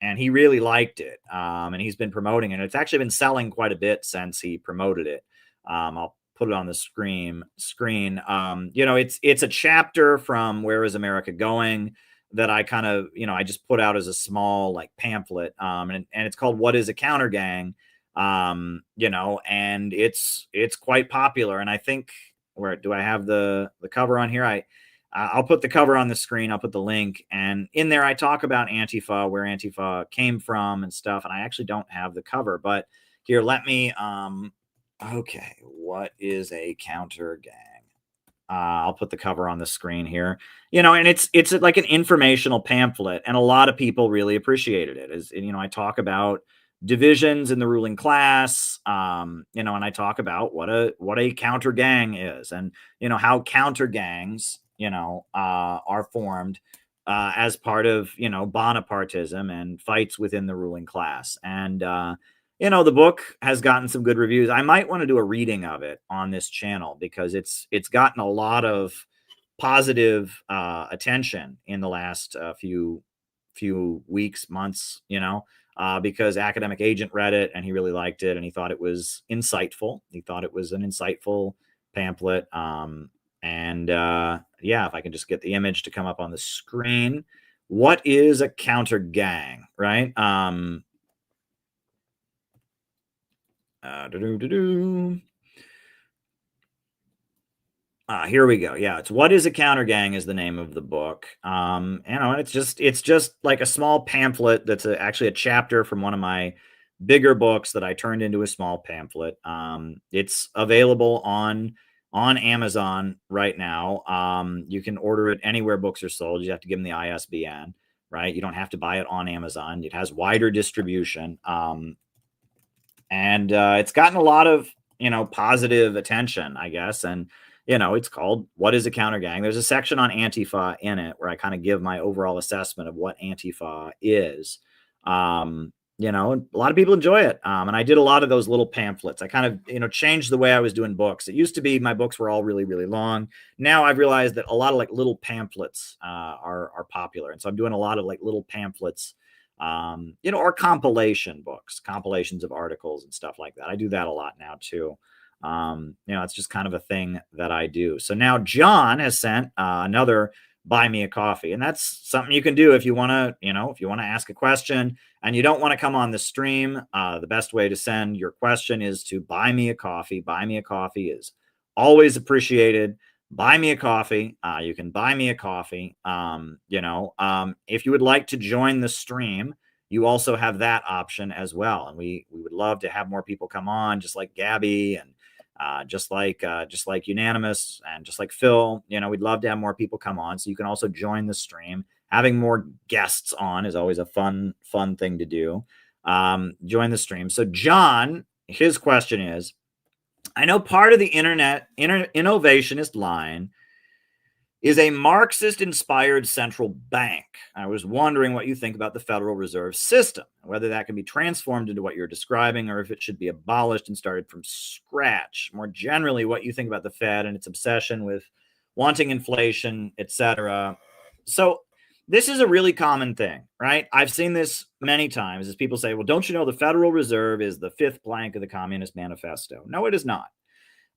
And he really liked it. And he's been promoting it. It's actually been selling quite a bit since he promoted it. I'll put it on the screen. It's a chapter from Where is America Going that I kind of, I just put out as a small like pamphlet. And it's called What is a Counter Gang? And it's quite popular. And I think, where do I have the cover on here? I'll put the cover on the screen. I'll put the link, and in there I talk about Antifa, where Antifa came from and stuff. And I actually don't have the cover, but here, let me, okay. What is a counter gang? I'll put the cover on the screen here, and it's like an informational pamphlet, and a lot of people really appreciated it. I talk about divisions in the ruling class, and I talk about what a counter gang is, and how counter gangs are formed as part of Bonapartism and fights within the ruling class. And the book has gotten some good reviews. I might want to do a reading of it on this channel because it's gotten a lot of positive attention in the last few weeks, months, because Academic Agent read it and he really liked it and he thought it was insightful. He thought it was an insightful pamphlet. If I can just get the image to come up on the screen. What is a counter gang, right? Here we go. Yeah, it's What is a Counter Gang is the name of the book. It's just like a small pamphlet that's actually a chapter from one of my bigger books that I turned into a small pamphlet. It's available on Amazon right now. You can order it anywhere books are sold. You have to give them the ISBN, right? You don't have to buy it on Amazon. It has wider distribution. It's gotten a lot of, positive attention, I guess. And, it's called What is a Counter Gang? There's a section on Antifa in it where I kind of give my overall assessment of what Antifa is. A lot of people enjoy it. And I did a lot of those little pamphlets. I kind of, changed the way I was doing books. It used to be my books were all really, really long. Now I've realized that a lot of like little pamphlets are popular. And so I'm doing a lot of like little pamphlets, or compilation books, compilations of articles and stuff like that. I do that a lot now too. It's just kind of a thing that I do. So now John has sent another buy me a coffee, and that's something you can do if you want to, if you want to ask a question and you don't want to come on the stream. The best way to send your question is to buy me a coffee. Buy me a coffee is always appreciated. Buy me a coffee. You can buy me a coffee. If you would like to join the stream, you also have that option as well. And we would love to have more people come on, just like Gabby and just like Unanimous and just like Phil. We'd love to have more people come on. So you can also join the stream. Having more guests on is always a fun thing to do. Join the stream. So John, his question is, I know part of the innovationist line is a Marxist-inspired central bank. I was wondering what you think about the Federal Reserve System, whether that can be transformed into what you're describing or if it should be abolished and started from scratch. More generally, what you think about the Fed and its obsession with wanting inflation, etc. So this is a really common thing, right? I've seen this many times as people say, well, don't you know the Federal Reserve is the fifth plank of the Communist Manifesto? No, it is not.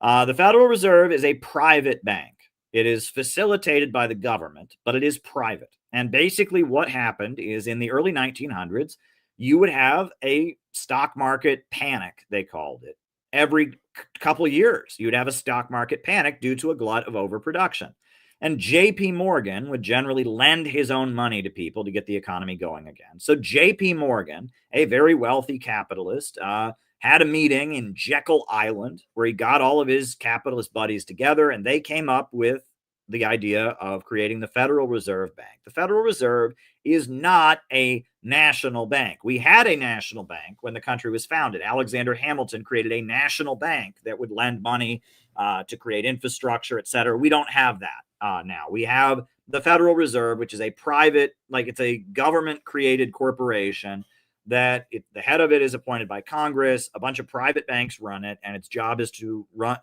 The Federal Reserve is a private bank. It is facilitated by the government, but it is private. And basically what happened is in the early 1900s, you would have a stock market panic, they called it. Every couple of years, you'd have a stock market panic due to a glut of overproduction. And J.P. Morgan would generally lend his own money to people to get the economy going again. So J.P. Morgan, a very wealthy capitalist, had a meeting in Jekyll Island where he got all of his capitalist buddies together and they came up with the idea of creating the Federal Reserve Bank. The Federal Reserve is not a national bank. We had a national bank when the country was founded. Alexander Hamilton created a national bank that would lend money to create infrastructure, et cetera. We don't have that. now. We have the Federal Reserve, which is a private, like it's a government created corporation that the head of it is appointed by Congress. A bunch of private banks run it, and its job is to run,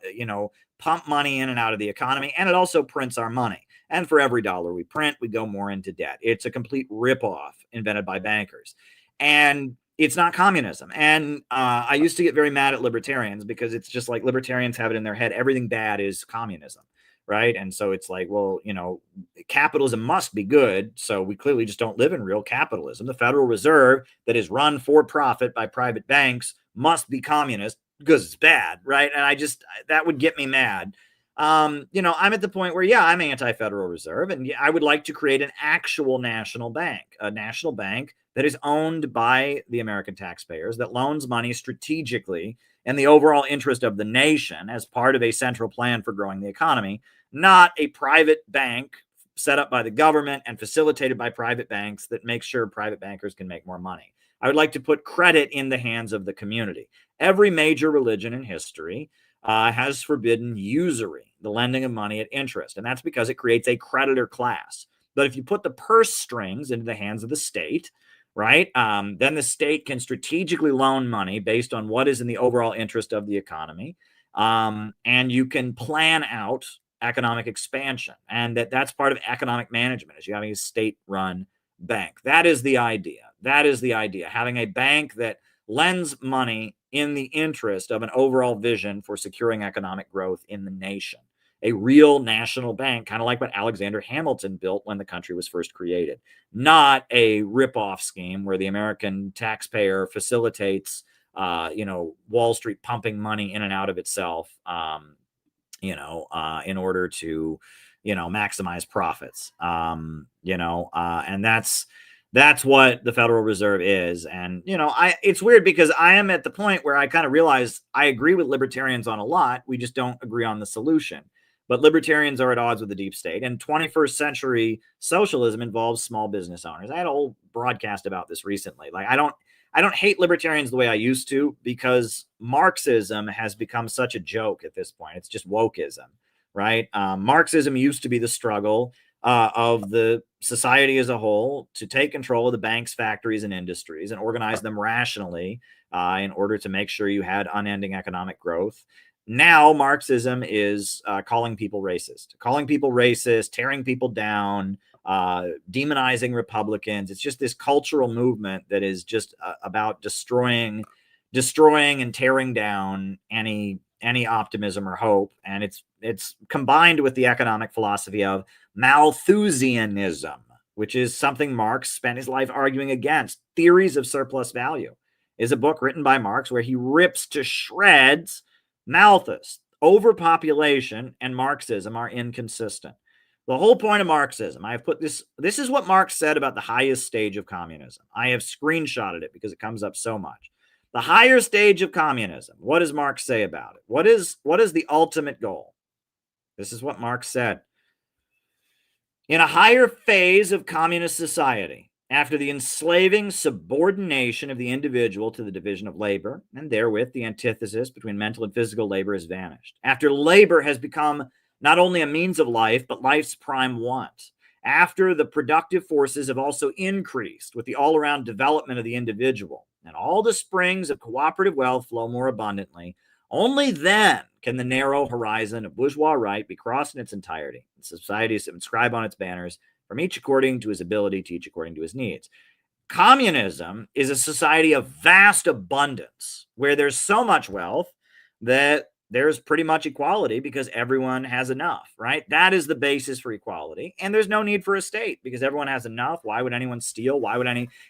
pump money in and out of the economy. And it also prints our money. And for every dollar we print, we go more into debt. It's a complete ripoff invented by bankers. And it's not communism. And I used to get very mad at libertarians because it's just like libertarians have it in their head. Everything bad is communism, right? And so it's like, well, capitalism must be good. So we clearly just don't live in real capitalism. The Federal Reserve that is run for profit by private banks must be communist because it's bad, right? And that would get me mad. I'm at the point where, I'm anti-Federal Reserve, and I would like to create an actual national bank, a national bank that is owned by the American taxpayers, that loans money strategically in the overall interest of the nation as part of a central plan for growing the economy, not a private bank set up by the government and facilitated by private banks that makes sure private bankers can make more money. I would like to put credit in the hands of the community. Every major religion in history has forbidden usury, the lending of money at interest. And that's because it creates a creditor class. But if you put the purse strings into the hands of the state, right, then the state can strategically loan money based on what is in the overall interest of the economy. And you can plan out economic expansion. And that's part of economic management, is you having a state-run bank. That is the idea. Having a bank that lends money in the interest of an overall vision for securing economic growth in the nation. A real national bank, kind of like what Alexander Hamilton built when the country was first created. Not a rip-off scheme where the American taxpayer facilitates, Wall Street pumping money in and out of itself, in order to, maximize profits. And that's what the Federal Reserve is. And, it's weird because I am at the point where I kind of realize I agree with libertarians on a lot. We just don't agree on the solution. But libertarians are at odds with the deep state. And 21st century socialism involves small business owners. I had a whole broadcast about this recently. Like, I don't hate libertarians the way I used to, because Marxism has become such a joke at this point. It's just wokeism, right? Marxism used to be the struggle of the society as a whole to take control of the banks, factories, and industries and organize them rationally in order to make sure you had unending economic growth. Now, Marxism is calling people racist, tearing people down, demonizing Republicans. It's just this cultural movement that is just about destroying and tearing down any optimism or hope. And it's combined with the economic philosophy of Malthusianism, which is something Marx spent his life arguing against. Theories of Surplus Value is a book written by Marx where he rips to shreds Malthus. Overpopulation and Marxism are inconsistent. The whole point of Marxism, I have put this is what Marx said about the highest stage of communism. I have screenshotted it because it comes up so much. The higher stage of communism, what does Marx say about it? What is the ultimate goal? This is what Marx said. In a higher phase of communist society, after the enslaving subordination of the individual to the division of labor, and therewith the antithesis between mental and physical labor has vanished. After labor has become not only a means of life, but life's prime want. After the productive forces have also increased with the all-around development of the individual, and all the springs of cooperative wealth flow more abundantly, only then can the narrow horizon of bourgeois right be crossed in its entirety, and society inscribe on its banners, from each according to his ability, to each according to his needs. Communism is a society of vast abundance, where there's so much wealth that there's pretty much equality because everyone has enough, right? That is the basis for equality. And there's no need for a state because everyone has enough. Why would anyone steal?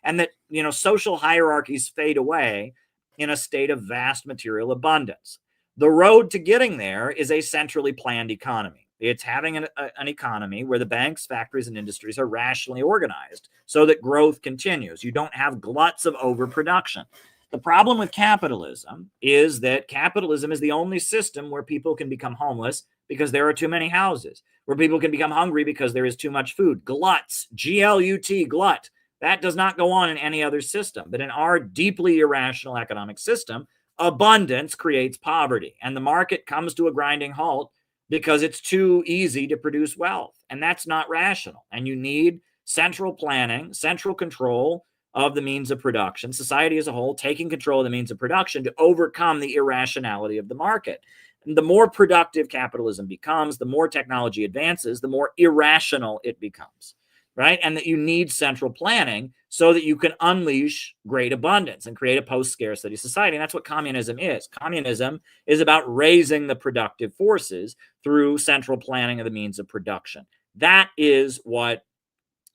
And that, social hierarchies fade away in a state of vast material abundance. The road to getting there is a centrally planned economy. It's having an economy where the banks, factories, and industries are rationally organized so that growth continues. You don't have gluts of overproduction. The problem with capitalism is that capitalism is the only system where people can become homeless because there are too many houses, where people can become hungry because there is too much food. Gluts, G-L-U-T, glut. That does not go on in any other system. But in our deeply irrational economic system, abundance creates poverty, and the market comes to a grinding halt because it's too easy to produce wealth. And that's not rational. And you need central planning, central control of the means of production, society as a whole taking control of the means of production to overcome the irrationality of the market. And the more productive capitalism becomes, the more technology advances, the more irrational it becomes, right? And that you need central planning so that you can unleash great abundance and create a post-scarcity society. And that's what communism is. Communism is about raising the productive forces through central planning of the means of production. That is what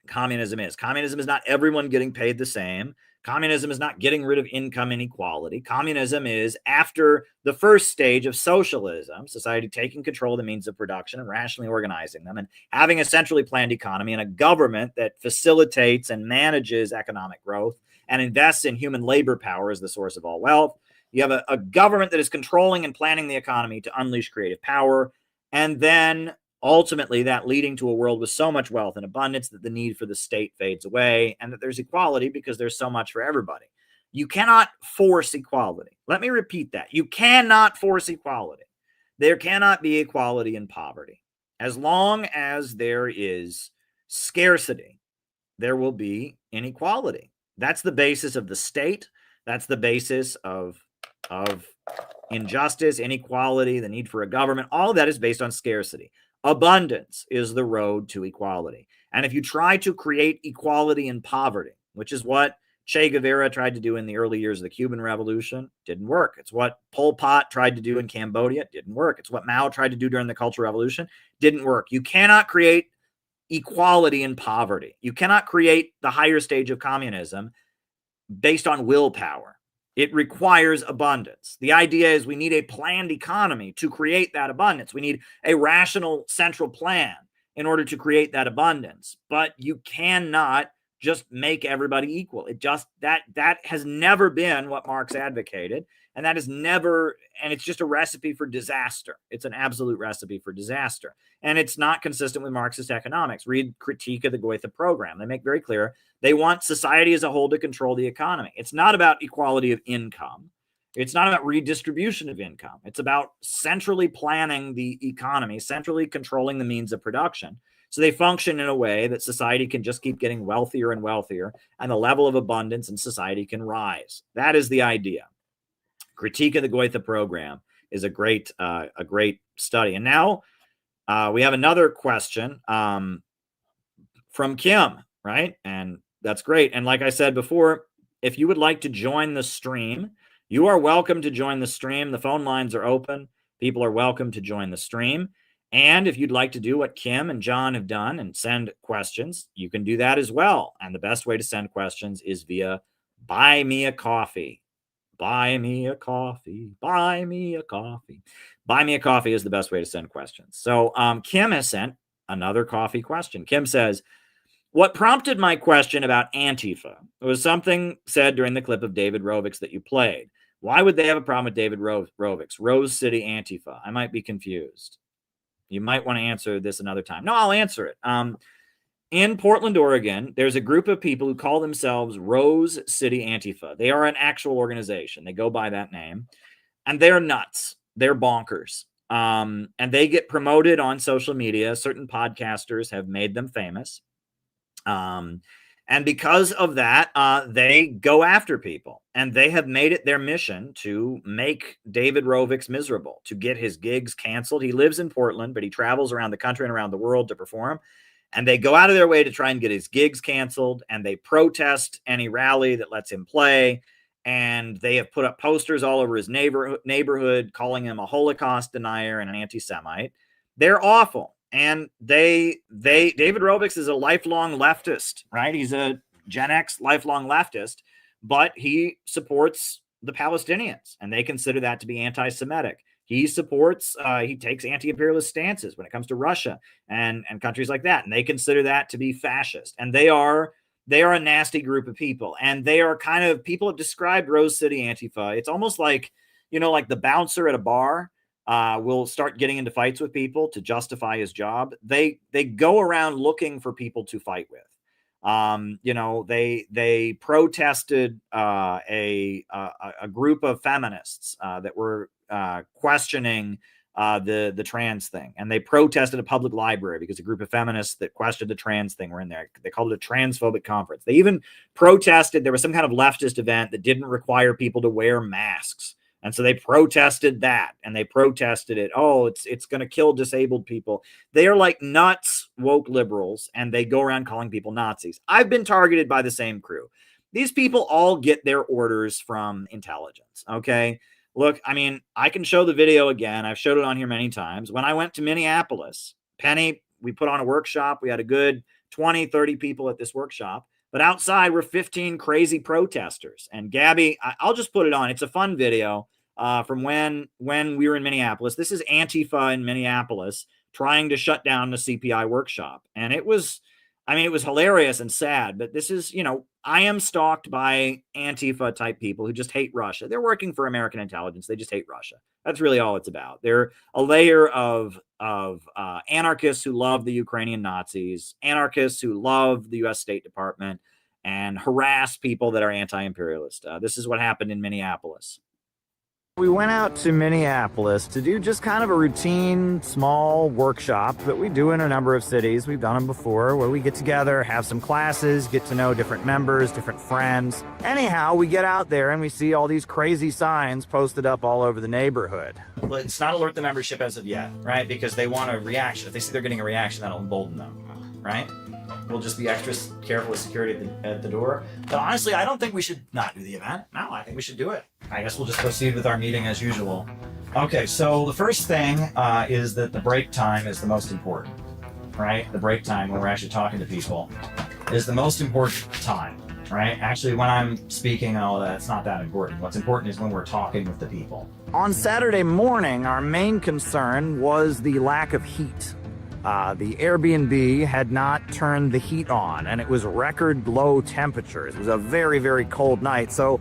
communism is. Communism is not everyone getting paid the same. Communism is not getting rid of income inequality. Communism is after the first stage of socialism, society taking control of the means of production and rationally organizing them and having a centrally planned economy and a government that facilitates and manages economic growth and invests in human labor power as the source of all wealth. You have a government that is controlling and planning the economy to unleash creative power, and then ultimately that leading to a world with so much wealth and abundance that the need for the state fades away and that there's equality because there's so much for everybody. You cannot force equality. Let me repeat that. You cannot force equality. There cannot be equality in poverty. As long as there is scarcity, there will be inequality. That's the basis of the state. That's the basis of injustice, inequality, the need for a government. All of that is based on scarcity. Abundance is the road to equality. And if you try to create equality in poverty, which is what Che Guevara tried to do in the early years of the Cuban Revolution, didn't work. It's what Pol Pot tried to do in Cambodia, didn't work. It's what Mao tried to do during the Cultural Revolution, didn't work. You cannot create equality in poverty. You cannot create the higher stage of communism based on willpower. It requires abundance. The idea is we need a planned economy to create that abundance. We need a rational central plan in order to create that abundance. But you cannot just make everybody equal. It just that has never been what Marx advocated, and that is never, and it's just a recipe for disaster. It's an absolute recipe for disaster. And it's not consistent with Marxist economics. Read Critique of the Goethe Program. They make very clear they want society as a whole to control the economy. It's not about equality of income. It's not about redistribution of income. It's about centrally planning the economy, centrally controlling the means of production. So they function in a way that society can just keep getting wealthier and wealthier, and the level of abundance in society can rise. That is the idea. Critique of the Goethe Program is a great study. And now we have another question from Kim, right? And that's great. And like I said before, if you would like to join the stream, you are welcome to join the stream. The phone lines are open. People are welcome to join the stream. And if you'd like to do what Kim and John have done and send questions, you can do that as well. And the best way to send questions is via Buy Me a Coffee. Buy me a coffee. Buy me a coffee. Buy me a coffee is the best way to send questions. So Kim has sent another coffee question. Kim says, what prompted my question about Antifa was something said during the clip of David Rovics that you played. Why would they have a problem with David Rovics? Rose City Antifa. I might be confused. You might want to answer this another time. No, I'll answer it. In Portland, Oregon, there's a group of people who call themselves Rose City Antifa. They are an actual organization. They go by that name. And they're nuts. They're bonkers. And they get promoted on social media. Certain podcasters have made them famous. And because of that, they go after people. And they have made it their mission to make David Rovics miserable, to get his gigs canceled. He lives in Portland, but he travels around the country and around the world to perform. And they go out of their way to try and get his gigs canceled. And they protest any rally that lets him play. And they have put up posters all over his neighborhood calling him a Holocaust denier and an anti-Semite. They're awful. And David Rovics is a lifelong leftist, right? He's a Gen X lifelong leftist, but he supports the Palestinians, and they consider that to be anti-Semitic. He supports, he takes anti-imperialist stances when it comes to Russia and countries like that, and they consider that to be fascist. And they are a nasty group of people, and they are kind of, people have described Rose City Antifa. It's almost like, like the bouncer at a bar will start getting into fights with people to justify his job. They go around looking for people to fight with. They protested a group of feminists that were questioning the trans thing, and they protested a public library because a group of feminists that questioned the trans thing were in there. They called it a transphobic conference. They even protested. There was some kind of leftist event that didn't require people to wear masks, and so they protested that, and they protested it. Oh, it's going to kill disabled people. They are like nuts woke liberals, and they go around calling people Nazis. I've been targeted by the same crew. These people all get their orders from intelligence. Okay. Look, I mean, I can show the video again. I've showed it on here many times. When I went to Minneapolis, Penny, we put on a workshop. We had a good 20, 30 people at this workshop. But outside were 15 crazy protesters. And Gabby, I'll just put it on. It's a fun video from when we were in Minneapolis. This is Antifa in Minneapolis trying to shut down the CPI workshop. And it was hilarious and sad. But this is, I am stalked by Antifa type people who just hate Russia. They're working for American intelligence. They just hate Russia. That's really all it's about. They're a layer of anarchists who love the Ukrainian Nazis, anarchists who love the U.S. State Department, and harass people that are anti-imperialist. This is what happened in Minneapolis. We went out to Minneapolis to do just kind of a routine, small workshop that we do in a number of cities. We've done them before, where we get together, have some classes, get to know different members, different friends. Anyhow, we get out there and we see all these crazy signs posted up all over the neighborhood. Let's not alert the membership as of yet, right? Because they want a reaction. If they see they're getting a reaction, that'll embolden them, right? We'll just be extra careful with security at the door. But honestly, I don't think we should not do the event. No, I think we should do it. I guess we'll just proceed with our meeting as usual. Okay, so the first thing is that the break time is the most important, right? The break time when we're actually talking to people is the most important time, right? Actually, when I'm speaking and all that, it's not that important. What's important is when we're talking with the people. On Saturday morning, our main concern was the lack of heat. The Airbnb had not turned the heat on, and it was record low temperatures. It was a very, very cold night. So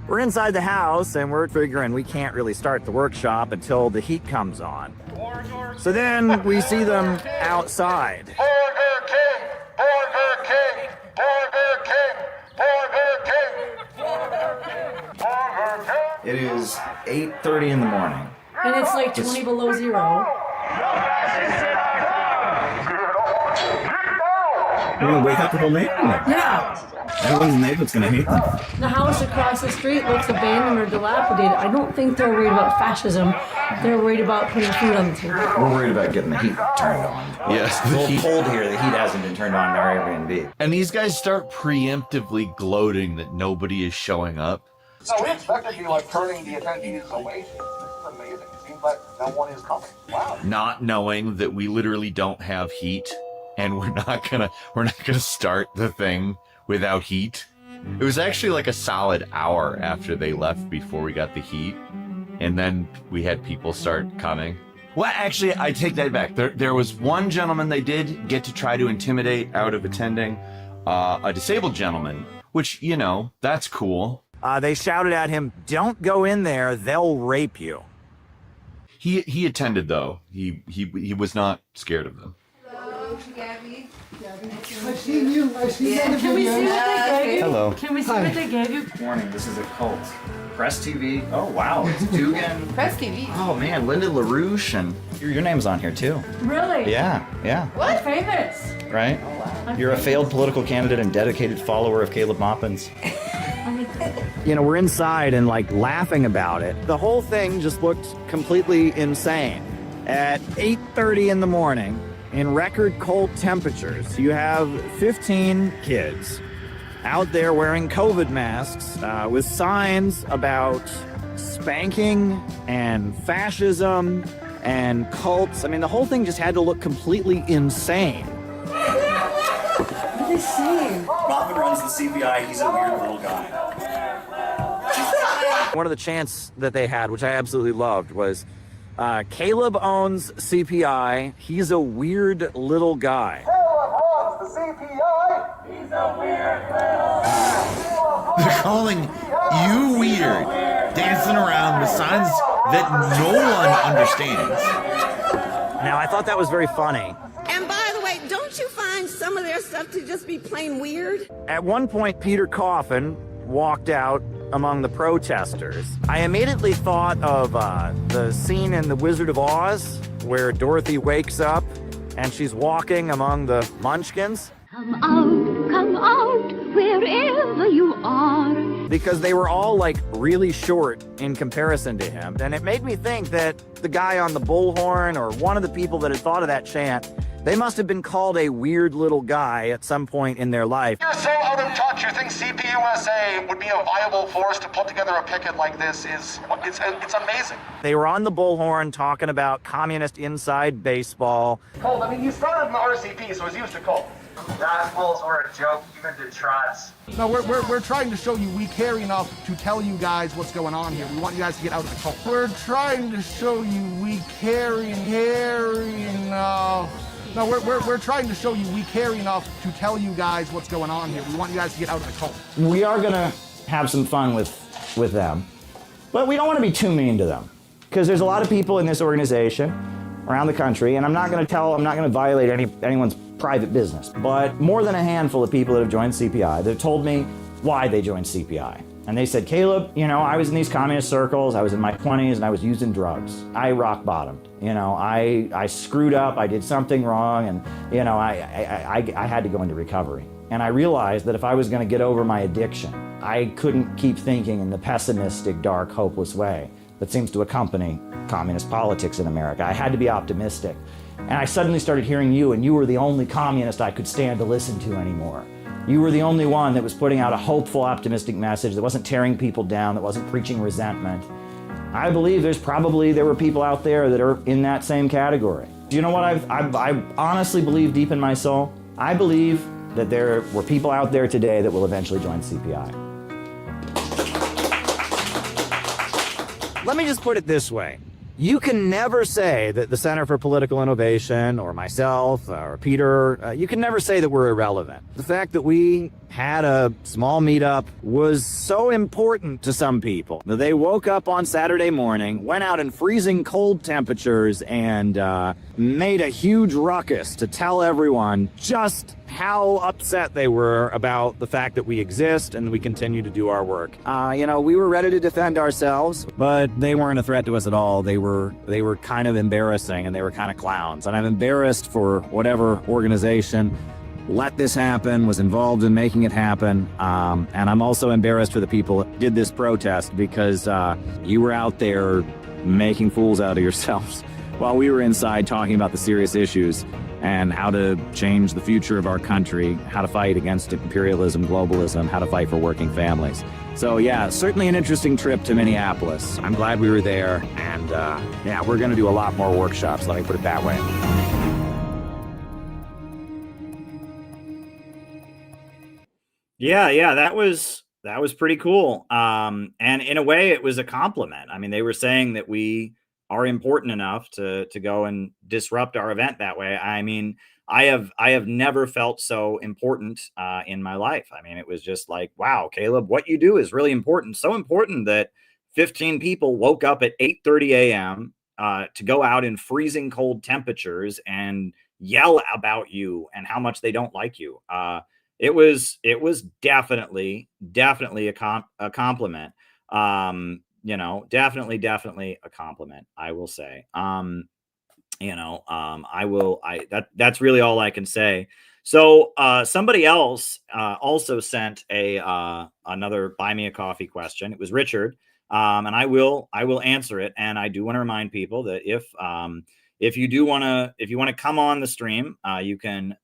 we're inside the house, and we're figuring we can't really start the workshop until the heat comes on. So then we see them outside. Burger King! Burger King! Burger King! Burger King! Burger King! It is 8:30 in the morning. And it's like 20 below zero. You're gonna wake up the whole neighborhood. Yeah. Everyone's in the neighborhood's gonna hate them. The house across the street looks abandoned or dilapidated. I don't think they're worried about fascism. They're worried about putting food on the table. We're worried about getting the heat turned on. Yes, It's a little cold here. The heat hasn't been turned on in our Airbnb. And these guys start preemptively gloating that nobody is showing up. No, we expected you like turning the attendees away. This is amazing. It seems like no one is coming. Wow. Not knowing that we literally don't have heat and we're not gonna start the thing without heat. It was actually like a solid hour after they left before we got the heat, and then we had people start coming. Well, actually, I take that back. There was one gentleman they did get to try to intimidate out of attending, a disabled gentleman, which, that's cool. They shouted at him, "Don't go in there, they'll rape you." He attended though. He was not scared of them. Hello, Gabby. I've seen you. I've seen you on the Can we see video. what they gave you? Hello. Can we see what they gave you? Morning, this is a cult. Press TV. Oh, wow. It's Dugan. Press TV. Oh, man. Linda LaRouche. And your name's on here, too. Really? Yeah. What? Famous. Right? You're a failed political candidate and dedicated follower of Caleb Maupin's. We're inside and, laughing about it. The whole thing just looked completely insane. At 8:30 in the morning, in record cold temperatures, you have 15 kids out there wearing COVID masks with signs about spanking and fascism and cults. I mean, the whole thing just had to look completely insane. What are they saying? Maupin runs the CPI. He's a weird little guy. One of the chants that they had, which I absolutely loved, was Caleb owns CPI. He's a weird little guy. Caleb owns the CPI. He's a weird little guy. They're calling you weird, dancing around with signs that no one understands. Now, I thought that was very funny. And by the way, don't you find some of their stuff to just be plain weird? At one point, Peter Coffin walked out among the protesters, I immediately thought of the scene in The Wizard of Oz where Dorothy wakes up and she's walking among the munchkins. Come out, wherever you are. Because they were all like really short in comparison to him. And it made me think that the guy on the bullhorn or one of the people that had thought of that chant, they must have been called a weird little guy at some point in their life. You're so out of touch. You think CPUSA would be a viable force to put together a picket like this? It's amazing. They were on the bullhorn talking about communist inside baseball. Colt, I mean, you started in the RCP, so it's used to Colt. Gospels were a joke even to Trots. No, we're trying to show you we care enough to tell you guys what's going on here. We want you guys to get out of the cult. We're trying to show you we care enough. No, we're trying to show you we care enough to tell you guys what's going on here. We want you guys to get out of the cult. We are gonna have some fun with them, but we don't want to be too mean to them because there's a lot of people in this organization around the country, and I'm not gonna violate anyone's private business, but more than a handful of people that have joined CPI that have told me why they joined CPI. And they said, Caleb, I was in these communist circles, I was in my 20s, and I was using drugs. I rock bottomed. I screwed up, I did something wrong, and I had to go into recovery. And I realized that if I was gonna get over my addiction, I couldn't keep thinking in the pessimistic, dark, hopeless way that seems to accompany communist politics in America. I had to be optimistic. And I suddenly started hearing you, and you were the only communist I could stand to listen to anymore. You were the only one that was putting out a hopeful, optimistic message that wasn't tearing people down, that wasn't preaching resentment. I believe there were people out there that are in that same category. Do you know what I honestly believe deep in my soul? I believe that there were people out there today that will eventually join CPI. Let me just put it this way. You can never say that the Center for Political Innovation or myself or Peter, you can never say that we're irrelevant. The fact that we had a small meetup was so important to some people that they woke up on Saturday morning, went out in freezing cold temperatures, and made a huge ruckus to tell everyone just how upset they were about the fact that we exist and we continue to do our work. We were ready to defend ourselves, but they weren't a threat to us at all. They were kind of embarrassing, and they were kind of clowns. And I'm embarrassed for whatever organization let this happen, was involved in making it happen. And I'm also embarrassed for the people that did this protest because you were out there making fools out of yourselves while we were inside talking about the serious issues and how to change the future of our country, how to fight against imperialism, globalism, how to fight for working families. So yeah, certainly an interesting trip to Minneapolis. I'm glad we were there, and we're gonna do a lot more workshops, let me put it that way. Yeah, that was pretty cool. And in a way it was a compliment. I mean, they were saying that we are important enough to go and disrupt our event that way. I mean, I have never felt so important in my life. I mean, it was just like, wow, Caleb, what you do is really important. So important that 15 people woke up at 8:30 a.m. To go out in freezing cold temperatures and yell about you and how much they don't like you. It was definitely a compliment. Definitely a compliment, I will say. That's really all I can say. So somebody else also sent another buy me a coffee question. It was Richard, and I will answer it. And I do want to remind people that if you want to come on the stream, you can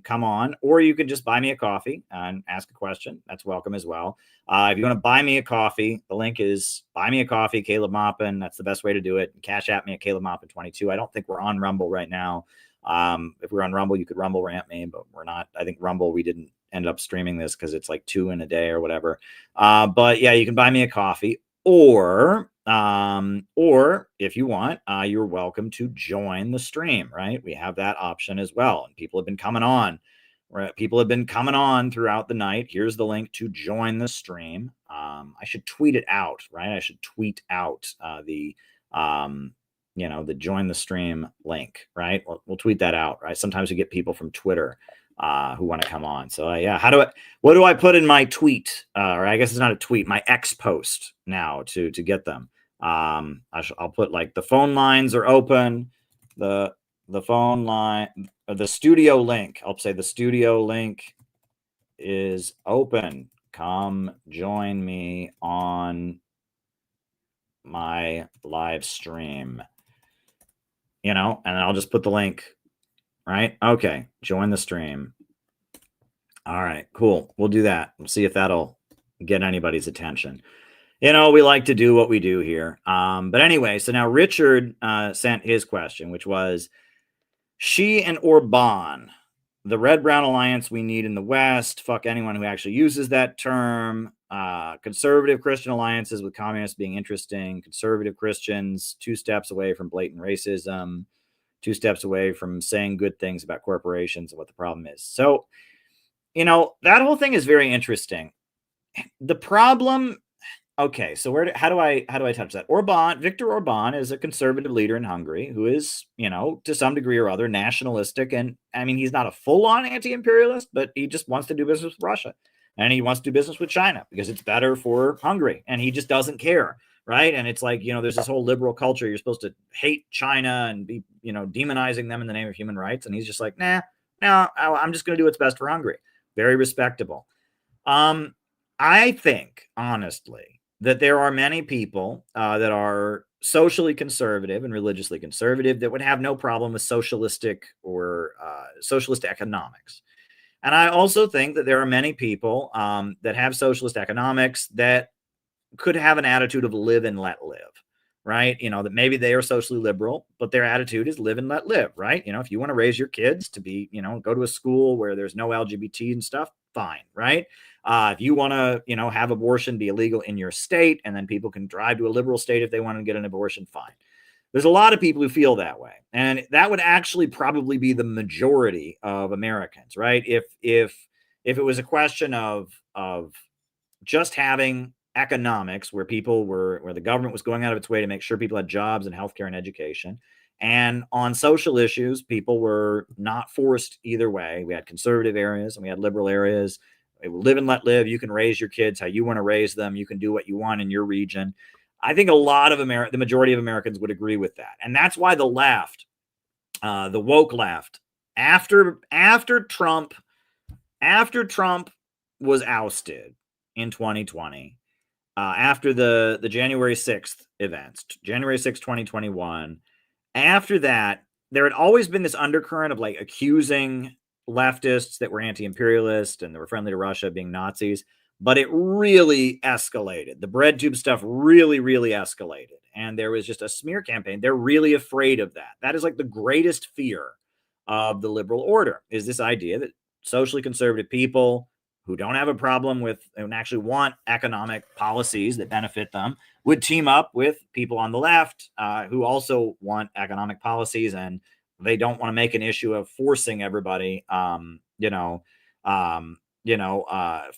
come on, or you can just buy me a coffee and ask a question. That's welcome as well. If you want to buy me a coffee, the link is buy me a coffee, Caleb Maupin. That's the best way to do it. Cash at me at Caleb Maupin 22. I don't think we're on Rumble right now. If we're on Rumble, you could Rumble rant me, but we're not. I think Rumble, we didn't end up streaming this because it's like 2 in a day or whatever. But yeah, you can buy me a coffee, or if you want, you're welcome to join the stream, right? We have that option as well. And people have been coming on. People have been coming on throughout the night. Here's the link to join the stream. I should tweet it out, right? I should tweet out the join the stream link, right? We'll tweet that out, right? Sometimes we get people from Twitter who want to come on. So yeah, what do I put in my tweet? Or I guess it's not a tweet, my X post now to get them. I'll put like the phone lines are open, the phone line, or the studio link. I'll say the studio link is open. Come join me on my live stream, and I'll just put the link, right? Okay. Join the stream. All right, cool. We'll do that. We'll see if that'll get anybody's attention. We like to do what we do here. But anyway, so now Richard sent his question, which was, Xi and Orban, the red-brown alliance we need in the West, fuck anyone who actually uses that term. Conservative Christian alliances with communists being interesting. Conservative Christians, 2 steps away from blatant racism, 2 steps away from saying good things about corporations and what the problem is. So, that whole thing is very interesting. The problem, okay, so how do I touch that? Viktor Orban is a conservative leader in Hungary who is, to some degree or other nationalistic. And I mean, he's not a full-on anti-imperialist, but he just wants to do business with Russia. And he wants to do business with China because it's better for Hungary. And he just doesn't care, right? And it's like, there's this whole liberal culture. You're supposed to hate China and be, demonizing them in the name of human rights. And he's just like, no, I'm just going to do what's best for Hungary. Very respectable. I think, honestly, that there are many people that are socially conservative and religiously conservative that would have no problem with socialistic or socialist economics. And I also think that there are many people that have socialist economics that could have an attitude of live and let live, right? That maybe they are socially liberal, but their attitude is live and let live, right? If you want to raise your kids to be, go to a school where there's no LGBT and stuff, fine, right? If you want to, have abortion be illegal in your state, and then people can drive to a liberal state if they want to get an abortion, fine. There's a lot of people who feel that way. And that would actually probably be the majority of Americans, right? If it was a question of just having economics where the government was going out of its way to make sure people had jobs and healthcare and education. And on social issues, people were not forced either way. We had conservative areas and we had liberal areas. Live and let live. You can raise your kids how you want to raise them. You can do what you want in your region. I think a lot of the majority of Americans would agree with that. And that's why the left, the woke left, after Trump was ousted in 2020, after the January 6th events, January 6th, 2021, after that, there had always been this undercurrent of like accusing leftists that were anti-imperialist and that were friendly to Russia being Nazis, but it really escalated. The bread tube stuff really, really escalated. And there was just a smear campaign. They're really afraid of that. That is like the greatest fear of the liberal order, is this idea that socially conservative people who don't have a problem with and actually want economic policies that benefit them would team up with people on the left who also want economic policies, and they don't want to make an issue of forcing everybody,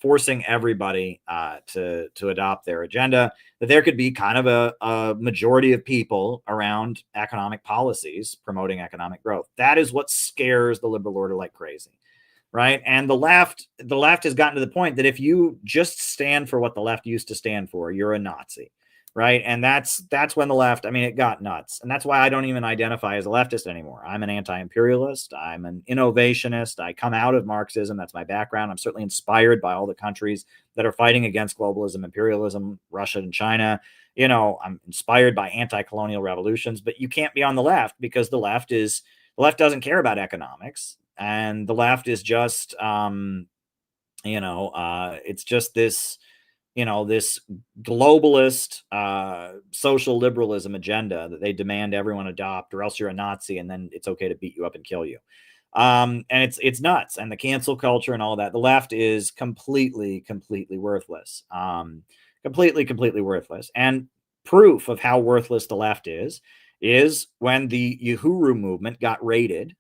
forcing everybody to adopt their agenda. That there could be kind of a majority of people around economic policies promoting economic growth. That is what scares the liberal order like crazy. Right. And the left has gotten to the point that if you just stand for what the left used to stand for, you're a Nazi. Right. And that's when the left, it got nuts. And that's why I don't even identify as a leftist anymore. I'm an anti-imperialist. I'm an innovationist. I come out of Marxism. That's my background. I'm certainly inspired by all the countries that are fighting against globalism, imperialism, Russia and China. I'm inspired by anti-colonial revolutions, but you can't be on the left because the left doesn't care about economics. And the left is just, it's just this, this globalist social liberalism agenda that they demand everyone adopt, or else you're a Nazi and then it's okay to beat you up and kill you. And it's nuts. And the cancel culture and all that. The left is completely worthless. Completely worthless. And proof of how worthless the left is when the Uhuru movement got raided.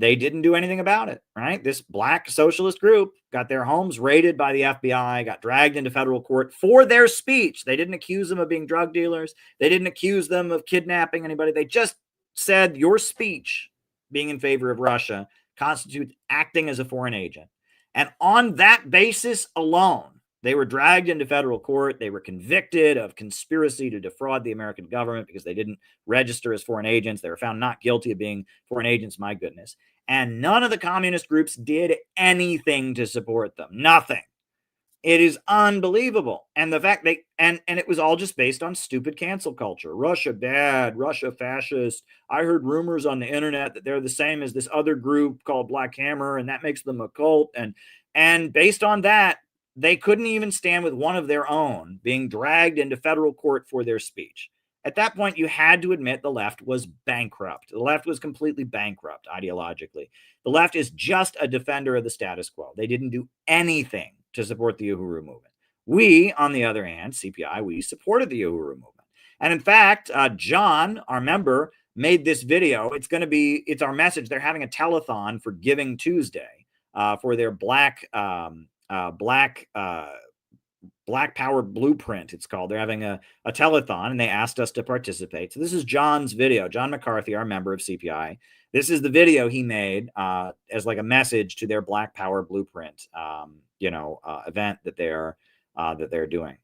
They didn't do anything about it, right? This black socialist group got their homes raided by the FBI, got dragged into federal court for their speech. They didn't accuse them of being drug dealers. They didn't accuse them of kidnapping anybody. They just said your speech being in favor of Russia constitutes acting as a foreign agent. And on that basis alone, they were dragged into federal court. They were convicted of conspiracy to defraud the American government because they didn't register as foreign agents. They were found not guilty of being foreign agents, my goodness. And none of the communist groups did anything to support them. Nothing. It is unbelievable. And the fact they and it was all just based on stupid cancel culture. Russia bad, Russia fascist. I heard rumors on the internet that they're the same as this other group called Black Hammer, and that makes them a cult. And based on that, they couldn't even stand with one of their own being dragged into federal court for their speech. At that point, you had to admit the left was bankrupt. The left was completely bankrupt ideologically. The left is just a defender of the status quo. They didn't do anything to support the Uhuru movement. We, on the other hand, CPI, we supported the Uhuru movement. And in fact, John, our member, made this video. It's our message. They're having a telethon for Giving Tuesday for their Black Power Blueprint, it's called. They're having a telethon, and they asked us to participate. So this is John's video. John McCarthy, our member of CPI. This is the video he made as like a message to their Black Power Blueprint, event that they're doing.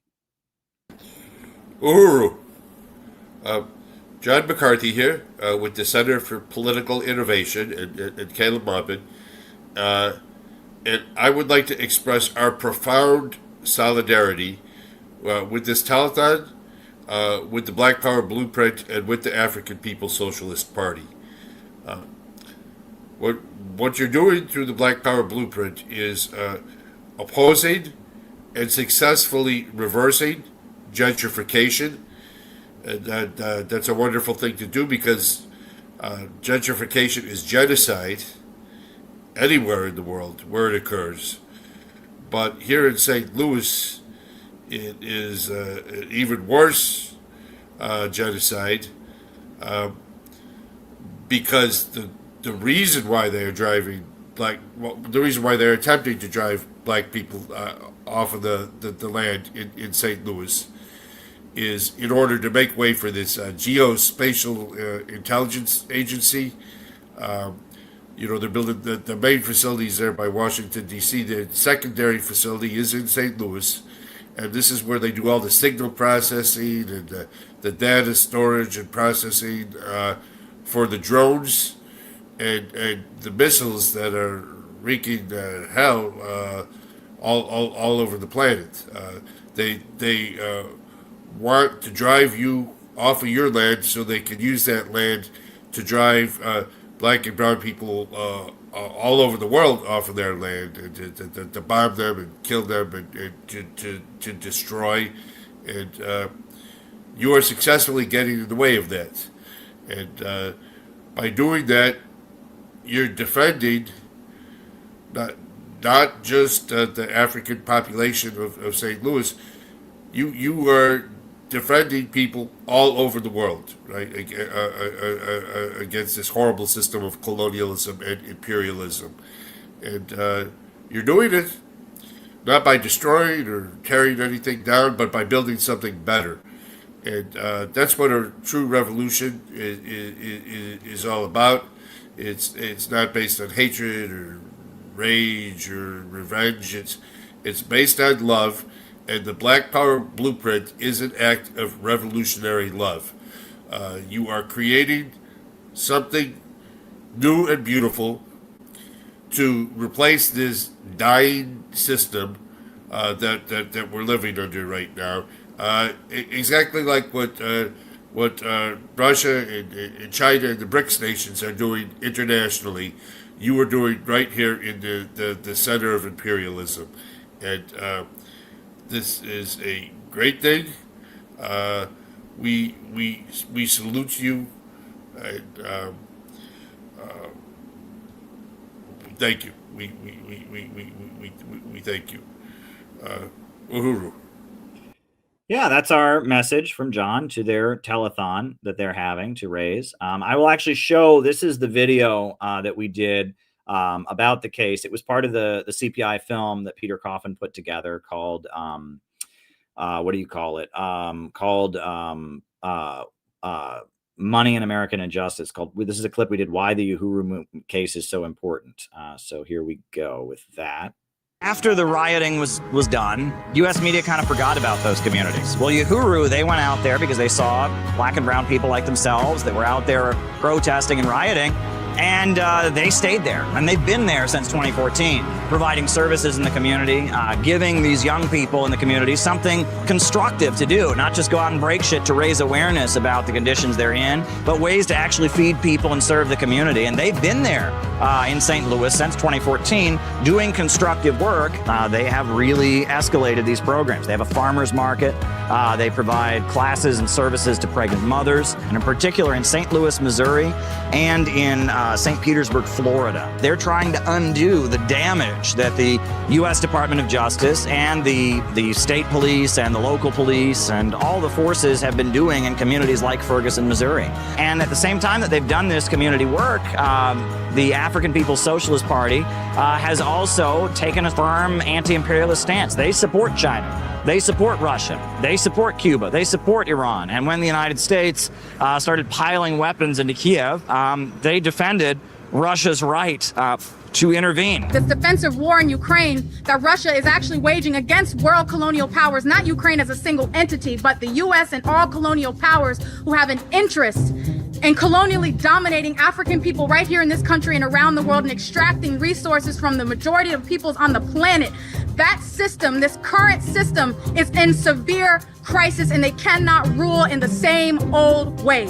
Uhuru. John McCarthy here with the Center for Political Innovation and Caleb Maupin. And I would like to express our profound solidarity with this telethon, with the Black Power Blueprint, and with the African People's Socialist Party. What you're doing through the Black Power Blueprint is opposing and successfully reversing gentrification. And that's a wonderful thing to do because gentrification is genocide anywhere in the world where it occurs. But here in St. Louis, it is an even worse genocide because the reason why they are driving the reason why they're attempting to drive black people off of the land in St. Louis is in order to make way for this geospatial intelligence agency. They're building the main facilities there by Washington, D.C. The secondary facility is in St. Louis, and this is where they do all the signal processing and the data storage and processing for the drones and the missiles that are wreaking hell all over the planet. They want to drive you off of your land so they can use that land to drive black and brown people all over the world off of their land, and to bomb them and kill them and to destroy. And you are successfully getting in the way of that. And by doing that, you're defending not just the African population of St. Louis. You are defending people all over the world, right, against this horrible system of colonialism and imperialism. And you're doing it not by destroying or tearing anything down, but by building something better. And that's what a true revolution is all about. It's not based on hatred or rage or revenge. It's based on love. And the Black Power Blueprint is an act of revolutionary love. You are creating something new and beautiful to replace this dying system that we're living under right now. Exactly like what Russia and China and the BRICS nations are doing internationally, you are doing right here in the center of imperialism. And this is a great thing. We salute you, and thank you. We thank you. Uhuru. Yeah, that's our message from John to their telethon that they're having to raise. I will actually show, this is the video that we did about the case. It was part of the CPI film that Peter Coffin put together called, what do you call it? Money in American Injustice called, this is a clip we did, Why the Uhuru Case is So Important. So here we go with that. After the rioting was done, U.S. media kind of forgot about those communities. Well, Uhuru, they went out there because they saw black and brown people like themselves that were out there protesting and rioting, and they stayed there. And they've been there since 2014, providing services in the community, giving these young people in the community something constructive to do, not just go out and break shit to raise awareness about the conditions they're in, but ways to actually feed people and serve the community. And they've been there in St. Louis since 2014 doing constructive work. They have really escalated these programs. They have a farmer's market. They provide classes and services to pregnant mothers, and in particular in St. Louis, Missouri, and in St. Petersburg, Florida. They're trying to undo the damage that the U.S. Department of Justice and the state police and the local police and all the forces have been doing in communities like Ferguson, Missouri. And at the same time that they've done this community work, the African People's Socialist Party has also taken a firm anti-imperialist stance. They support China. They support Russia. They support Cuba. They support Iran. And when the United States started piling weapons into Kiev, they defended Russia's right to intervene. This defensive war in Ukraine that Russia is actually waging against world colonial powers, not Ukraine as a single entity, but the U.S. and all colonial powers who have an interest in colonially dominating African people right here in this country and around the world and extracting resources from the majority of peoples on the planet. That system, this current system, is in severe crisis, and they cannot rule in the same old way.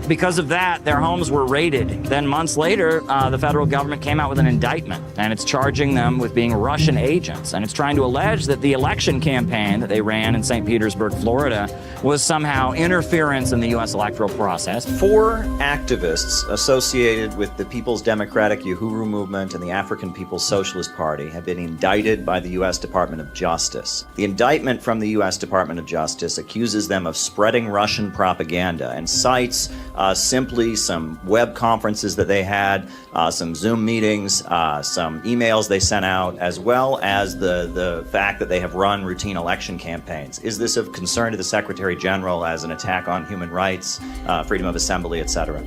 Because of that, their homes were raided. Then months later, the federal government came out with an indictment, and it's charging them with being Russian agents. And it's trying to allege that the election campaign that they ran in St. Petersburg, Florida, was somehow interference in the U.S. electoral process. 4 activists associated with the People's Democratic Uhuru Movement and the African People's Socialist Party have been indicted by the U.S. Department of Justice. The indictment from the U.S. Department of Justice accuses them of spreading Russian propaganda and cites simply some web conferences that they had, some Zoom meetings, some emails they sent out, as well as the fact that they have run routine election campaigns. Is this of concern to the Secretary General as an attack on human rights, freedom of assembly, etc.?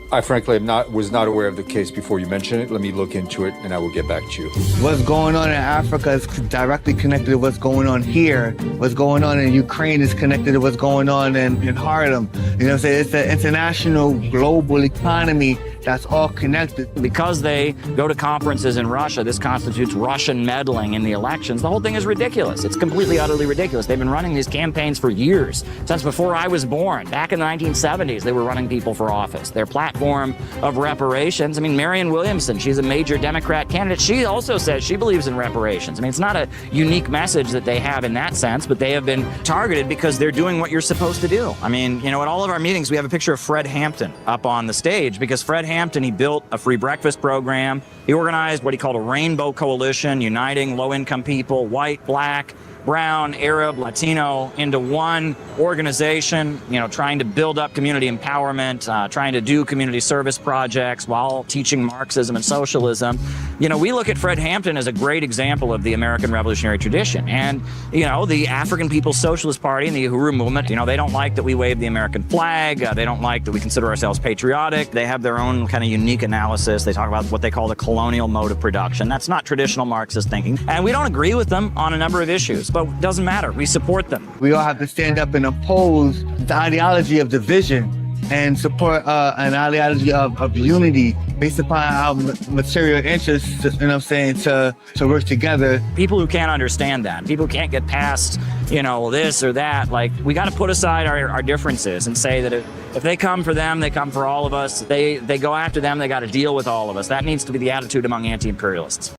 I frankly was not aware of the case before you mentioned it. Let me look into it and I will get back to you. What's going on in Africa is directly connected to what's going on here. What's going on in Ukraine is connected to what's going on in Harlem. You know what I'm saying? It's an international global economy that's all connected. Because they go to conferences in Russia, this constitutes Russian meddling in the elections. The whole thing is ridiculous. It's completely, utterly ridiculous. They've been running these campaigns for years, since before I was born. Back in the 1970s, they were running people for office. Their platform of reparations, I mean, Marianne Williamson, she's a major Democrat candidate. She also says she believes in reparations. I mean, it's not a unique message that they have in that sense, but they have been targeted because they're doing what you're supposed to do. I mean, you know, at all of our meetings, we have a picture of Fred Hampton up on the stage because Fred Hampton, he built a free breakfast program. He organized what he called a rainbow coalition, uniting low-income people, white, black, brown, Arab, Latino, into one organization, you know, trying to build up community empowerment, trying to do community service projects while teaching Marxism and socialism. You know, we look at Fred Hampton as a great example of the American revolutionary tradition. And, you know, the African People's Socialist Party and the Uhuru movement, you know, they don't like that we wave the American flag. They don't like that we consider ourselves patriotic. They have their own kind of unique analysis. They talk about what they call the colonial mode of production. That's not traditional Marxist thinking. And we don't agree with them on a number of issues. But it doesn't matter. We support them. We all have to stand up and oppose the ideology of division and support an ideology of unity based upon our material interests, you know what I'm saying, to work together. People who can't understand that, people who can't get past, you know, this or that, like, we got to put aside our differences and say that if they come for them, they come for all of us. They go after them, they got to deal with all of us. That needs to be the attitude among anti-imperialists.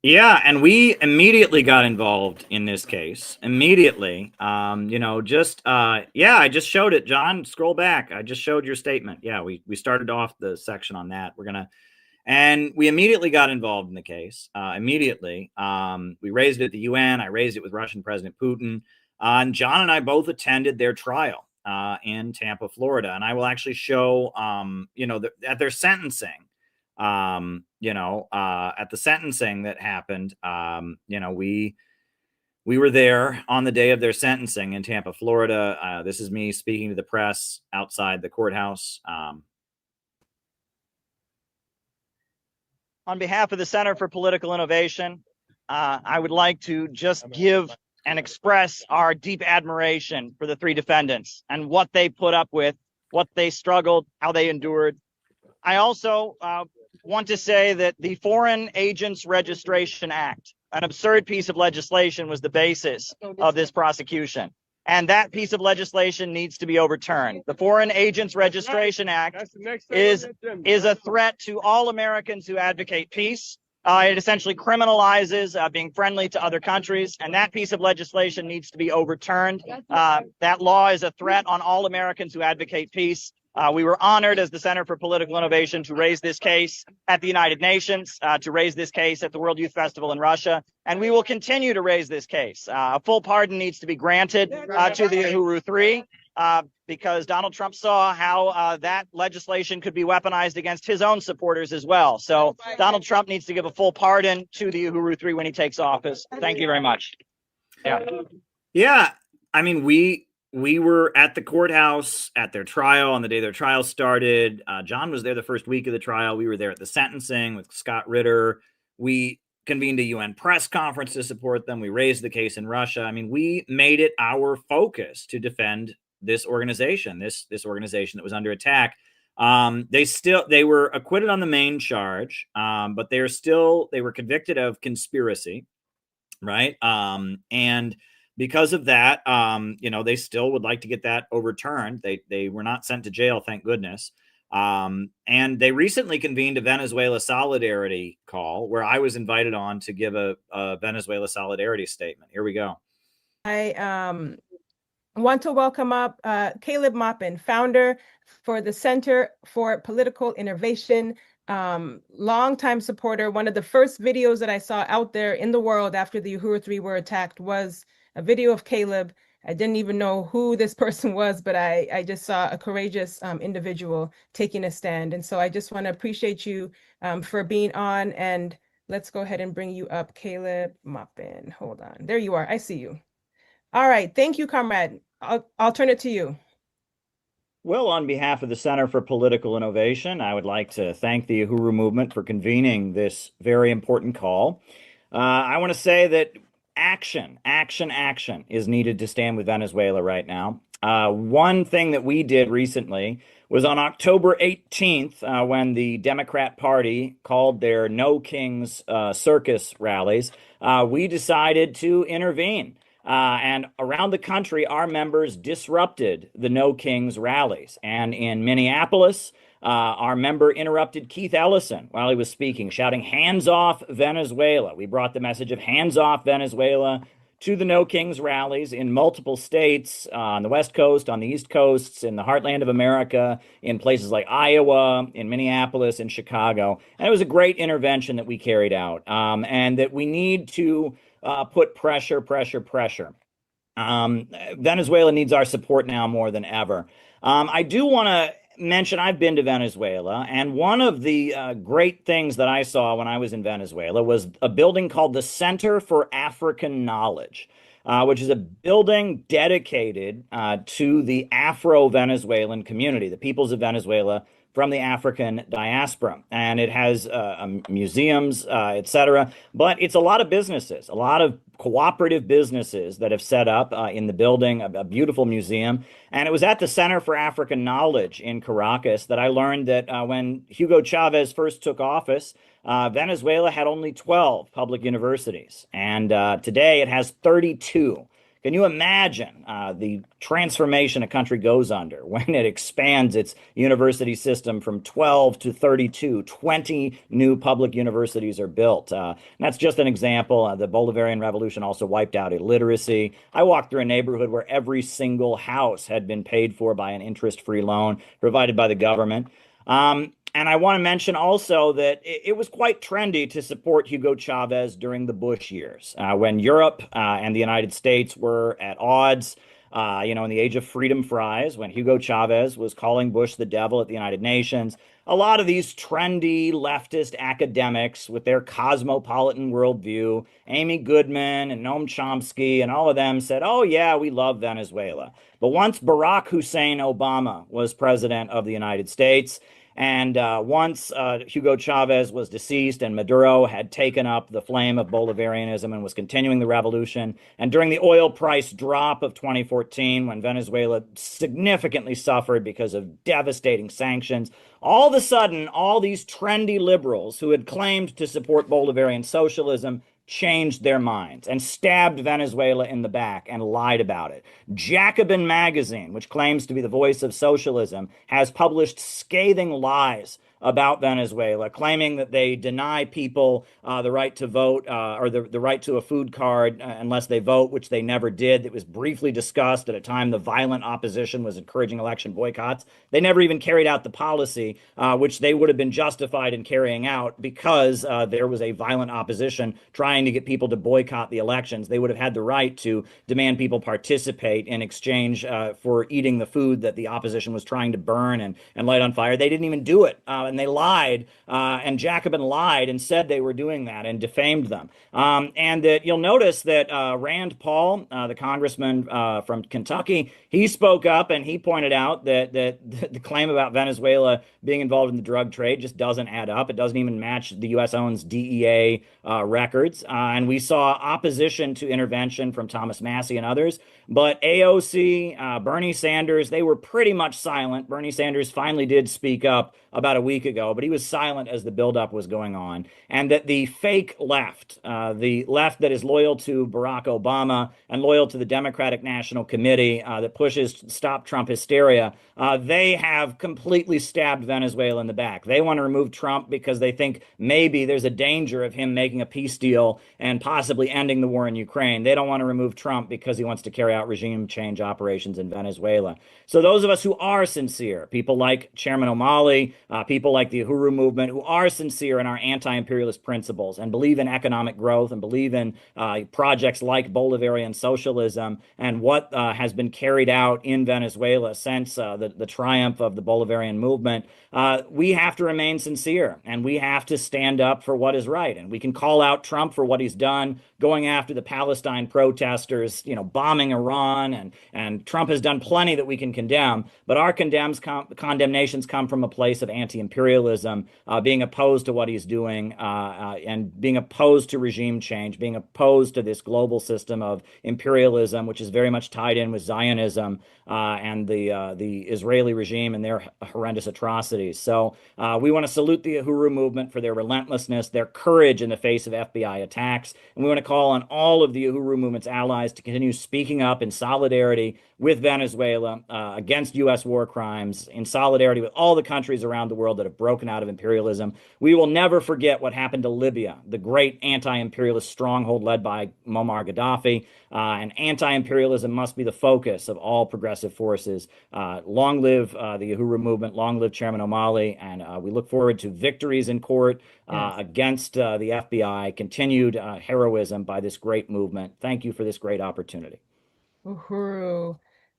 Yeah, and we immediately got involved in this case. Immediately. You know, yeah, I just showed it, John. Scroll back. I just showed your statement. Yeah, we started off the section on that. And we immediately got involved in the case. Immediately. We raised it at the UN. I raised it with Russian President Putin. And John and I both attended their trial in Tampa, Florida. And I will actually show, you know, at their sentencing. You know, at the sentencing that happened, you know, we We were there on the day of their sentencing in Tampa, Florida. This is me speaking to the press outside the courthouse. On behalf of the Center for Political Innovation, I would like to just give and express our deep admiration for the three defendants and what they put up with, what they struggled, how they endured. I also want to say that the Foreign Agents Registration Act, an absurd piece of legislation, was the basis of this prosecution. And that piece of legislation needs to be overturned. The Foreign Agents Registration Act is a threat to all Americans who advocate peace. It essentially criminalizes being friendly to other countries, and that piece of legislation needs to be overturned. That law is a threat on all Americans who advocate peace. We were honored as the Center for Political Innovation to raise this case at the United Nations, to raise this case at the World Youth Festival in Russia, and we will continue to raise this case. A full pardon needs to be granted to the Uhuru Three, because Donald Trump saw how that legislation could be weaponized against his own supporters as well. So Donald Trump needs to give a full pardon to the Uhuru Three when he takes office. Thank you very much. Yeah. I mean, we were at the courthouse at their trial on the day their trial started. John was there the first week of the trial. We were there at the sentencing with Scott Ritter. We convened a UN press conference to support them. We raised the case in Russia. I mean, we made it our focus to defend this organization, this organization that was under attack. They were acquitted on the main charge, but they were convicted of conspiracy, right? And because of that, they still would like to get that overturned. They were not sent to jail, thank goodness. And they recently convened a Venezuela solidarity call where I was invited on to give a Venezuela solidarity statement. Here we go. I want to welcome up Caleb Maupin, founder for the Center for Political Innovation, longtime supporter. One of the first videos that I saw out there in the world after the Uhuru Three were attacked was a video of Caleb. I didn't even know who this person was, but I just saw a courageous individual taking a stand. And so I just want to appreciate you for being on. And let's go ahead and bring you up, Caleb Maupin. Hold on. There you are. I see you. All right. Thank you, comrade. I'll turn it to you. Well, on behalf of the Center for Political Innovation, I would like to thank the Uhuru movement for convening this very important call. I want to say that action is needed to stand with Venezuela right now. One thing that we did recently was on October 18th, when the Democrat Party called their No Kings circus rallies, we decided to intervene. And around the country, our members disrupted the No Kings rallies. And in Minneapolis, our member interrupted Keith Ellison while he was speaking, shouting, "Hands off Venezuela." We brought the message of hands off Venezuela to the No Kings rallies in multiple states, on the West Coast, on the East Coasts, in the heartland of America, in places like Iowa, in Minneapolis, in Chicago. And it was a great intervention that we carried out, and that we need to put pressure. Venezuela needs our support now more than ever. I do want to mention I've been to Venezuela, and one of the great things that I saw when I was in Venezuela was a building called the Center for African Knowledge, which is a building dedicated to the Afro-Venezuelan community, the peoples of Venezuela from the African diaspora. And it has museums, etc. But it's a lot of businesses, a lot of cooperative businesses that have set up in the building, a beautiful museum. And it was at the Center for African Knowledge in Caracas that I learned that when Hugo Chavez first took office, Venezuela had only 12 public universities. And today it has 32. Can you imagine the transformation a country goes under when it expands its university system from 12 to 32? 20 new public universities are built. And that's just an example. The Bolivarian Revolution also wiped out illiteracy. I walked through a neighborhood where every single house had been paid for by an interest-free loan provided by the government. And I want to mention also that it was quite trendy to support Hugo Chavez during the Bush years, when Europe and the United States were at odds. In the age of freedom fries, when Hugo Chavez was calling Bush the devil at the United Nations, a lot of these trendy leftist academics with their cosmopolitan worldview, Amy Goodman and Noam Chomsky and all of them said, oh yeah, we love Venezuela. But once Barack Hussein Obama was president of the United States, and once Hugo Chavez was deceased and Maduro had taken up the flame of Bolivarianism and was continuing the revolution, and during the oil price drop of 2014, when Venezuela significantly suffered because of devastating sanctions, all of a sudden, all these trendy liberals who had claimed to support Bolivarian socialism changed their minds and stabbed Venezuela in the back and lied about it. Jacobin magazine, which claims to be the voice of socialism, has published scathing lies about Venezuela, claiming that they deny people the right to vote or the right to a food card unless they vote, which they never did. It was briefly discussed at a time the violent opposition was encouraging election boycotts. They never even carried out the policy, which they would have been justified in carrying out because there was a violent opposition trying to get people to boycott the elections. They would have had the right to demand people participate in exchange for eating the food that the opposition was trying to burn and light on fire. They didn't even do it. And they lied, and Jacobin lied and said they were doing that and defamed them. And that you'll notice that Rand Paul, the congressman from Kentucky, he spoke up and he pointed out that the claim about Venezuela being involved in the drug trade just doesn't add up. It doesn't even match the U.S. owns DEA records. And we saw opposition to intervention from Thomas Massie and others. But AOC, Bernie Sanders, they were pretty much silent. Bernie Sanders finally did speak up about a week ago, but he was silent as the buildup was going on. And that the fake left, the left that is loyal to Barack Obama and loyal to the Democratic National Committee that pushes Stop Trump hysteria, they have completely stabbed Venezuela in the back. They want to remove Trump because they think maybe there's a danger of him making a peace deal and possibly ending the war in Ukraine. They don't want to remove Trump because he wants to carry out regime change operations in Venezuela. So those of us who are sincere, people like Chairman O'Malley, people like the Uhuru movement, who are sincere in our anti-imperialist principles and believe in economic growth and believe in projects like Bolivarian socialism and what has been carried out in Venezuela since the triumph of the Bolivarian movement, we have to remain sincere and we have to stand up for what is right. And we can call out Trump for what he's done, going after the Palestine protesters, bombing Iran, and Trump has done plenty that we can condemn, but our condemnations come from a place of anti-imperialism, being opposed to what he's doing and being opposed to regime change, being opposed to this global system of imperialism, which is very much tied in with Zionism and the Israeli regime and their horrendous atrocities. So we want to salute the Uhuru movement for their relentlessness, their courage in the face of FBI attacks, and we want to call on all of the Uhuru movement's allies to continue speaking up in solidarity with Venezuela against U.S. war crimes, in solidarity with all the countries around the world that have broken out of imperialism. We will never forget what happened to Libya, the great anti-imperialist stronghold led by Muammar Gaddafi, and anti-imperialism must be the focus of all progressive forces. Long live the Uhuru movement, long live Chairman O'Malley, and we look forward to victories in court against the FBI, continued heroism by this great movement. Thank you for this great opportunity. Uhuru.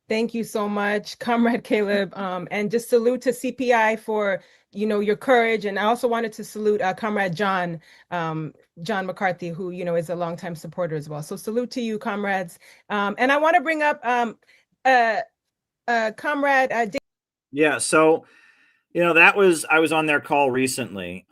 Thank you so much, Comrade Caleb. And just salute to CPI for, your courage. And I also wanted to salute Comrade John McCarthy, who, is a longtime supporter as well. So salute to you, comrades. And I want to bring up Comrade Yeah, so, I was on their call recently.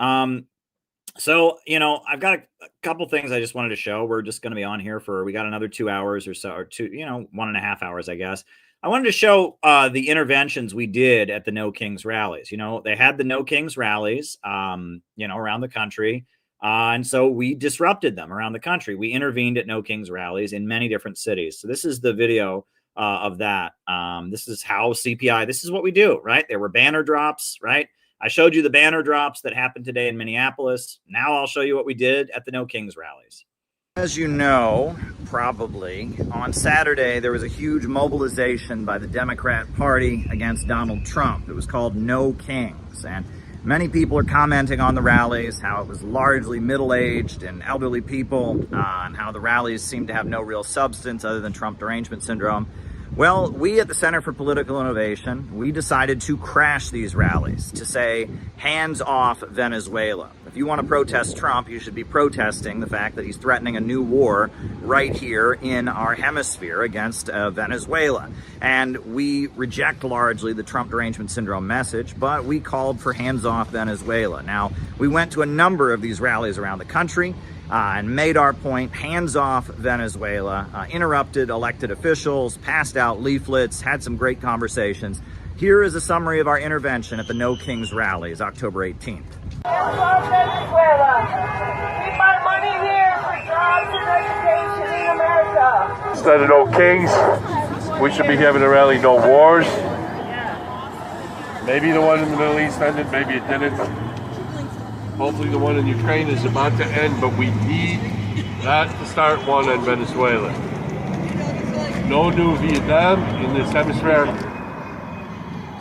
So, I've got a couple things I just wanted to show. We're just going to be on here we got another 2 hours or so, or 1.5 hours, I guess. I wanted to show the interventions we did at the No Kings rallies. They had the No Kings rallies, around the country. And so we disrupted them around the country. We intervened at No Kings rallies in many different cities. So this is the video of that. This is how CPI, this is what we do, right? There were banner drops, right? I showed you the banner drops that happened today in Minneapolis. Now I'll show you what we did at the No Kings rallies. As you know, probably, on Saturday, there was a huge mobilization by the Democrat Party against Donald Trump. It was called No Kings. And many people are commenting on the rallies, how it was largely middle-aged and elderly people, and how the rallies seemed to have no real substance other than Trump derangement syndrome. Well, we at the Center for Political Innovation, we decided to crash these rallies, to say, hands off Venezuela. If you want to protest Trump, you should be protesting the fact that he's threatening a new war right here in our hemisphere against Venezuela. And we reject largely the Trump derangement syndrome message, but we called for hands off Venezuela. Now, we went to a number of these rallies around the country, and made our point, hands off Venezuela, interrupted elected officials, passed out leaflets, had some great conversations. Here is a summary of our intervention at the No Kings rallies, October 18th. Hands off Venezuela. Keep our money here for jobs and education in America. Instead of No Kings, we should be having a rally, No Wars. Maybe the one in the Middle East ended, maybe it didn't. Hopefully the one in Ukraine is about to end, but we need not to start one in Venezuela. No new Vietnam in this hemisphere.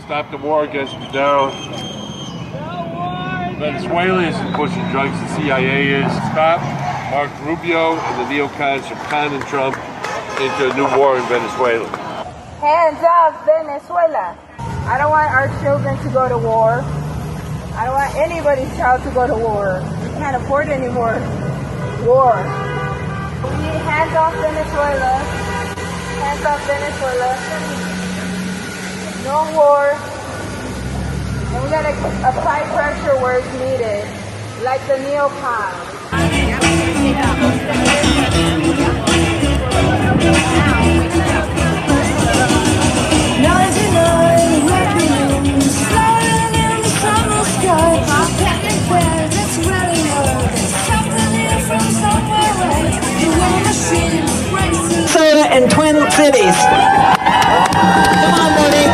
Stop the war against Maduro. Venezuela isn't pushing drugs, the CIA is. Stop Mark Rubio and the neocons from conning Trump into a new war in Venezuela. Hands off Venezuela. I don't want our children to go to war. I don't want anybody's child to go to war. We can't afford any more war. We need hands off Venezuela. Hands off Venezuela. No war. And we're going to apply pressure where it's needed, like the neocons. And Twin Cities. Come on, buddy.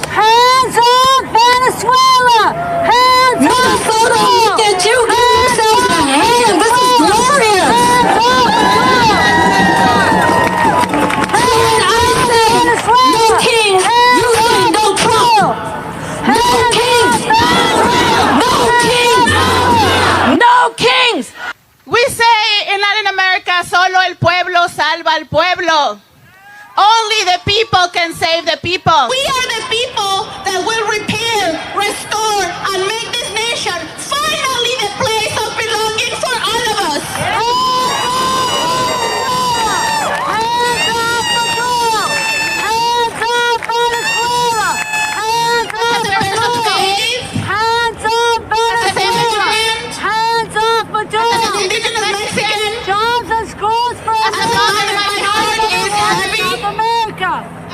Hands off Venezuela! Hands off Venezuela! Did you give yourself a hand? This is glorious! Hands off Venezuela! And I say, no kings! You say no Trump! No kings! No kings! No kings! We say in Latin America, solo el pueblo salva al pueblo. Only the people can save the people. We are the people that will repair, restore, and make this nation finally the place of belonging for all of us.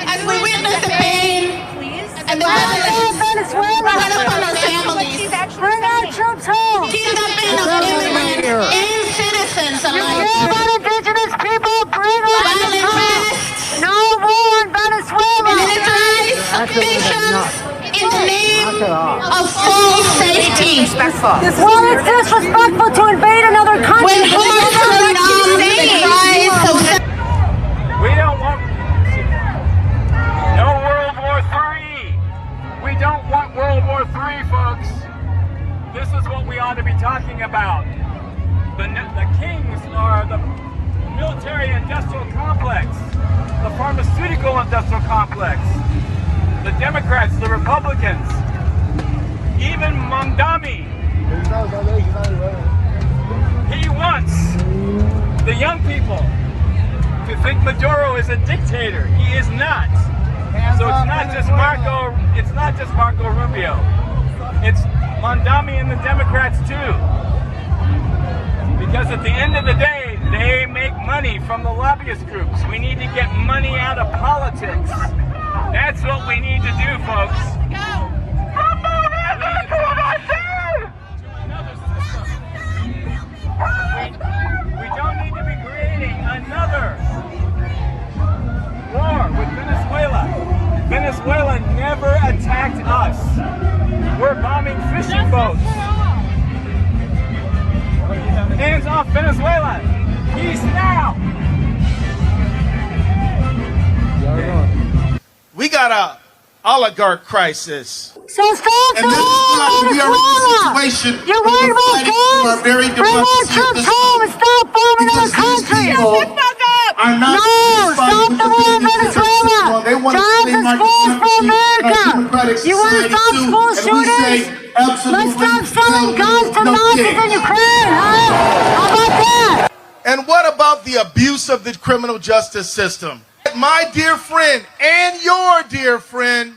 As we witness the pain and the violence brought upon our families, bring our troops home. kidnapping of immigrants and citizens alike, Indigenous people, bring our violent arrests, no war in Venezuela. militarized missions in the name of full safety. Well, it's disrespectful to invade another country. When hearts are numb, the cries of We don't want no World War III. We don't want World War III, folks. This is what we ought to be talking about. The kings are the military-industrial complex, the pharmaceutical-industrial complex, the Democrats, the Republicans, even Mamdani. He wants the young people to think Maduro is a dictator. He is not. So it's not just Marco Rubio. It's Mamdani and the Democrats too. Because at the end of the day, they make money from the lobbyist groups. We need to get money out of politics. That's what we need to do, folks. We don't need to be creating another war with Venezuela. Venezuela never attacked us. We're bombing fishing boats. Hands off Venezuela. Peace now. We got oligarch crisis. So stop the war in Venezuela! You're worried about guns? Bring more troops home and stop bombing other countries! No! Stop the war in Venezuela! Jobs and schools for America! You want to stop school shootings? Let's stop selling guns to Nazis in Ukraine, huh? How about that? And what about the abuse of the criminal justice system? My dear friend and your dear friend,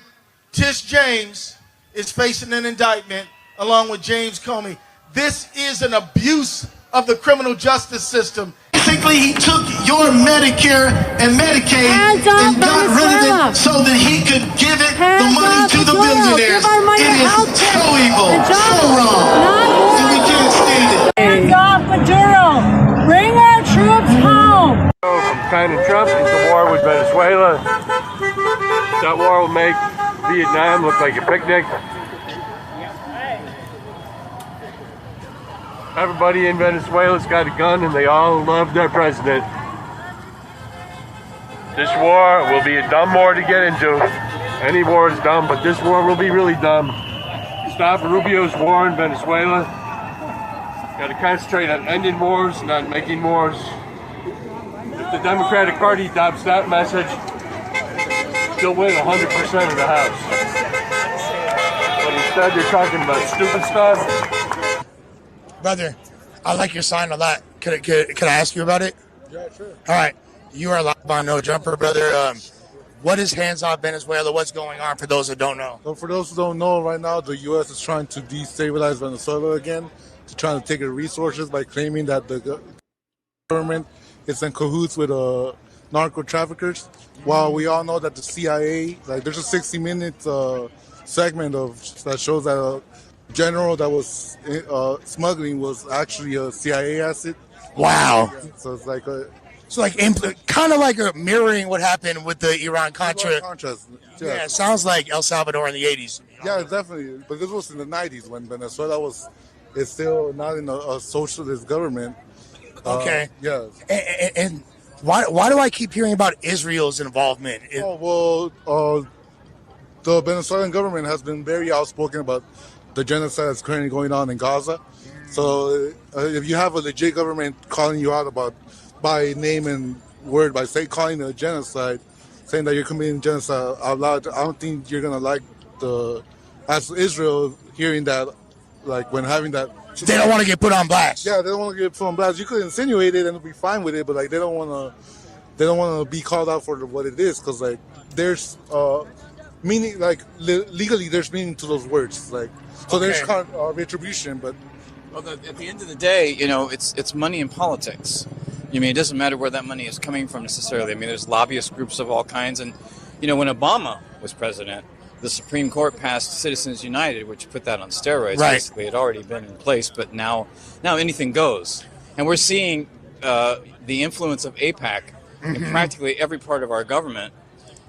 Tish James, is facing an indictment along with James Comey. This is an abuse of the criminal justice system. Basically, he took your Medicare and Medicaid and got rid of it so that he could give it the money to the billionaires. It is so evil, so wrong, and we can't stand it. Hands off Maduro! Bring our troops home! From kind of Trump into war with Venezuela. That war will make Vietnam look like a picnic. Everybody in Venezuela's got a gun and they all love their president. This war will be a dumb war to get into. Any war is dumb, but this war will be really dumb. Stop Rubio's war in Venezuela. Got to concentrate on ending wars, not making wars. If the Democratic Party adopts that message, they'll win 100% of the House. But instead, they're talking about stupid stuff. Brother, I like your sign a lot. Could I ask you about it? Yeah, sure. All right. You are live on No Jumper, brother. What is Hands Off Venezuela? What's going on for those that don't know? So for those who don't know, right now the U.S. is trying to destabilize Venezuela again, to trying to take its resources by claiming that the government is in cahoots with narco traffickers. While we all know that the CIA, like there's a 60-minute segment that shows that a general that was smuggling was actually a CIA asset. Wow. So it's like kind of like mirroring what happened with the Iran-Contra. Yeah, it sounds like El Salvador in the 80s. Yeah, definitely. But this was in the 90s when Venezuela is still not in a socialist government. Okay. Yeah. And why do I keep hearing about Israel's involvement? The Venezuelan government has been very outspoken about the genocide that's currently going on in Gaza. So if you have a legit government calling you out by name and word, calling it a genocide, saying that you're committing genocide out loud, I don't think you're gonna like as Israel hearing that, like when having that. They don't want to get put on blast. Yeah, they don't want to get put on blast. You could insinuate it and it'll be fine with it, but like they don't want to be called out for what it is, because like there's meaning, like legally there's meaning to those words, like so there's retribution, but. Well, at the end of the day, it's money in politics. I mean, it doesn't matter where that money is coming from necessarily. I mean, there's lobbyist groups of all kinds. And, when Obama was president, the Supreme Court passed Citizens United, which put that on steroids. Right. Basically, it had already been in place, but now anything goes. And we're seeing the influence of AIPAC in practically every part of our government.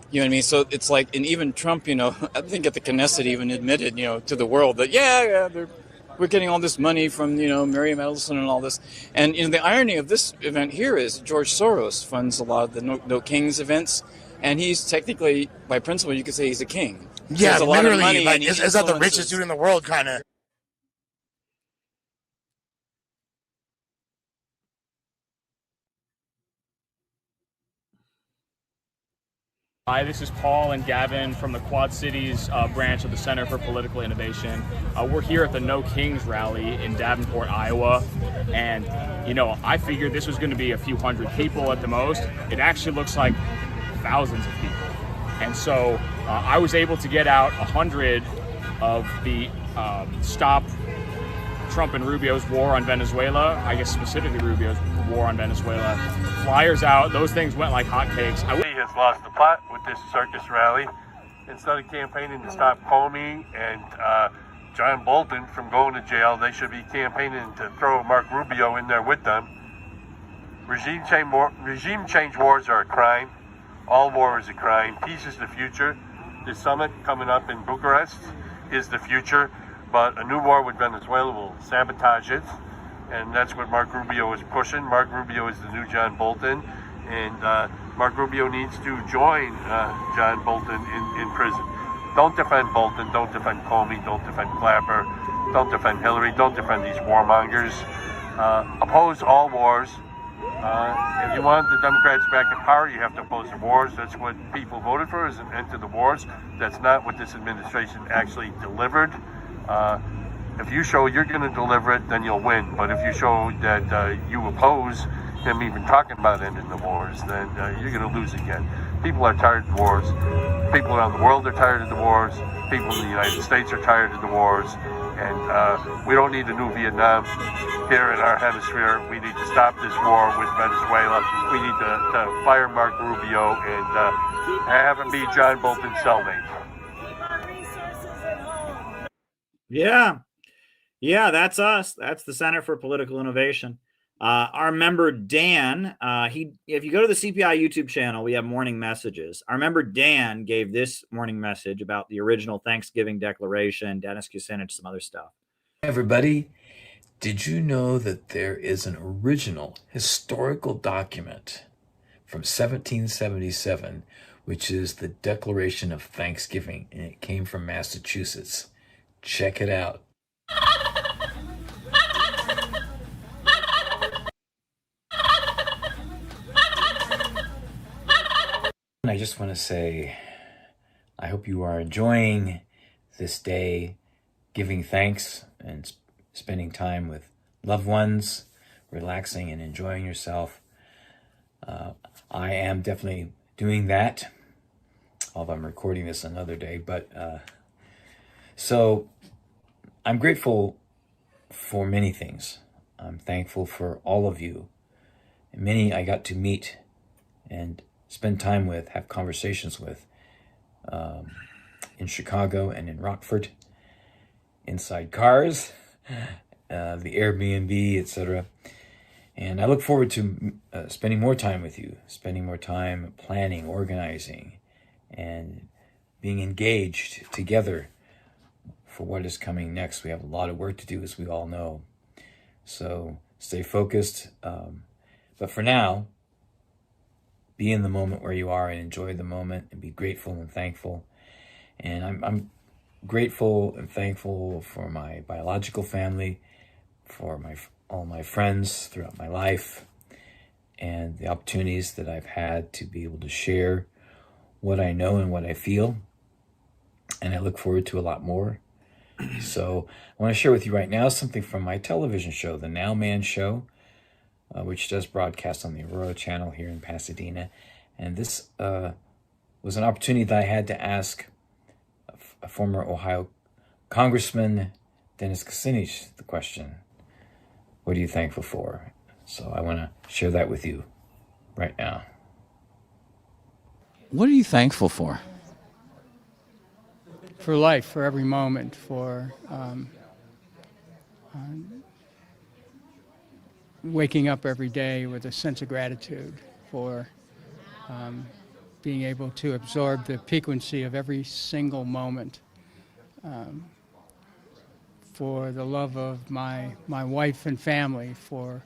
You know what I mean? So it's like, and even Trump, I think at the Knesset even admitted, to the world that, we're getting all this money from, Miriam Ellison and all this. And, the irony of this event here is George Soros funds a lot of the No Kings events. And he's technically, by principle, you could say he's a king. Yeah, a lot literally. of money, like, is that the richest dude in the world, kind of? Hi, this is Paul and Gavin from the Quad Cities branch of the Center for Political Innovation. We're here at the No Kings rally in Davenport, Iowa. And, I figured this was going to be a few hundred people at the most. It actually looks like thousands of people. And so I was able to get out 100 of the Stop Trump and Rubio's War on Venezuela, I guess specifically Rubio's War on Venezuela, flyers out. Those things went like hotcakes. He has lost the plot with this circus rally. Instead of campaigning to stop Comey and John Bolton from going to jail, they should be campaigning to throw Mark Rubio in there with them. Regime change wars are a crime. All war is a crime. Peace is the future. This summit coming up in Bucharest is the future, but a new war with Venezuela will sabotage it, and that's what Mark Rubio is pushing. Mark Rubio is the new John Bolton, and Mark Rubio needs to join John Bolton in prison. Don't defend Bolton. Don't defend Comey. Don't defend Clapper. Don't defend Hillary. Don't defend these warmongers. Oppose all wars. If you want the Democrats back in power, you have to oppose the wars. That's what people voted for, is an end to the wars. That's not what this administration actually delivered. If you show you're going to deliver it, then you'll win. But if you show that you oppose him even talking about ending the wars, then you're going to lose again. People are tired of wars. People around the world are tired of the wars. People in the United States are tired of the wars. And we don't need a new Vietnam here in our hemisphere. We need to stop this war with Venezuela. We need to fire Mark Rubio and have him be John Bolton's cellmate. Yeah, that's us. That's the Center for Political Innovation. Our member Dan, if you go to the CPI YouTube channel, we have morning messages. Our member Dan gave this morning message about the original Thanksgiving Declaration, Dennis Kucinich, some other stuff. Everybody, did you know that there is an original historical document from 1777, which is the Declaration of Thanksgiving, and it came from Massachusetts? Check it out. I just want to say, I hope you are enjoying this day, giving thanks and spending time with loved ones, relaxing and enjoying yourself. I am definitely doing that, although I'm recording this another day. But so I'm grateful for many things. I'm thankful for all of you. Many I got to meet and spend time with, have conversations with, in Chicago and in Rockford, inside cars, the Airbnb, etc. And I look forward to spending more time with you, spending more time planning, organizing, and being engaged together for what is coming next. We have a lot of work to do, as we all know. So stay focused. But for now, be in the moment where you are and enjoy the moment and be grateful and thankful. And I'm grateful and thankful for my biological family, for all my friends throughout my life, and the opportunities that I've had to be able to share what I know and what I feel. And I look forward to a lot more. So I want to share with you right now something from my television show, The Now Man Show, which does broadcast on the Aurora channel here in Pasadena. And this was an opportunity that I had to ask a former Ohio Congressman, Dennis Kucinich, the question, what are you thankful for? So I want to share that with you right now. What are you thankful for? For life, for every moment, for waking up every day with a sense of gratitude, for being able to absorb the piquancy of every single moment, for the love of my wife and family, for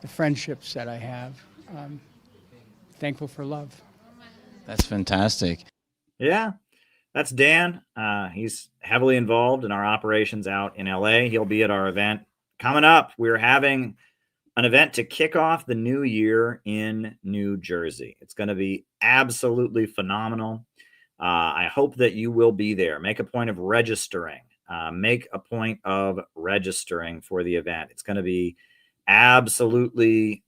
the friendships that I have. Thankful for love. That's fantastic. Yeah, that's Dan. He's heavily involved in our operations out in LA. He'll be at our event coming up. We're having an event to kick off the new year in New Jersey. It's going to be absolutely phenomenal. I hope that you will be there. Make a point of registering. Make a point of registering for the event. It's going to be absolutely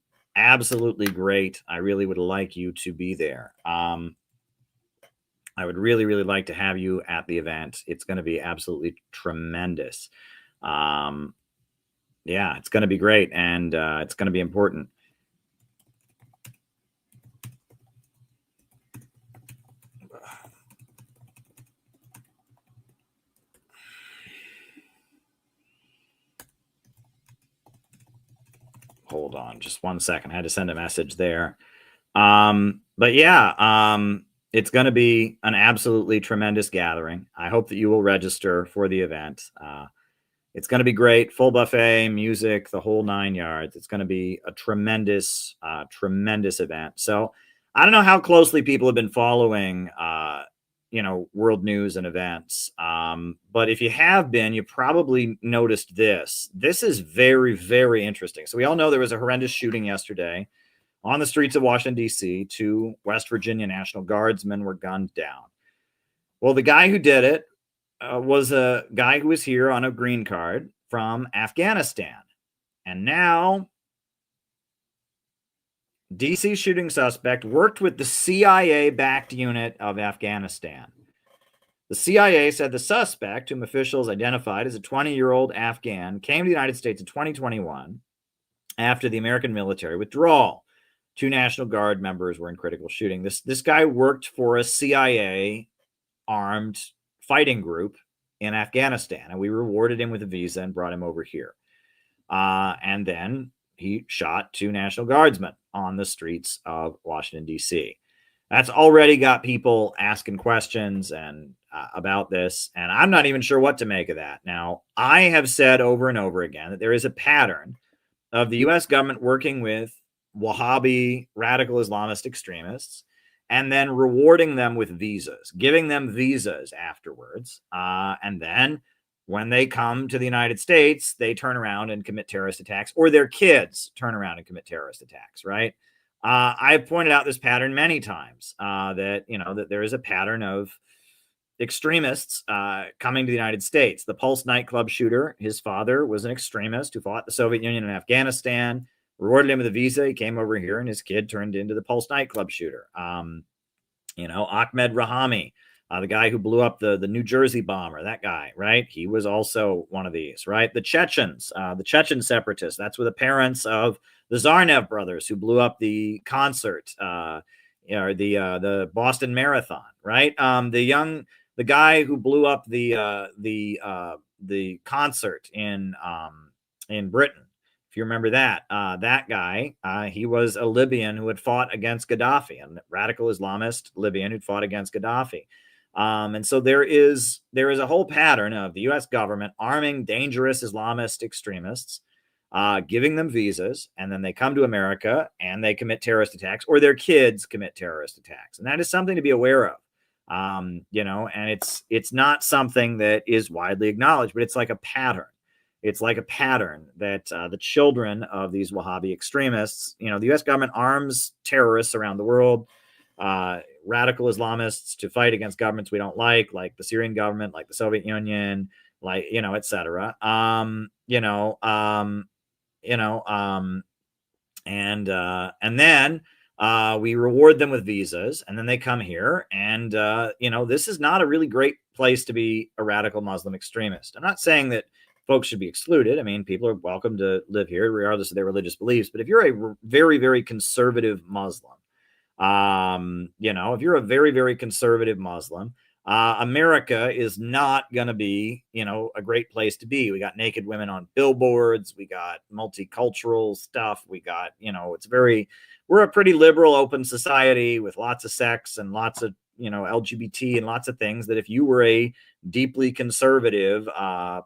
great. I really would like you to be there. I would really like to have you at the event. It's going to be absolutely tremendous. Yeah, it's going to be great, and it's going to be important. Hold on just 1 second. I had to send a message there. But yeah, it's going to be an absolutely tremendous gathering. I hope that you will register for the event. It's going to be great. Full buffet, music, the whole 9 yards. It's going to be a tremendous event. So I don't know how closely people have been following, world news and events. But if you have been, you probably noticed this. This is very, very interesting. So we all know there was a horrendous shooting yesterday on the streets of Washington, D.C. 2 West Virginia National Guardsmen were gunned down. Well, the guy who did it was a guy who was here on a green card from Afghanistan. And now DC shooting suspect worked with the CIA-backed unit of Afghanistan. The CIA said the suspect, whom officials identified as a 20-year-old Afghan, came to the United States in 2021 after the American military withdrawal. 2 National Guard members were in critical shooting. This guy worked for a CIA armed fighting group in Afghanistan, and we rewarded him with a visa and brought him over here. And then he shot 2 National Guardsmen on the streets of Washington, D.C. That's already got people asking questions and about this, and I'm not even sure what to make of that. Now, I have said over and over again that there is a pattern of the U.S. government working with Wahhabi radical Islamist extremists and then rewarding them with visas, giving them visas afterwards. And then when they come to the United States, they turn around and commit terrorist attacks, or their kids turn around and commit terrorist attacks, right? I've pointed out this pattern many times, that there is a pattern of extremists coming to the United States. The Pulse nightclub shooter, his father was an extremist who fought the Soviet Union in Afghanistan, rewarded him with a visa. He came over here and his kid turned into the Pulse nightclub shooter. Ahmed Rahami, the guy who blew up the New Jersey bomber, that guy, right? He was also one of these, right? The Chechens, the Chechen separatists, that's were the parents of the Zarnev brothers who blew up the concert, the Boston Marathon, right? The guy who blew up the concert in Britain. If you remember that, that guy, he was a Libyan who had fought against Gaddafi, a radical Islamist Libyan who'd fought against Gaddafi. And so there is a whole pattern of the U.S. government arming dangerous Islamist extremists, giving them visas, and then they come to America and they commit terrorist attacks, or their kids commit terrorist attacks. And that is something to be aware of. And it's not something that is widely acknowledged, but it's like a pattern. It's like a pattern that the children of these Wahhabi extremists, the U.S. government arms terrorists around the world, radical Islamists to fight against governments we don't like the Syrian government, like the Soviet Union, et cetera. And then we reward them with visas, and then they come here, and this is not a really great place to be a radical Muslim extremist. I'm not saying that folks should be excluded. I mean, people are welcome to live here regardless of their religious beliefs. But if you're a very, very conservative Muslim, if you're a very, very conservative Muslim, America is not going to be, a great place to be. We got naked women on billboards. We got multicultural stuff. We got, we're a pretty liberal, open society with lots of sex and lots of, LGBT and lots of things that if you were a deeply conservative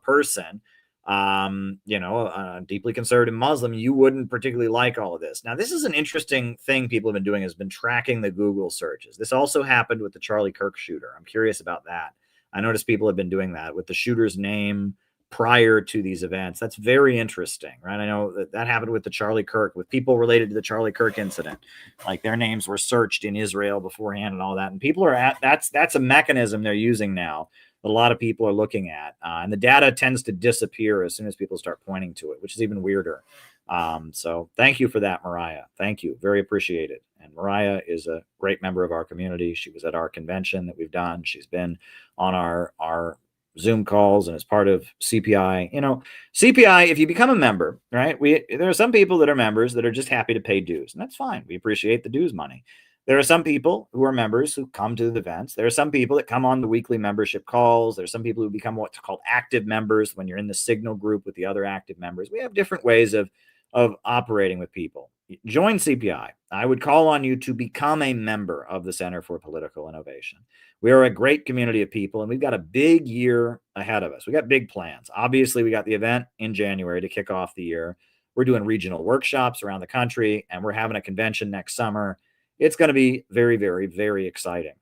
person, a deeply conservative Muslim, you wouldn't particularly like all of this. Now, this is an interesting thing people have been doing, has been tracking the Google searches. This also happened with the Charlie Kirk shooter. I'm curious about that. I noticed people have been doing that with the shooter's name prior to these events. That's very interesting, right? I know that happened with the Charlie Kirk, with people related to the Charlie Kirk incident. Like their names were searched in Israel beforehand and all that. And people are that's a mechanism they're using now that a lot of people are looking at. And the data tends to disappear as soon as people start pointing to it, which is even weirder. So thank you for that, Mariah. Thank you. Very appreciated. And Mariah is a great member of our community. She was at our convention that we've done. She's been on our Zoom calls and as part of CPI. CPI, if you become a member, right? There are some people that are members that are just happy to pay dues, and that's fine. We appreciate the dues money. There are some people who are members who come to the events. There are some people that come on the weekly membership calls. There's some people who become what's called active members when you're in the Signal group with the other active members. We have different ways of operating with people. Join CPI. I would call on you to become a member of the Center for Political Innovation. We are a great community of people, and we've got a big year ahead of us. We got big plans. Obviously, we got the event in January to kick off the year. We're doing regional workshops around the country, and we're having a convention next summer. It's going to be very, very, very exciting.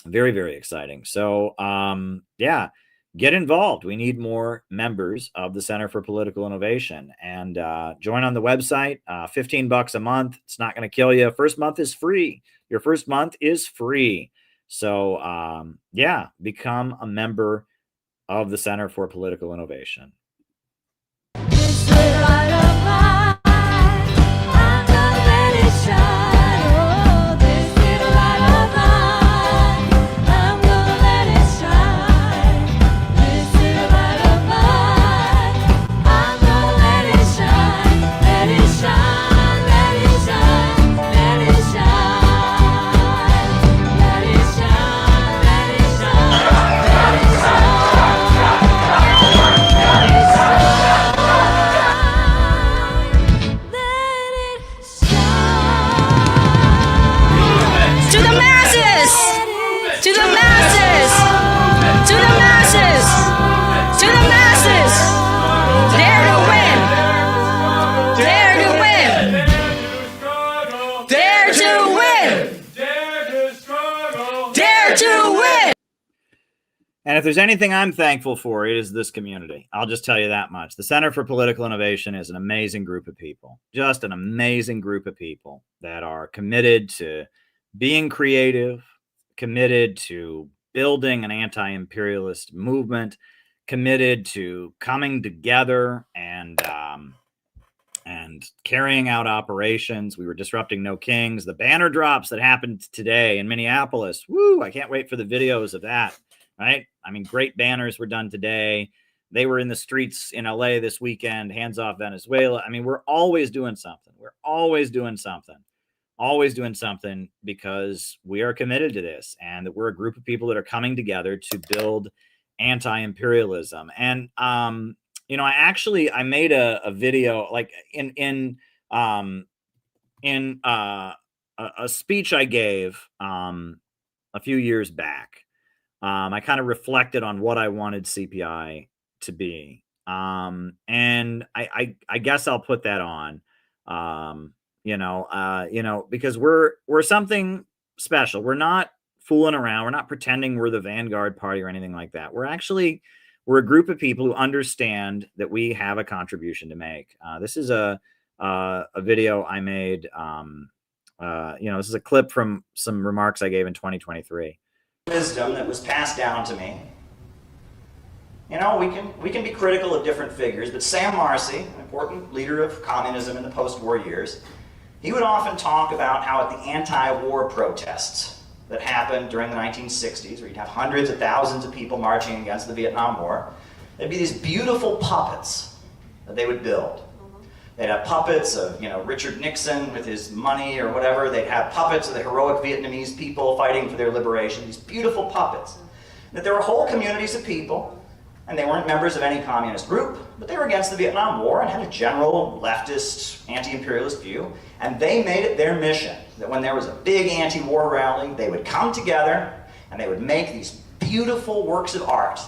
Very, very exciting. So, yeah, get involved. We need more members of the Center for Political Innovation, and join on the website. $15 a month. It's not going to kill you. First month is free. Your first month is free. So, yeah, become a member of the Center for Political Innovation. And if there's anything I'm thankful for, it is this community. I'll just tell you that much. The Center for Political Innovation is an amazing group of people, just an amazing group of people that are committed to being creative, committed to building an anti-imperialist movement, committed to coming together and carrying out operations. We were disrupting No Kings. The banner drops that happened today in Minneapolis. Woo! I can't wait for the videos of that. Right? I mean, great banners were done today. They were in the streets in LA this weekend, hands off Venezuela. I mean, we're always doing something. We're always doing something. Always doing something because we are committed to this, and that we're a group of people that are coming together to build anti-imperialism. And you know, I made a video like in a speech I gave a few years back. I kind of reflected on what I wanted CPI to be. And I guess I'll put that on, because we're something special. We're not fooling around. We're not pretending we're the vanguard party or anything like that. We're a group of people who understand that we have a contribution to make. This is a video I made. This is a clip from some remarks I gave in 2023. Wisdom that was passed down to me. You know, we can be critical of different figures, but Sam Marcy, an important leader of communism in the post-war years, he would often talk about how at the anti-war protests that happened during the 1960s, where you'd have hundreds of thousands of people marching against the Vietnam War, there'd be these beautiful puppets that they would build. They'd have puppets of, Richard Nixon with his money or whatever. They'd have puppets of the heroic Vietnamese people fighting for their liberation, these beautiful puppets. That there were whole communities of people, and they weren't members of any communist group, but they were against the Vietnam War and had a general leftist, anti-imperialist view, and they made it their mission that when there was a big anti-war rally, they would come together and they would make these beautiful works of art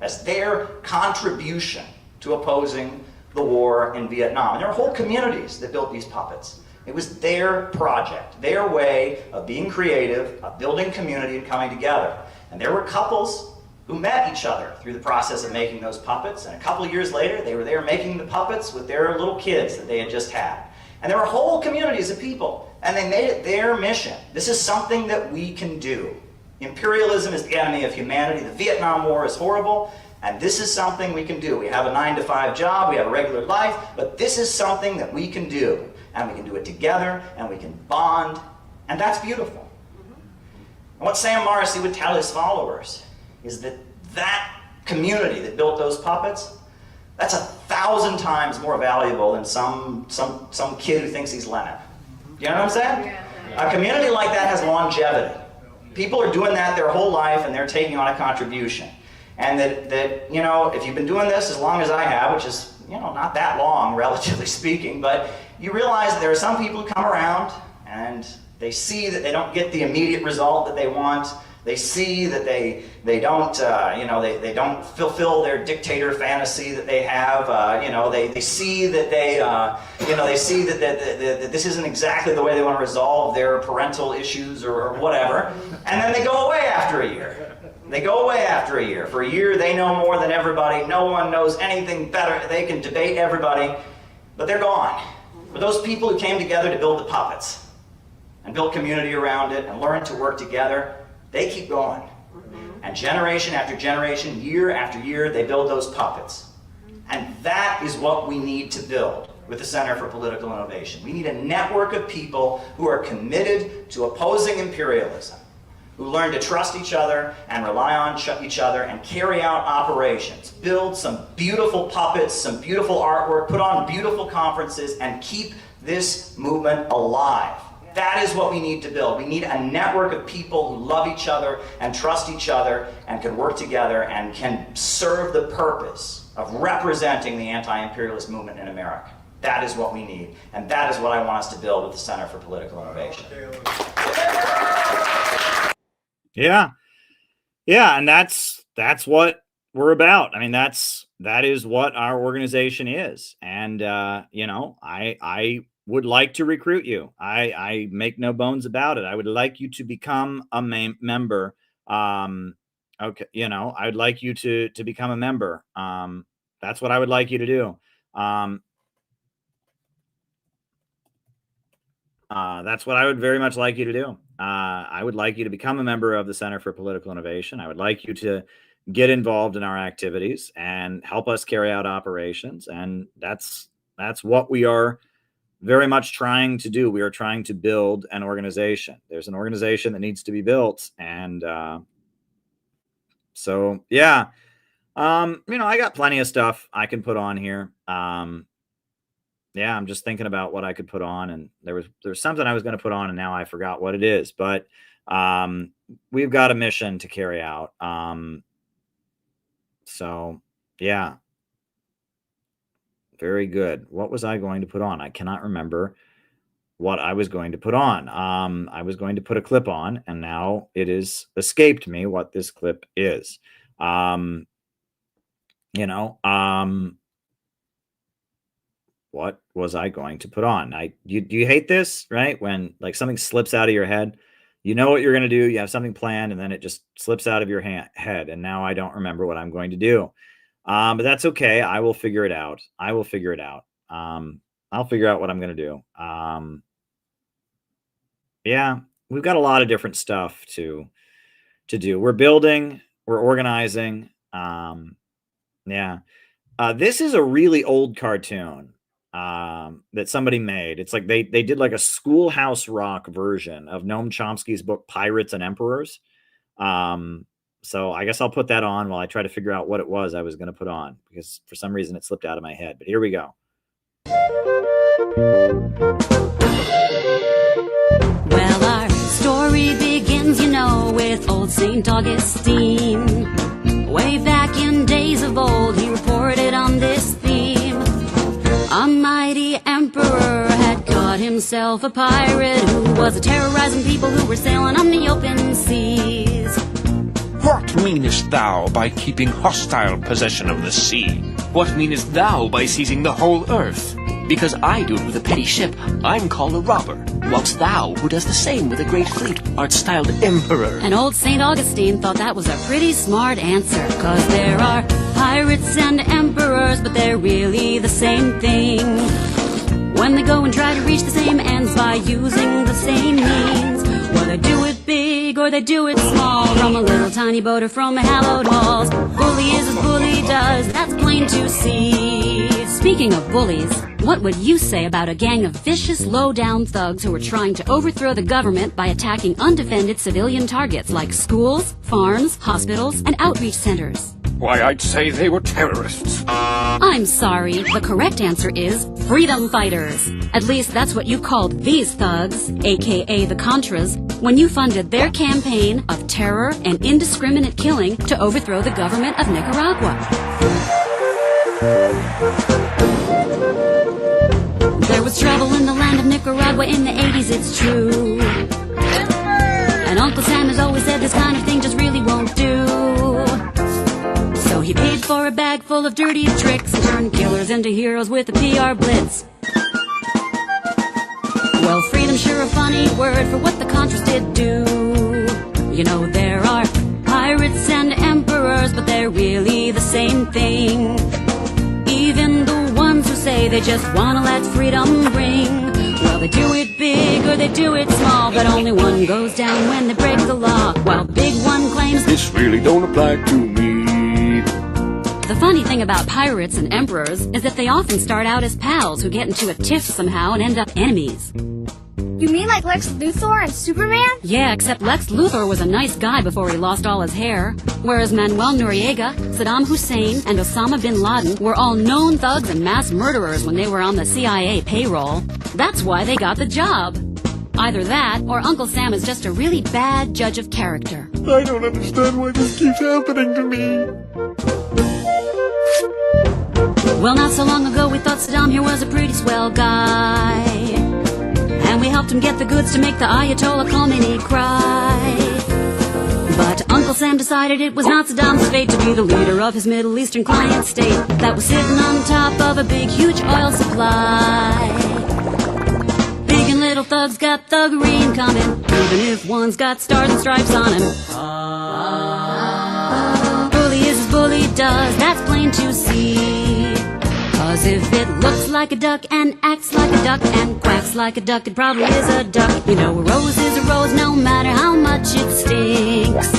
as their contribution to opposing the war in Vietnam. And there were whole communities that built these puppets. It was their project, their way of being creative, of building community and coming together. And there were couples who met each other through the process of making those puppets. And a couple of years later, they were there making the puppets with their little kids that they had just had. And there were whole communities of people, and they made it their mission. This is something that we can do. Imperialism is the enemy of humanity. The Vietnam War is horrible. And this is something we can do. We have a 9-to-5 job, we have a regular life, but this is something that we can do. And we can do it together, and we can bond, and that's beautiful. And what Sam Marcy would tell his followers is that community that built those puppets, that's 1,000 times more valuable than some kid who thinks he's Lenin. You know what I'm saying? Yeah. A community like that has longevity. People are doing that their whole life, and they're taking on a contribution. And that if you've been doing this as long as I have, which is, not that long, relatively speaking, but you realize that there are some people who come around and they see that they don't get the immediate result that they want, They see that they don't they don't fulfill their dictator fantasy that they have. They see that they see that this isn't exactly the way they want to resolve their parental issues or whatever, and then they go away after a year. They go away after a year. For a year, they know more than everybody. No one knows anything better. They can debate everybody, but they're gone. But those people who came together to build the puppets and build community around it and learn to work together, they keep going. And generation after generation, year after year, they build those puppets. And that is what we need to build with the Center for Political Innovation. We need a network of people who are committed to opposing imperialism, who learn to trust each other and rely on each other and carry out operations, build some beautiful puppets, some beautiful artwork, put on beautiful conferences, and keep this movement alive. That is what we need to build. We need a network of people who love each other and trust each other and can work together and can serve the purpose of representing the anti-imperialist movement in America. That is what we need, and that is what I want us to build with the Center for Political Innovation. Yeah, and that's what we're about. I mean, that is what our organization is, and I would like to recruit you. I make no bones about it. I would like you to become a member. Okay, I'd like you to become a member. That's what I would like you to do. That's what I would very much like you to do. I would like you to become a member of the Center for Political Innovation. I would like you to get involved in our activities and help us carry out operations. And that's what we are very much trying to do. We are trying to build an organization. There's an organization that needs to be built. And so, yeah, I got plenty of stuff I can put on here. Yeah, I'm just thinking about what I could put on, and there was something I was going to put on, and now I forgot what it is. But we've got a mission to carry out. So yeah, very good. What was I going to put on? I cannot remember what I was going to put on. I was going to put a clip on, and now it has escaped me what this clip is. What was I going to put on? Do you hate this, right? When like something slips out of your head, you know what you're going to do. You have something planned, and then it just slips out of your head. And now I don't remember what I'm going to do. But that's okay. I will figure it out. I'll figure out what I'm going to do. Yeah, we've got a lot of different stuff to do. We're building, we're organizing. Yeah. This is a really old cartoon that somebody made. It's like they did like a Schoolhouse Rock version of Noam Chomsky's book Pirates and Emperors. So I guess I'll put that on while I try to figure out what it was I was going to put on, because for some reason it slipped out of my head. But here we go. Well, our story begins, with old St. Augustine. Way back in days of old, he reported on this theme. A mighty emperor had caught himself a pirate who was terrorizing people who were sailing on the open seas. What meanest thou by keeping hostile possession of the sea? What meanest thou by seizing the whole earth? Because I do it with a petty ship, I'm called a robber, whilst thou, who does the same with a great fleet, art styled emperor. And old St. Augustine thought that was a pretty smart answer, 'cause there are pirates and emperors, but they're really the same thing. When they go and try to reach the same ends by using the same means, whether they do it big or they do it small, from a little tiny boat or from hallowed halls, bully is as bully does, that's plain to see. Speaking of bullies, what would you say about a gang of vicious, low-down thugs who are trying to overthrow the government by attacking undefended civilian targets like schools, farms, hospitals, and outreach centers? Why, I'd say they were terrorists. I'm sorry, the correct answer is freedom fighters. At least that's what you called these thugs, aka the Contras, when you funded their campaign of terror and indiscriminate killing to overthrow the government of Nicaragua. There was trouble in the land of Nicaragua in the 80s, it's true. And Uncle Sam has always said this kind of thing just really won't do. So he paid for a bag full of dirty tricks and turned killers into heroes with a PR blitz. Well, freedom's sure a funny word for what the Contras did do. You know, there are pirates and emperors, but they're really the same thing. Even the ones who say they just wanna let freedom ring, well, they do it big or they do it small, but only one goes down when they break the law, while the big one claims This really don't apply to me. The funny thing about pirates and emperors is that they often start out as pals who get into a tiff somehow and end up enemies. You mean like Lex Luthor and Superman? Yeah, except Lex Luthor was a nice guy before he lost all his hair, whereas Manuel Noriega, Saddam Hussein, and Osama bin Laden were all known thugs and mass murderers when they were on the CIA payroll. That's why they got the job. Either that, or Uncle Sam is just a really bad judge of character. I don't understand why this keeps happening to me. Well, not so long ago we thought Saddam here was a pretty swell guy, and we helped him get the goods to make the Ayatollah Khomeini cry. But Uncle Sam decided it was not Saddam's fate to be the leader of his Middle Eastern client state that was sitting on top of a big, huge oil supply. Big and little thugs got thuggery in common, even if one's got stars and stripes on him. Bully is as bully does, that's plain to see. 'Cause if it looks like a duck and acts like a duck and quacks like a duck, it probably is a duck. You know, a rose is a rose no matter how much it stinks.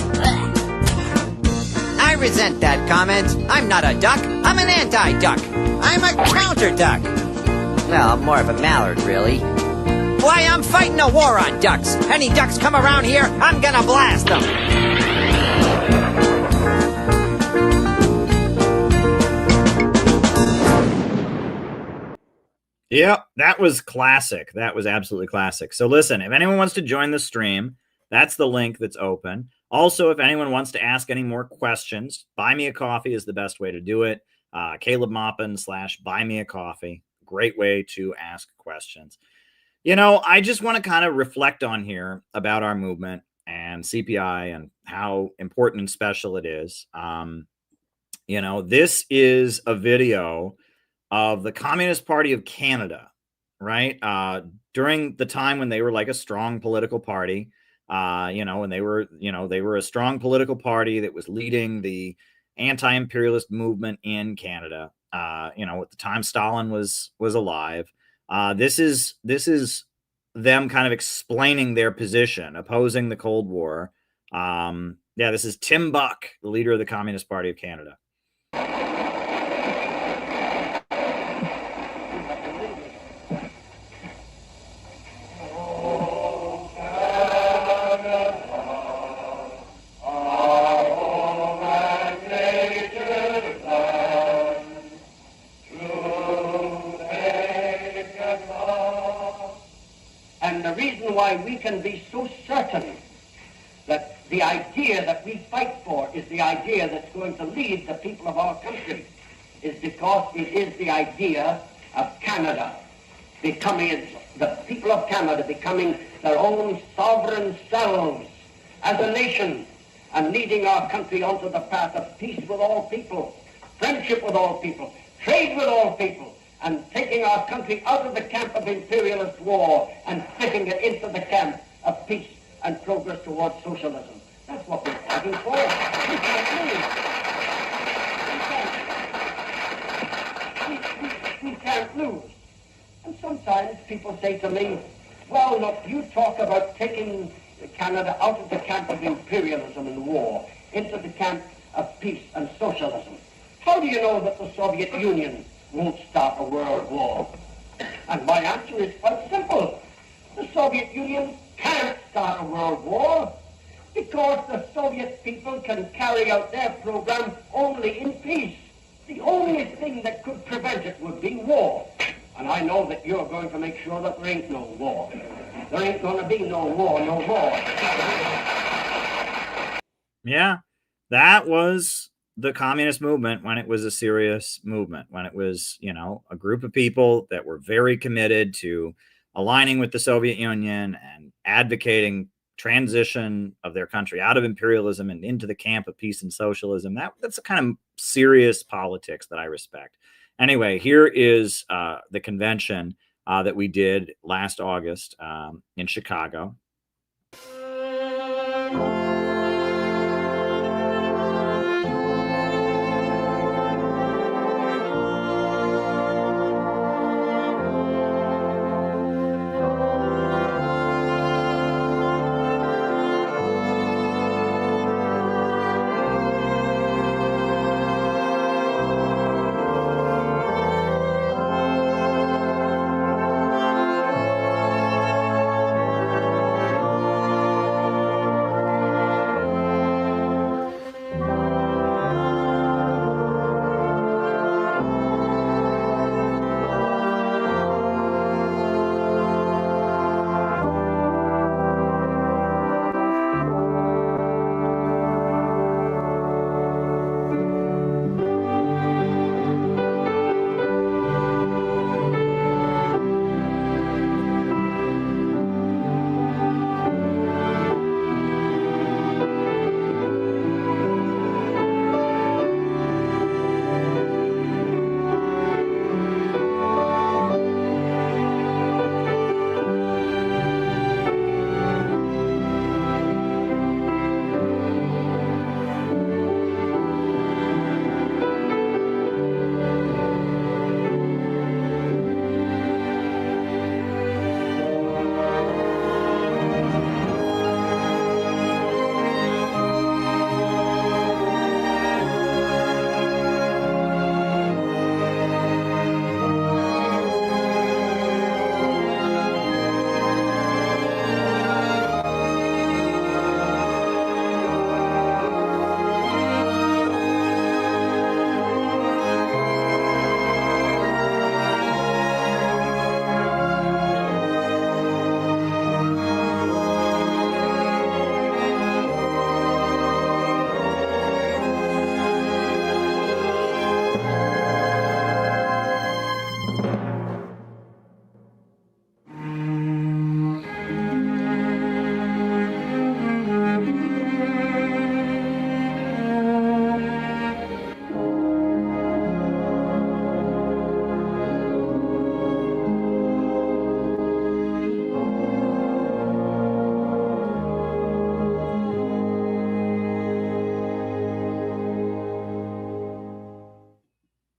I resent that comment. I'm not a duck. I'm an anti-duck. I'm a counter-duck. Well, I'm more of a mallard, really. Why, I'm fighting a war on ducks. Any ducks come around here, I'm gonna blast them. Yep, that was classic. That was absolutely classic. So listen, if anyone wants to join the stream, that's the link that's open. Also, if anyone wants to ask any more questions, Buy Me a Coffee is the best way to do it. Caleb Maupin / Buy Me a Coffee. Great way to ask questions. You know, I just want to kind of reflect on here about our movement and CPI and how important and special it is. You know, this is a video of the Communist Party of Canada, right? During the time when they were like a strong political party, you know, when they were a strong political party that was leading the anti-imperialist movement in Canada. You know, at the time Stalin was alive. This is them kind of explaining their position, opposing the Cold War. Yeah, this is Tim Buck, the leader of the Communist Party of Canada. And the reason why we can be so certain that the idea that we fight for is the idea that's going to lead the people of our country is because it is the idea of Canada becoming, the people of Canada becoming their own sovereign selves as a nation and leading our country onto the path of peace with all people, friendship with all people, trade with all people, and taking our country out of the camp of imperialist war and fitting it into the camp of peace and progress towards socialism. That's what we're fighting for. We can't lose. We can't lose. And sometimes people say to me, well, look, you talk about taking Canada out of the camp of imperialism and war into the camp of peace and socialism. How do you know that the Soviet Union won't start a world war? And my answer is quite simple. The Soviet Union can't start a world war because the Soviet people can carry out their program only in peace. The only thing that could prevent it would be war. And I know that you're going to make sure that there ain't no war. There ain't going to be no war no more. Yeah, that was the communist movement when it was a serious movement, when it was, you know, a group of people that were very committed to aligning with the Soviet Union and advocating transition of their country out of imperialism and into the camp of peace and socialism. That's a kind of serious politics that I respect. Anyway, here is the convention that we did last August in Chicago.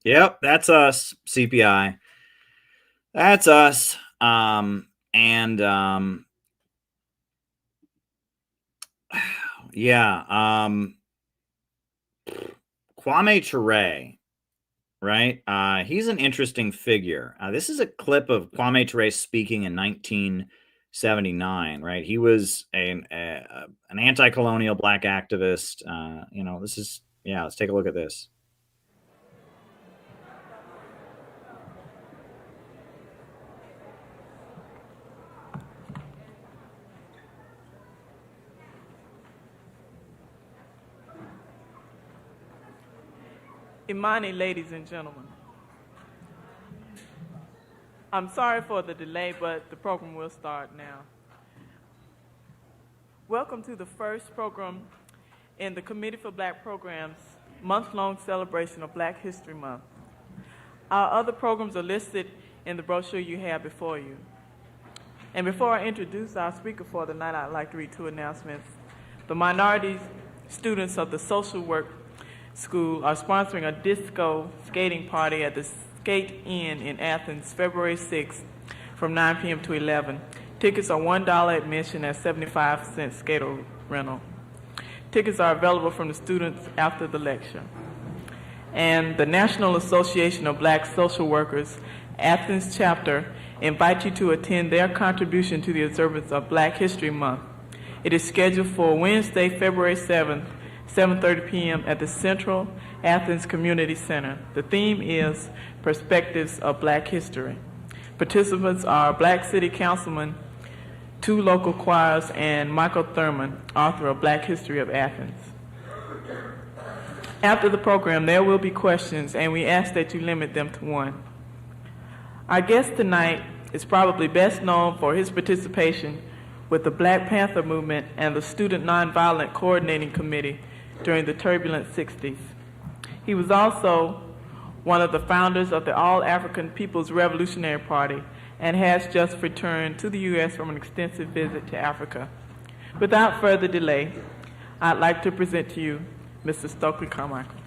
Yep, that's us, CPI. That's us. Yeah. Kwame Ture, right? He's an interesting figure. This is a clip of Kwame Ture speaking in 1979, right? He was an anti-colonial black activist. This is, let's take a look at this. Imani, ladies and gentlemen. I'm sorry for the delay, but the program will start now. Welcome to the first program in the Committee for Black Programs month-long celebration of Black History Month. Our other programs are listed in the brochure you have before you. And before I introduce our speaker for the night, I'd like to read two announcements. The minority students of the Social Work School are sponsoring a disco skating party at the Skate Inn in Athens, February 6th from 9 p.m. to 11. Tickets are $1 admission and 75-cent skater rental. Tickets are available from the students after the lecture. And the National Association of Black Social Workers, Athens chapter, invite you to attend their contribution to the observance of Black History Month. It is scheduled for Wednesday, February 7th, 7:30 p.m. at the Central Athens Community Center. The theme is Perspectives of Black History. Participants are Black City Councilman, 2 local choirs, and Michael Thurman, author of Black History of Athens. After the program, there will be questions, and we ask that you limit them to 1. Our guest tonight is probably best known for his participation with the Black Panther movement and the Student Nonviolent Coordinating Committee during the turbulent 60s. He was also one of the founders of the All-African People's Revolutionary Party and has just returned to the U.S. from an extensive visit to Africa. Without further delay, I'd like to present to you Mr. Stokely Carmichael.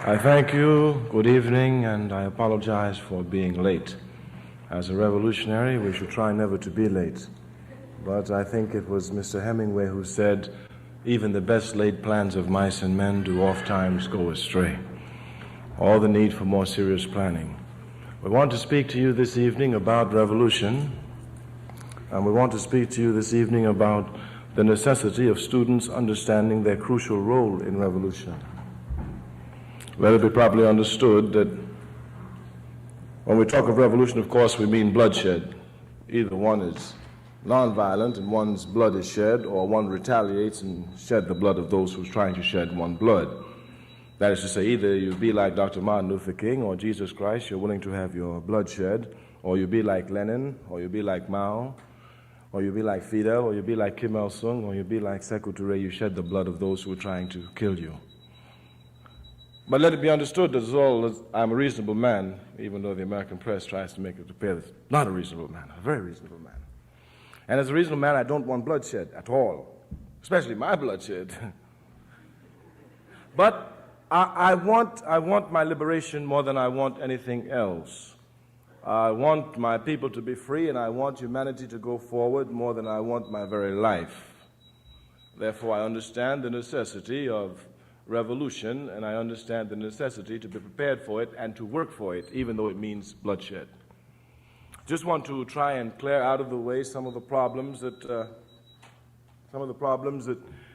I thank you, good evening, and I apologize for being late. As a revolutionary, we should try never to be late. But I think it was Mr. Hemingway who said, even the best laid plans of mice and men do oft-times go astray. All the need for more serious planning. We want to speak to you this evening about revolution, and we want to speak to you this evening about the necessity of students understanding their crucial role in revolution. Let it be properly understood that when we talk of revolution, of course, we mean bloodshed. Either one is nonviolent and one's blood is shed, or one retaliates and shed the blood of those who's trying to shed one blood. That is to say, either you be like Dr. Martin Luther King or Jesus Christ, you're willing to have your blood shed, or you be like Lenin, or you be like Mao, or you be like Fidel, or you be like Kim Il-sung, or you be like Sekou Touré, you shed the blood of those who are trying to kill you. But let it be understood that as all as I'm a reasonable man, even though the American press tries to make it appear that not a reasonable man, a very reasonable man. And as a reasonable man, I don't want bloodshed at all, especially my bloodshed. But I want my liberation more than I want anything else. I want my people to be free, and I want humanity to go forward more than I want my very life. Therefore, I understand the necessity of revolution, and I understand the necessity to be prepared for it and to work for it, even though it means bloodshed. Just want to try and clear out of the way some of the problems that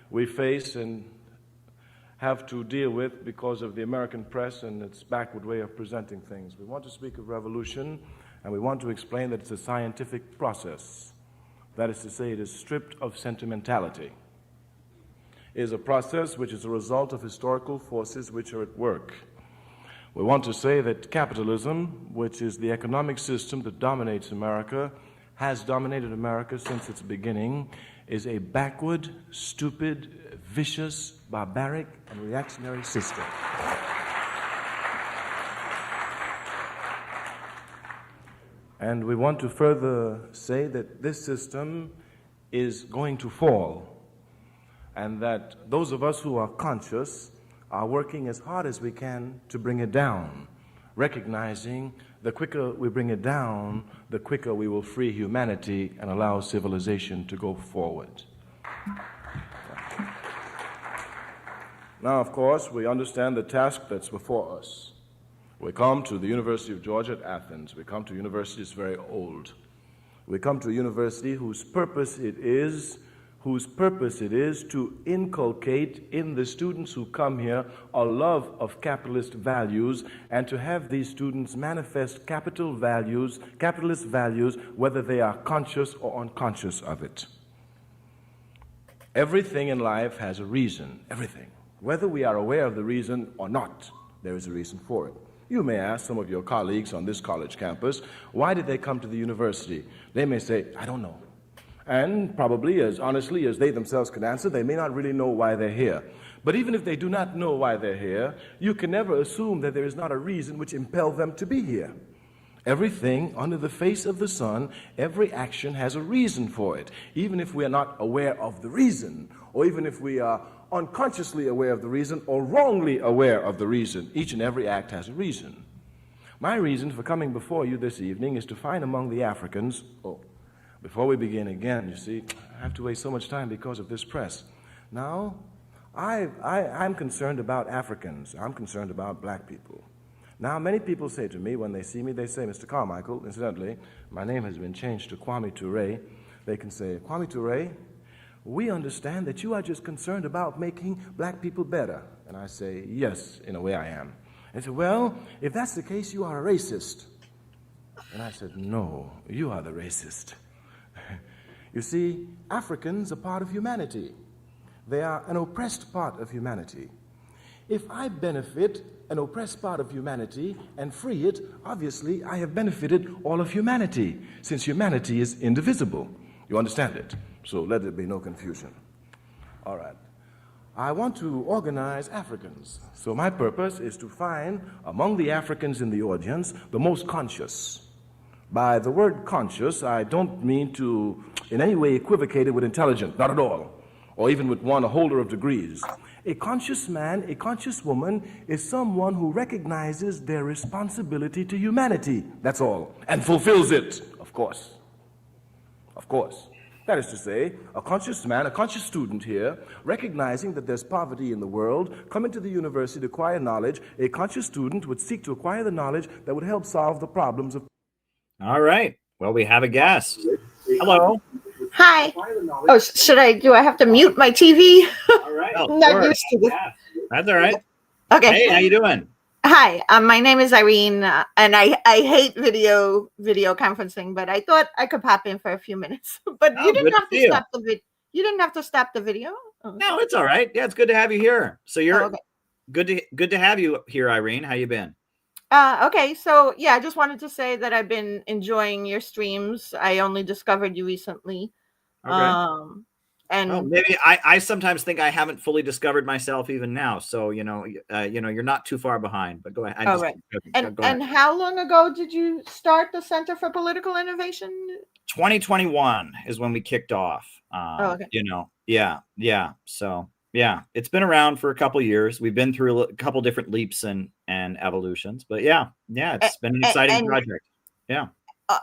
we face and have to deal with because of the American press and its backward way of presenting things. We want to speak of revolution, and we want to explain that it's a scientific process. That is to say, it is stripped of sentimentality. It is a process which is a result of historical forces which are at work. We want to say that capitalism, which is the economic system that dominates America, has dominated America since its beginning, is a backward, stupid, vicious, barbaric, and reactionary system. And we want to further say that this system is going to fall, and that those of us who are conscious are working as hard as we can to bring it down, recognizing the quicker we bring it down, the quicker we will free humanity and allow civilization to go forward. Now, of course, we understand the task that's before us. We come to the University of Georgia at Athens. We come to a university that's very old. We come to a university whose purpose it is to inculcate in the students who come here a love of capitalist values, and to have these students manifest capitalist values, whether they are conscious or unconscious of it. Everything in life has a reason, everything. Whether we are aware of the reason or not, there is a reason for it. You may ask some of your colleagues on this college campus, why did they come to the university? They may say, I don't know. And probably, as honestly as they themselves can answer, they may not really know why they're here. But even if they do not know why they're here, you can never assume that there is not a reason which impelled them to be here. Everything under the face of the sun, every action has a reason for it, even if we are not aware of the reason, or even if we are unconsciously aware of the reason or wrongly aware of the reason. Each and every act has a reason. My reason for coming before you this evening is to find among the Africans... Before we begin again, you see, I have to waste so much time because of this press. Now, I'm concerned about Africans. I'm concerned about black people. Now, many people say to me, when they see me, they say, Mr. Carmichael, incidentally, my name has been changed to Kwame Ture. They can say, Kwame Ture, we understand that you are just concerned about making black people better. And I say, yes, in a way I am. They say, well, if that's the case, you are a racist. And I said, no, you are the racist. You see, Africans are part of humanity. They are an oppressed part of humanity. If I benefit an oppressed part of humanity and free it, obviously I have benefited all of humanity, since humanity is indivisible. You understand it? So let there be no confusion. All right. I want to organize Africans. So my purpose is to find among the Africans in the audience the most conscious. By the word conscious, I don't mean to in any way equivocate it with intelligent, not at all, or even with one a holder of degrees. A conscious man, a conscious woman is someone who recognizes their responsibility to humanity, that's all, and fulfills it, of course. Of course. That is to say, a conscious man, a conscious student here, recognizing that there's poverty in the world, coming to the university to acquire knowledge, a conscious student would seek to acquire the knowledge that would help solve the problems of... All right. Well, we have a guest. Hello. Hi. Oh, do I have to mute my TV? All right. I'm not used to this. Yeah. That's all right. Okay. Hey, how you doing? Hi, my name is Irene, and I hate video conferencing, but I thought I could pop in for a few minutes. But you didn't have to stop the video. You didn't have to stop the video. Oh, no, it's all right. Yeah, it's good to have you here. So you're okay. good to have you here, Irene. How you been? Okay, so yeah, I just wanted to say that I've been enjoying your streams. I only discovered you recently. Okay. And well, maybe I sometimes think I haven't fully discovered myself even now. So you're not too far behind. But go ahead. Right. And how long ago did you start the Center for Political Innovation? 2021 is when we kicked off. Okay. Yeah. So yeah, it's been around for a couple years. We've been through a couple different leaps and evolutions. But yeah, it's been an exciting project. Yeah.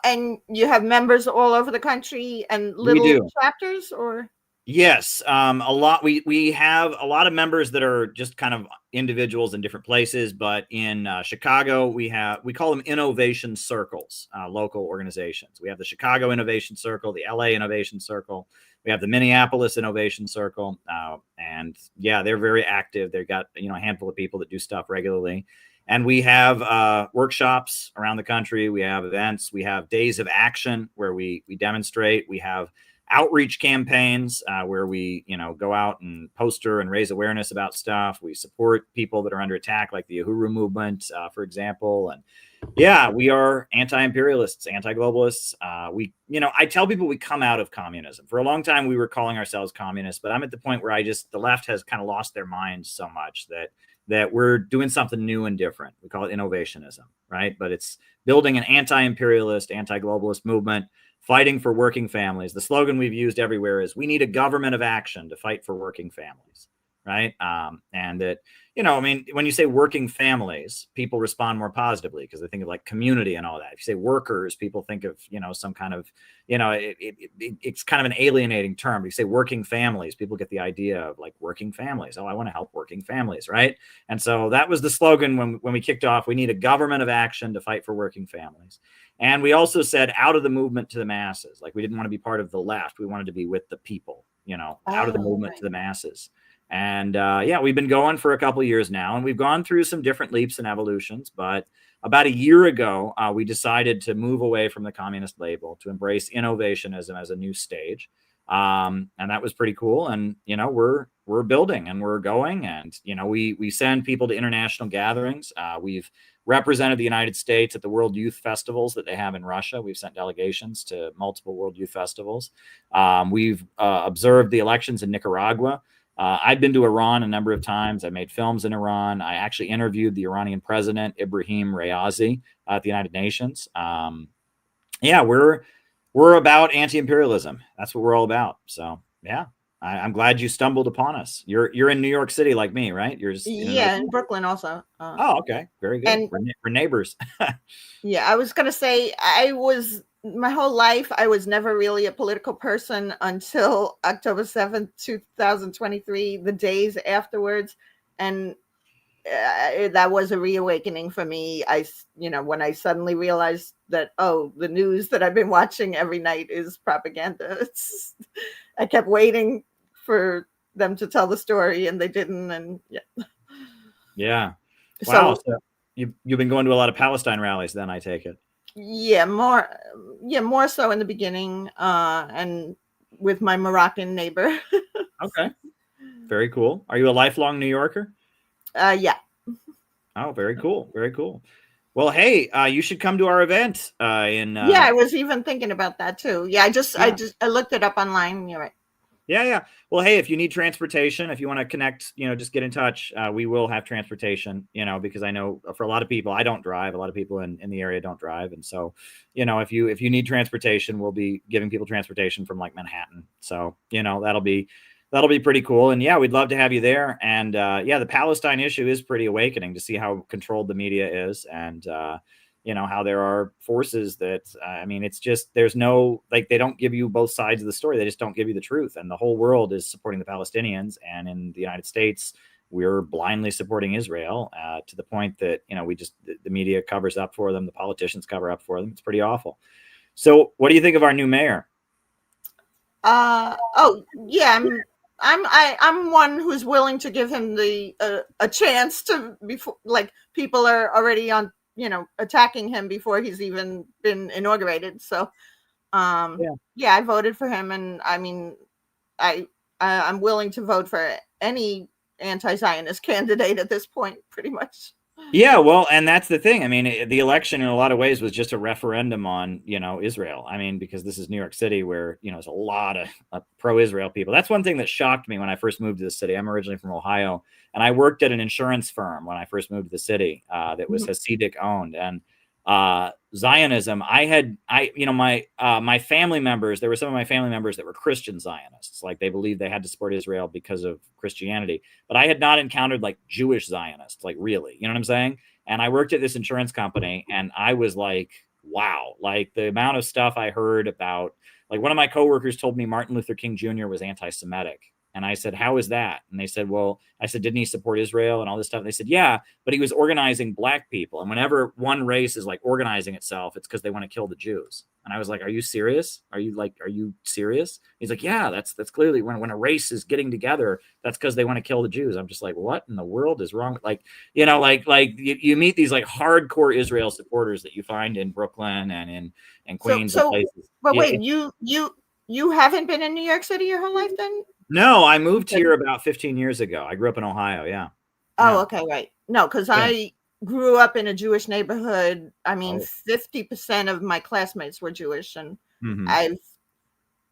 And you have members all over the country and little chapters, or? Yes, a lot. We have a lot of members that are just kind of individuals in different places. But in Chicago, we call them innovation circles, local organizations. We have the Chicago Innovation Circle, the LA Innovation Circle. We have the Minneapolis Innovation Circle, and yeah, they're very active. They've got a handful of people that do stuff regularly. And we have workshops around the country. We have events. We have days of action where we demonstrate. We have outreach campaigns where we go out and poster and raise awareness about stuff. We support people that are under attack, like the Uhuru movement, for example. And yeah, we are anti-imperialists, anti-globalists. I tell people we come out of communism. For a long time, we were calling ourselves communists, but I'm at the point where the left has kind of lost their minds so much that we're doing something new and different. We call it innovationism, right? But it's building an anti-imperialist, anti-globalist movement, fighting for working families. The slogan we've used everywhere is, we need a government of action to fight for working families, right? And that, when you say working families, people respond more positively because they think of like community and all that. If you say workers, people think of, some kind of, it's kind of an alienating term. If you say working families, people get the idea of like working families. Oh, I want to help working families, right? And so that was the slogan when we kicked off. We need a government of action to fight for working families. And we also said, out of the movement to the masses. Like, we didn't want to be part of the left. We wanted to be with the people, out of the movement to the masses. And we've been going for a couple of years now, and we've gone through some different leaps and evolutions. But about a year ago, we decided to move away from the communist label to embrace innovationism as a new stage. And that was pretty cool. And, we're building and we're going, and, we send people to international gatherings. We've represented the United States at the World Youth Festivals that they have in Russia. We've sent delegations to multiple World Youth Festivals. We've observed the elections in Nicaragua. I've been to Iran a number of times. I made films in Iran. I actually interviewed the Iranian president, Ibrahim Raisi, at the United Nations. We're about anti-imperialism. That's what we're all about. So yeah, I'm glad you stumbled upon us. You're in New York City like me, right? You're just in Brooklyn also. Oh, okay, very good. And we're neighbors. Yeah, I was gonna say, my whole life, I was never really a political person until October 7th, 2023, the days afterwards. And that was a reawakening for me. When I suddenly realized that, the news that I've been watching every night is propaganda. I kept waiting for them to tell the story, and they didn't. And yeah. Wow. So you've been going to a lot of Palestine rallies then, I take it. Yeah, more so in the beginning, and with my Moroccan neighbor. Okay. Very cool. Are you a lifelong New Yorker? Yeah. Oh, very cool. Very cool. Well, hey, you should come to our event in Yeah, I was even thinking about that too. Yeah, Yeah. I looked it up online. You're right. Yeah. Well, hey, if you need transportation, if you want to connect, just get in touch. We will have transportation, because I know for a lot of people, I don't drive. A lot of people in the area don't drive. And so, if you need transportation, we'll be giving people transportation from like Manhattan. So, that'll be pretty cool. And yeah, we'd love to have you there. And yeah, the Palestine issue is pretty awakening to see how controlled the media is. And, how there are forces that, it's just, there's no, like, they don't give you both sides of the story. They just don't give you the truth. And the whole world is supporting the Palestinians. And in the United States, we're blindly supporting Israel to the point that, the media covers up for them. The politicians cover up for them. It's pretty awful. So what do you think of our new mayor? Oh yeah, I'm one who's willing to give him the a chance to, before, like, people are already on, attacking him before he's even been inaugurated. So yeah, I voted for him, and I'm willing to vote for any anti-Zionist candidate at this point, pretty much. Yeah, well, and that's the thing. The election in a lot of ways was just a referendum on, Israel. Because this is New York City where, there's a lot of pro-Israel people. That's one thing that shocked me when I first moved to the city. I'm originally from Ohio, and I worked at an insurance firm when I first moved to the city that was Hasidic owned. And Zionism, my family members, there were some of my family members that were Christian Zionists. Like, they believed they had to support Israel because of Christianity, but I had not encountered like Jewish Zionists, like, really, you know what I'm saying? And I worked at this insurance company, and I was like, wow, like the amount of stuff I heard about, like, one of my coworkers told me Martin Luther King Jr. was anti-Semitic. And I said, how is that? And they said, well, I said, didn't he support Israel and all this stuff? And they said, yeah, but he was organizing black people. And whenever one race is like organizing itself, it's because they want to kill the Jews. And I was like, are you serious? Are you serious? He's like, yeah, that's clearly when a race is getting together, that's because they want to kill the Jews. I'm just like, what in the world is wrong? Like, you meet these like hardcore Israel supporters that you find in Brooklyn and in Queens and places. But wait, you haven't been in New York City your whole life then? No, I moved here about 15 years ago. I grew up in Ohio. Yeah. Oh, okay, right. No, because I grew up in a Jewish neighborhood. 50% of my classmates were Jewish, and I've,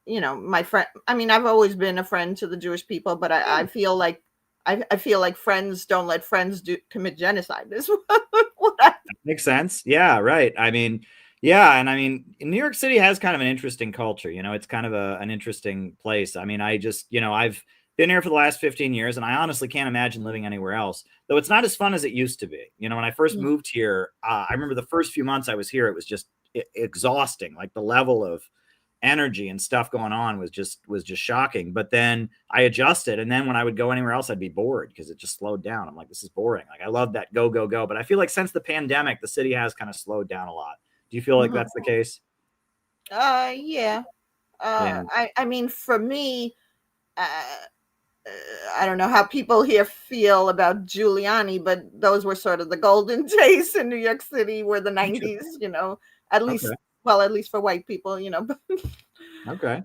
my friend. I've always been a friend to the Jewish people, but I feel like I feel like friends don't let friends commit genocide. Is what that makes sense. Yeah, right. Yeah, and New York City has kind of an interesting culture. It's kind of an interesting place. I just, I've been here for the last 15 years, and I honestly can't imagine living anywhere else. Though it's not as fun as it used to be. When I first moved here, I remember the first few months I was here, it was just exhausting. Like, the level of energy and stuff going on was just shocking. But then I adjusted, and then when I would go anywhere else, I'd be bored because it just slowed down. I'm like, this is boring. Like, I love that go, go, go. But I feel like since the pandemic, the city has kind of slowed down a lot. Do you feel like that's the case? Yeah. For me, I don't know how people here feel about Giuliani, but those were sort of the golden days in New York City, were the 90s, at least, at least for white people, Okay.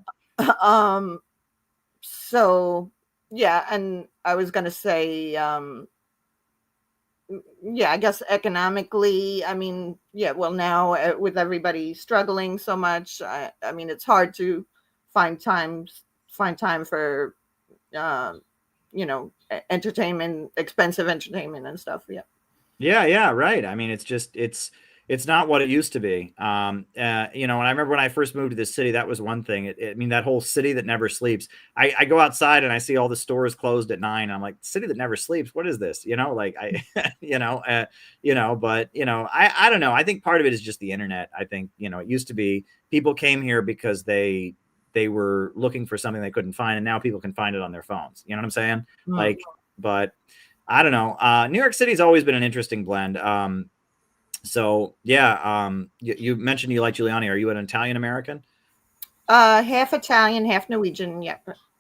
So yeah, and I was going to say, yeah, I guess economically, now with everybody struggling so much, it's hard to find time for, entertainment, expensive entertainment and stuff. Yeah. Yeah, right. It's not what it used to be. And I remember when I first moved to this city, that was one thing. That whole city that never sleeps. I go outside and I see all the stores closed at 9. I'm like, city that never sleeps. What is this? But I don't know. I think part of it is just the internet. I think, it used to be people came here because they were looking for something they couldn't find, and now people can find it on their phones. You know what I'm saying? But I don't know. New York City's always been an interesting blend. So yeah, you mentioned you like Giuliani. Are you an Italian American? Half Italian, half Norwegian. Yeah.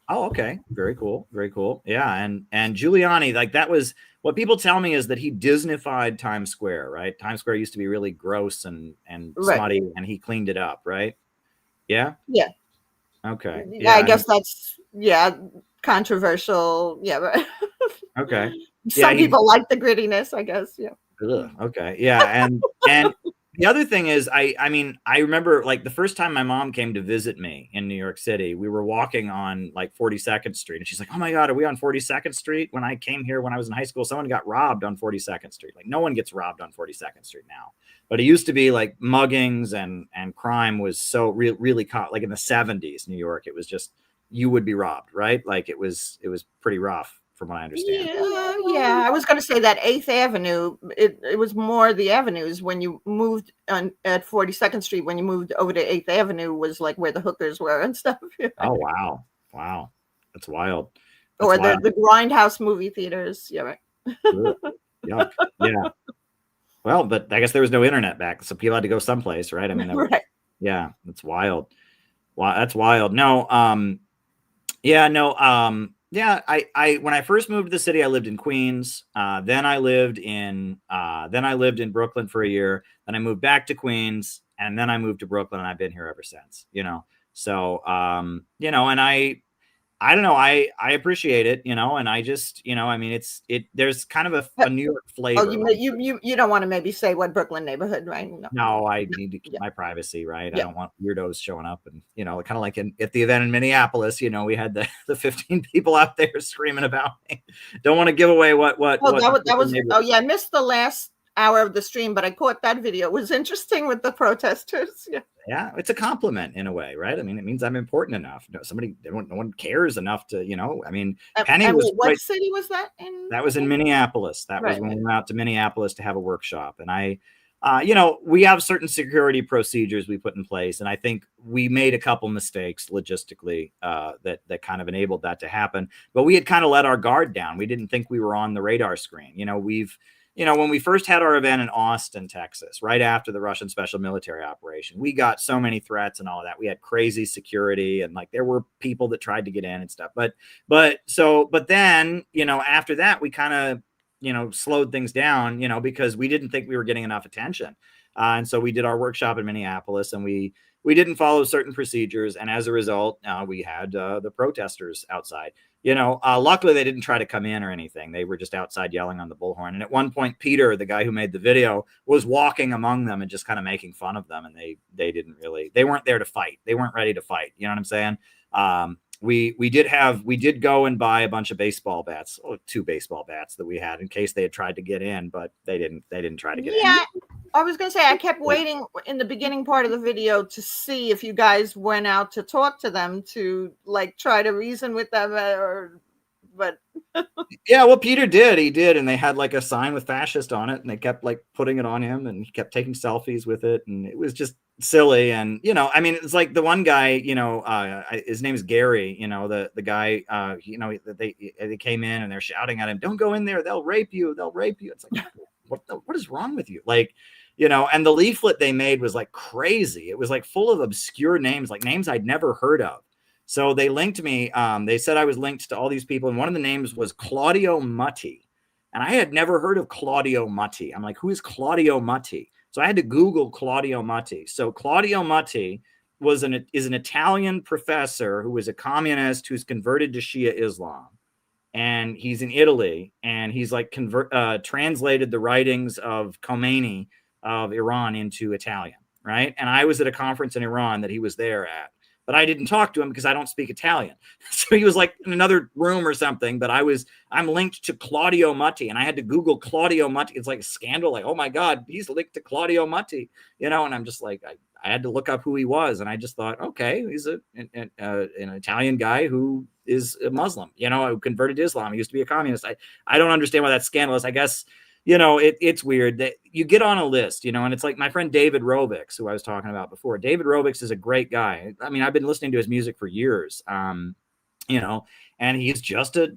Oh, okay. Very cool. Very cool. Yeah. And Giuliani, like, that was what people tell me, is that he Disneyfied Times Square, right? Times Square used to be really gross and smutty, and he cleaned it up, right? Yeah. Yeah. Okay. Yeah, I guess that's, controversial. Yeah, right. Okay. Some people like the grittiness, I guess. Yeah. Ugh, okay. Yeah. And the other thing is, I mean, I remember like the first time my mom came to visit me in New York City, we were walking on like 42nd Street, and she's like, "Oh my God, are we on 42nd Street?" When I came here when I was in high school, someone got robbed on 42nd Street. Like no one gets robbed on 42nd Street now. But it used to be like muggings and crime was so really caught like in the 70s, New York. It was just you would be robbed, right? Like it was pretty rough from what I understand. Yeah. I was going to say that 8th Avenue, it was more the avenues when you moved on at 42nd Street, when you moved over to 8th Avenue was like where the hookers were and stuff. Oh, wow. Wow. That's wild. Or the Grindhouse movie theaters. Yeah, right. Ugh, yuck. Yeah. Well, but I guess there was no internet back, so people had to go someplace, right? I mean, right. Yeah, that's wild. Wow, that's wild. No, yeah, I when I first moved to the city, I lived in Queens. Then I lived in Brooklyn for a year. Then I moved back to Queens, and then I moved to Brooklyn, and I've been here ever since. So and I don't know. I appreciate it, and I just, I mean, there's kind of a New York flavor. Oh, you don't want to maybe say what Brooklyn neighborhood, right? No, I need to keep my privacy, right? I don't want weirdos showing up and, kind of like at the event in Minneapolis, we had the 15 people out there screaming about me. Don't want to give away what. That was. Oh yeah, I missed the last hour of the stream, but I caught that video. It was interesting with the protesters. Yeah, it's a compliment in a way, right? I mean, it means I'm important enough. No one cares enough to, I mean, Penny was. What city was that in? That was in Minneapolis. That was when we went out to Minneapolis to have a workshop. And we have certain security procedures we put in place. And I think we made a couple mistakes logistically that kind of enabled that to happen. But we had kind of let our guard down. We didn't think we were on the radar screen. When we first had our event in Austin, Texas, right after the Russian special military operation, we got so many threats and all of that. We had crazy security and like there were people that tried to get in and stuff. But then, after that, we kind of, slowed things down, because we didn't think we were getting enough attention. And so we did our workshop in Minneapolis and we didn't follow certain procedures. And as a result, we had the protesters outside. Luckily they didn't try to come in or anything. They were just outside yelling on the bullhorn. And at one point, Peter, the guy who made the video, was walking among them and just kind of making fun of them. And they weren't there to fight. They weren't ready to fight. You know what I'm saying? We did go and buy a bunch of baseball bats, 2 baseball bats that we had in case they had tried to get in, but they didn't try to get in. Yeah, I was going to say, I kept waiting in the beginning part of the video to see if you guys went out to talk to them, to like try to reason with them but yeah, well, Peter did. He did. And they had like a sign with fascist on it and they kept like putting it on him and he kept taking selfies with it. And it was just silly. And, I mean, it's like the one guy, his name is Gary, the guy, they came in and they're shouting at him, "Don't go in there. They'll rape you. They'll rape you." It's like, what is wrong with you? Like, and the leaflet they made was like crazy. It was like full of obscure names, like names I'd never heard of. So they linked me. They said I was linked to all these people. And one of the names was Claudio Mutti. And I had never heard of Claudio Mutti. I'm like, who is Claudio Mutti? So I had to Google Claudio Mutti. So Claudio Mutti is an Italian professor who was a communist who's converted to Shia Islam. And he's in Italy. And he's like translated the writings of Khomeini of Iran into Italian. Right. And I was at a conference in Iran that he was there at. But I didn't talk to him because I don't speak Italian. So he was like in another room or something, but I'm linked to Claudio Mutti and I had to Google Claudio Mutti. It's like a scandal. Like, oh my God, he's linked to Claudio Mutti, and I'm just like, I had to look up who he was. And I just thought, okay, he's an Italian guy who is a Muslim, who converted to Islam. He used to be a communist. I don't understand why that's scandalous. I guess, it's weird that you get on a list, and it's like my friend David Rovics, who I was talking about before. David Rovics is a great guy. I mean, I've been listening to his music for years, and he's just a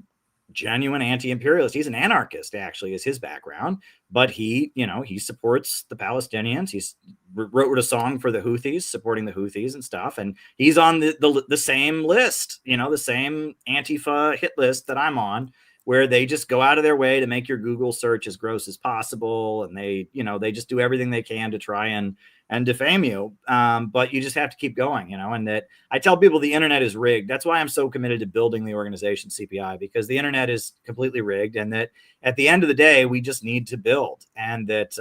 genuine anti-imperialist. He's an anarchist, actually, is his background, but he supports the Palestinians. He's wrote a song for the Houthis, supporting the Houthis and stuff. And he's on the same list, the same Antifa hit list that I'm on, where they just go out of their way to make your Google search as gross as possible. And they just do everything they can to try and and defame you. But you just have to keep going, you know, and that I tell people the internet is rigged. That's why I'm so committed to building the organization CPI, because the internet is completely rigged, and that at the end of the day, we just need to build, and that,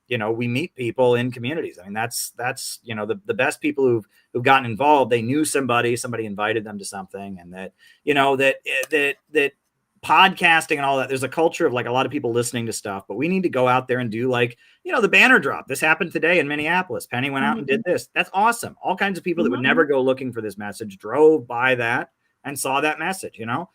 you know, we meet people in communities. I mean, that's, you know, the best people who've gotten involved, they knew somebody invited them to something, and that, you know, that podcasting and all that, there's a culture of like a lot of people listening to stuff, but we need to go out there and do, like, you know, the banner drop. This happened today in Minneapolis. Penny went out and did this. That's awesome. All kinds of people that would never go looking for this message drove by that and saw that message, you know.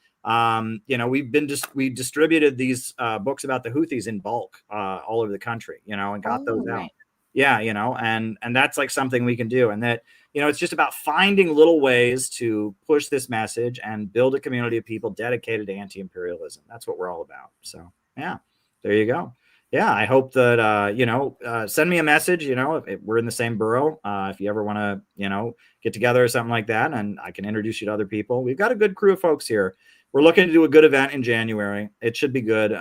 You know, we distributed these books about the Houthis in bulk all over the country, you know, and got those out. Yeah, you know, and that's like something we can do. And that, you know, it's just about finding little ways to push this message and build a community of people dedicated to anti-imperialism. That's what we're all about. So yeah, there you go. Yeah, I hope that, you know, send me a message, you know, if we're in the same borough, if you ever want to, you know, get together or something like that, and I can introduce you to other people. We've got a good crew of folks here. We're looking to do a good event in January. It should be good.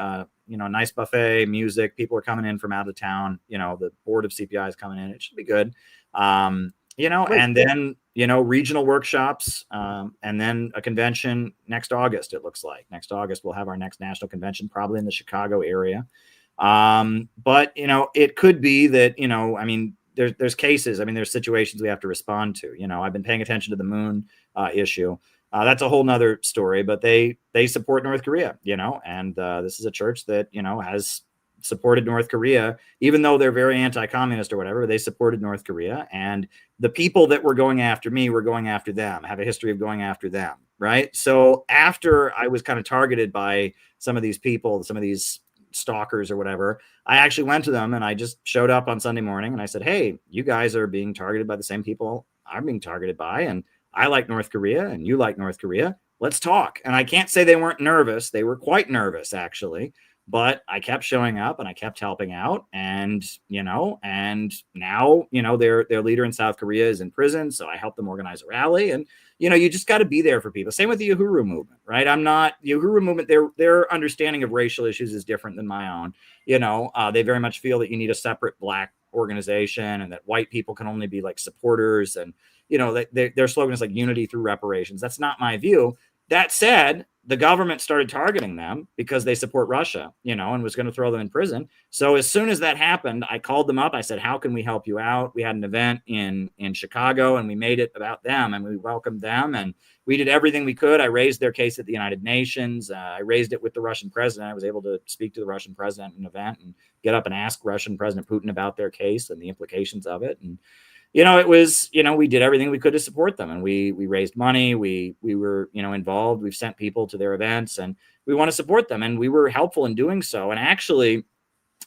You know, nice buffet, music. People are coming in from out of town. You know, the board of CPI is coming in. It should be good. You know, and then, you know, regional workshops, and then a convention next August. It looks like next August we'll have our next national convention, probably in the Chicago area. But, you know, it could be that, you know, I mean, there's cases. I mean, there's situations we have to respond to. You know, I've been paying attention to the moon issue. That's a whole nother story, but they support North Korea, you know, and this is a church that, you know, has supported North Korea, even though they're very anti-communist or whatever. They supported North Korea, and the people that were going after me were going after them, have a history of going after them, right? So after I was kind of targeted by some of these people, some of these stalkers or whatever, I actually went to them and I just showed up on Sunday morning and I said, hey, you guys are being targeted by the same people I'm being targeted by, and I like North Korea and you like North Korea. Let's talk. And I can't say they weren't nervous. They were quite nervous, actually. But I kept showing up and I kept helping out. And, you know, and now, you know, their leader in South Korea is in prison. So I helped them organize a rally. And, you know, you just got to be there for people. Same with the Uhuru movement, right? I'm not the Uhuru movement. Their understanding of racial issues is different than my own. You know, they very much feel that you need a separate Black organization and that white people can only be like supporters. And, you know, their slogan is like unity through reparations. That's not my view. That said, the government started targeting them because they support Russia, you know, and was going to throw them in prison. So as soon as that happened, I called them up. I said, how can we help you out? We had an event in Chicago and we made it about them and we welcomed them and we did everything we could. I raised their case at the United Nations. I raised it with the Russian president. I was able to speak to the Russian president at an event and get up and ask Russian President Putin about their case and the implications of it. And, you know, it was, you know, we did everything we could to support them, and we raised money. We were, you know, involved. We've sent people to their events, and we want to support them, and we were helpful in doing so. And actually,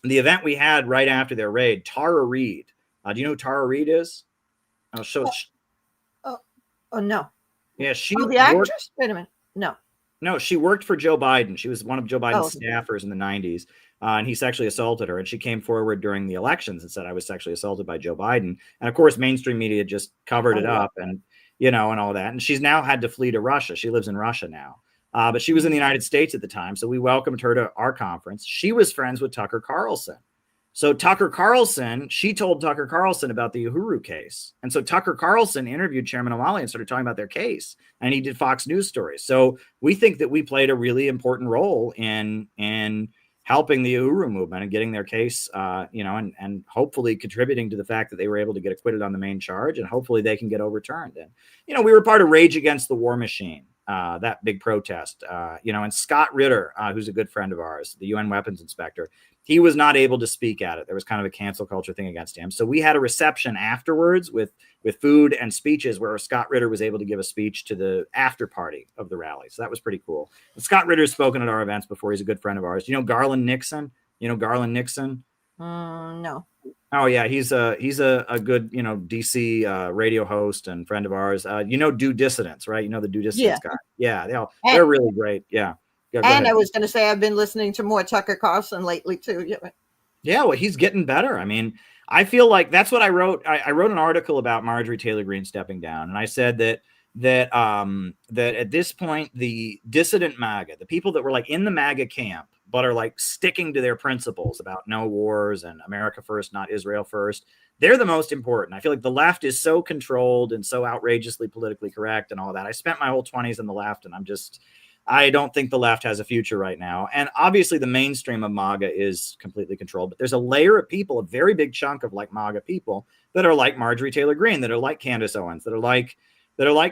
the event we had right after their raid, Tara Reid. Do you know who Tara Reid is? Oh, no. Yeah, she. The actress. Wait a minute. No, she worked for Joe Biden. She was one of Joe Biden's staffers in the 90s. And he sexually assaulted her. And she came forward during the elections and said, I was sexually assaulted by Joe Biden. And of course, mainstream media just covered it up and, you know, and all that. And she's now had to flee to Russia. She lives in Russia now. But she was in the United States at the time. So we welcomed her to our conference. She was friends with Tucker Carlson. So Tucker Carlson, she told Tucker Carlson about the Uhuru case. And so Tucker Carlson interviewed Chairman O'Malley and started talking about their case. And he did Fox News stories. So we think that we played a really important role in helping the Uhuru movement and getting their case, you know, and hopefully contributing to the fact that they were able to get acquitted on the main charge, and hopefully they can get overturned. And, you know, we were part of Rage Against the War Machine, that big protest, you know, and Scott Ritter, who's a good friend of ours, the UN weapons inspector, he was not able to speak at it. There was kind of a cancel culture thing against him. So we had a reception afterwards with food and speeches where Scott Ritter was able to give a speech to the after party of the rally. So that was pretty cool. And Scott Ritter's spoken at our events before. He's a good friend of ours. You know Garland Nixon? No. Oh yeah, he's a good, you know, DC radio host and friend of ours. You know, Do Dissidents, right? You know the Do Dissidents guy. Yeah, they're really great. Yeah. Go and ahead. I was going to say I've been listening to more Tucker Carlson lately too. Yeah, well, he's getting better. I mean, I feel like that's what I wrote. I wrote an article about Marjorie Taylor Greene stepping down, and I said that at this point, the dissident MAGA, the people that were like in the MAGA camp, but are like sticking to their principles about no wars and America first, not Israel first. They're the most important. I feel like the left is so controlled and so outrageously politically correct and all that. I spent my whole 20s in the left, and I don't think the left has a future right now. And obviously the mainstream of MAGA is completely controlled, but there's a layer of people, a very big chunk of like MAGA people that are like Marjorie Taylor Greene, that are like Candace Owens, that are like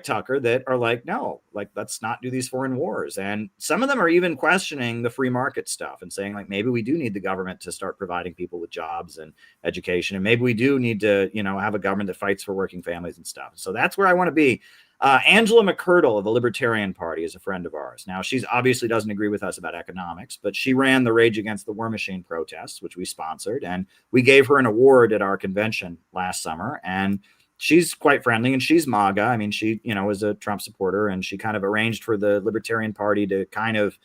Tucker, that are like, no, like, let's not do these foreign wars. And some of them are even questioning the free market stuff and saying, like, maybe we do need the government to start providing people with jobs and education. And maybe we do need to, have a government that fights for working families and stuff. So that's where I want to be. Angela McCurdle of the Libertarian Party is a friend of ours. Now, she's obviously doesn't agree with us about economics, but she ran the Rage Against the War Machine protests, which we sponsored. And we gave her an award at our convention last summer. And she's quite friendly, and she's MAGA. I mean, she, is a Trump supporter, and she kind of arranged for the Libertarian Party to kind of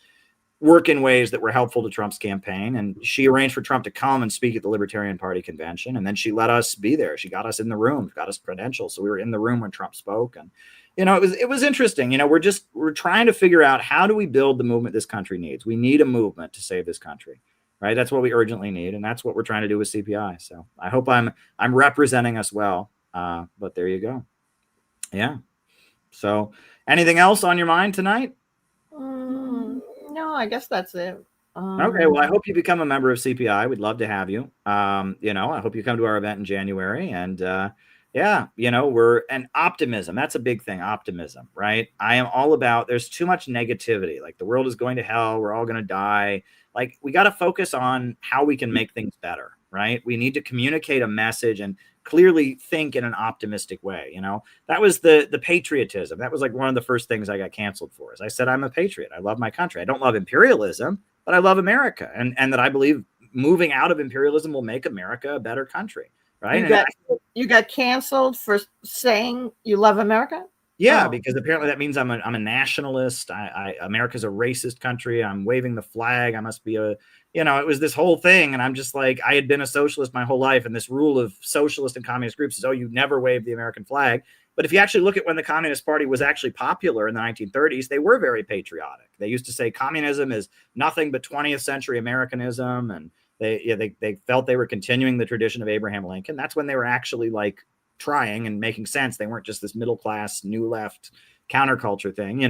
work in ways that were helpful to Trump's campaign. And she arranged for Trump to come and speak at the Libertarian Party convention. And then she let us be there. She got us in the room, got us credentials. So we were in the room when Trump spoke. And, it was interesting. We're trying to figure out, how do we build the movement this country needs? We need a movement to save this country. Right. That's what we urgently need. And that's what we're trying to do with CPI. So I hope I'm representing us well. But there you go. Yeah. So anything else on your mind tonight? No, I guess that's it. Okay. Well, I hope you become a member of CPI. We'd love to have you. I hope you come to our event in January. And and optimism. That's a big thing. Optimism, right? I am all about, there's too much negativity. Like, the world is going to hell. We're all going to die. Like, we got to focus on how we can make things better, right? We need to communicate a message and clearly think in an optimistic way. That was the patriotism. That was like one of the first things I got canceled for. Is I said, I'm a patriot. I love my country. I don't love imperialism, but I love America. And that I believe moving out of imperialism will make America a better country. Right. You got canceled for saying you love America? Yeah, because apparently that means I'm a nationalist. America's a racist country. I'm waving the flag. I must be it was this whole thing. And I'm just like, I had been a socialist my whole life. And this rule of socialist and communist groups is, you never wave the American flag. But if you actually look at when the Communist Party was actually popular in the 1930s, they were very patriotic. They used to say communism is nothing but 20th century Americanism. And they felt they were continuing the tradition of Abraham Lincoln. That's when they were actually like trying and making sense. They weren't just this middle class, new left counterculture thing,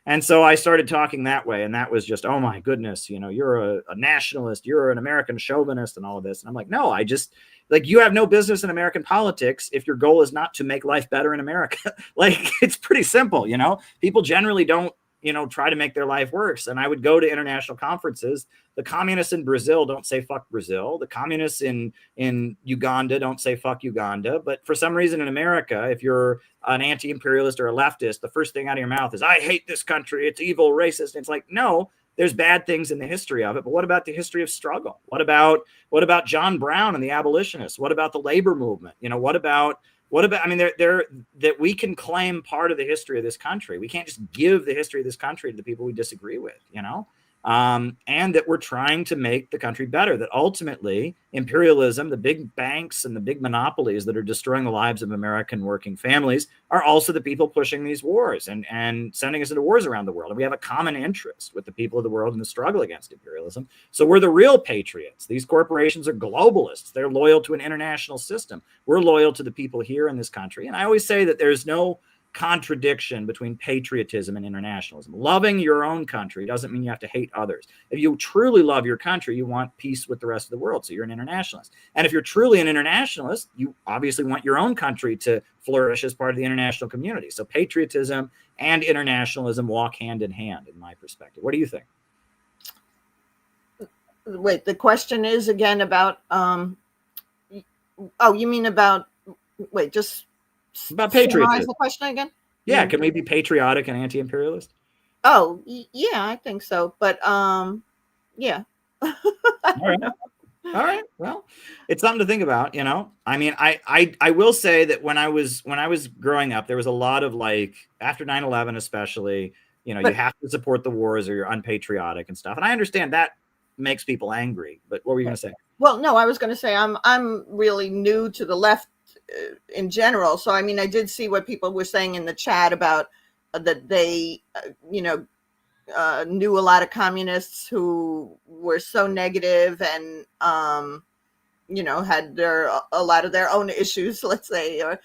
And so I started talking that way. And that was just, oh my goodness, you're a nationalist, you're an American chauvinist and all of this. And I'm like, no, I just, like, you have no business in American politics if your goal is not to make life better in America. Like, it's pretty simple, People generally don't, try to make their life worse. And I would go to international conferences. The communists in Brazil don't say fuck Brazil. The communists in Uganda don't say fuck Uganda. But for some reason in America, if you're an anti-imperialist or a leftist, the first thing out of your mouth is, I hate this country. It's evil, racist. And it's like, no, there's bad things in the history of it. But what about the history of struggle? What about John Brown and the abolitionists? What about the labor movement? What about, I mean, that we can claim part of the history of this country. We can't just give the history of this country to the people we disagree with, and that we're trying to make the country better, that ultimately imperialism, the big banks and the big monopolies that are destroying the lives of American working families are also the people pushing these wars and sending us into wars around the world. And we have a common interest with the people of the world in the struggle against imperialism. So we're the real patriots. These corporations are globalists. They're loyal to an international system. We're loyal to the people here in this country. And I always say that there's no contradiction between patriotism and internationalism. Loving your own country doesn't mean you have to hate others. If you truly love your country, you want peace with the rest of the world. So you're an internationalist. And if you're truly an internationalist, you obviously want your own country to flourish as part of the international community. So patriotism and internationalism walk hand in hand, in my perspective. What do you think? Wait, the question is again about, you mean about, just about patriotism. The question again? Yeah, can we be patriotic and anti-imperialist? Oh, yeah, I think so. But yeah. All right. Well, it's something to think about, I mean, I will say that when I was growing up, there was a lot of, like, after 9/11 especially, you have to support the wars or you're unpatriotic and stuff. And I understand that makes people angry. But what were you going to say? Well, no, I was going to say I'm really new to the left in general. So, I mean, I did see what people were saying in the chat about that they, knew a lot of communists who were so negative and had a lot of their own issues, let's say, yeah,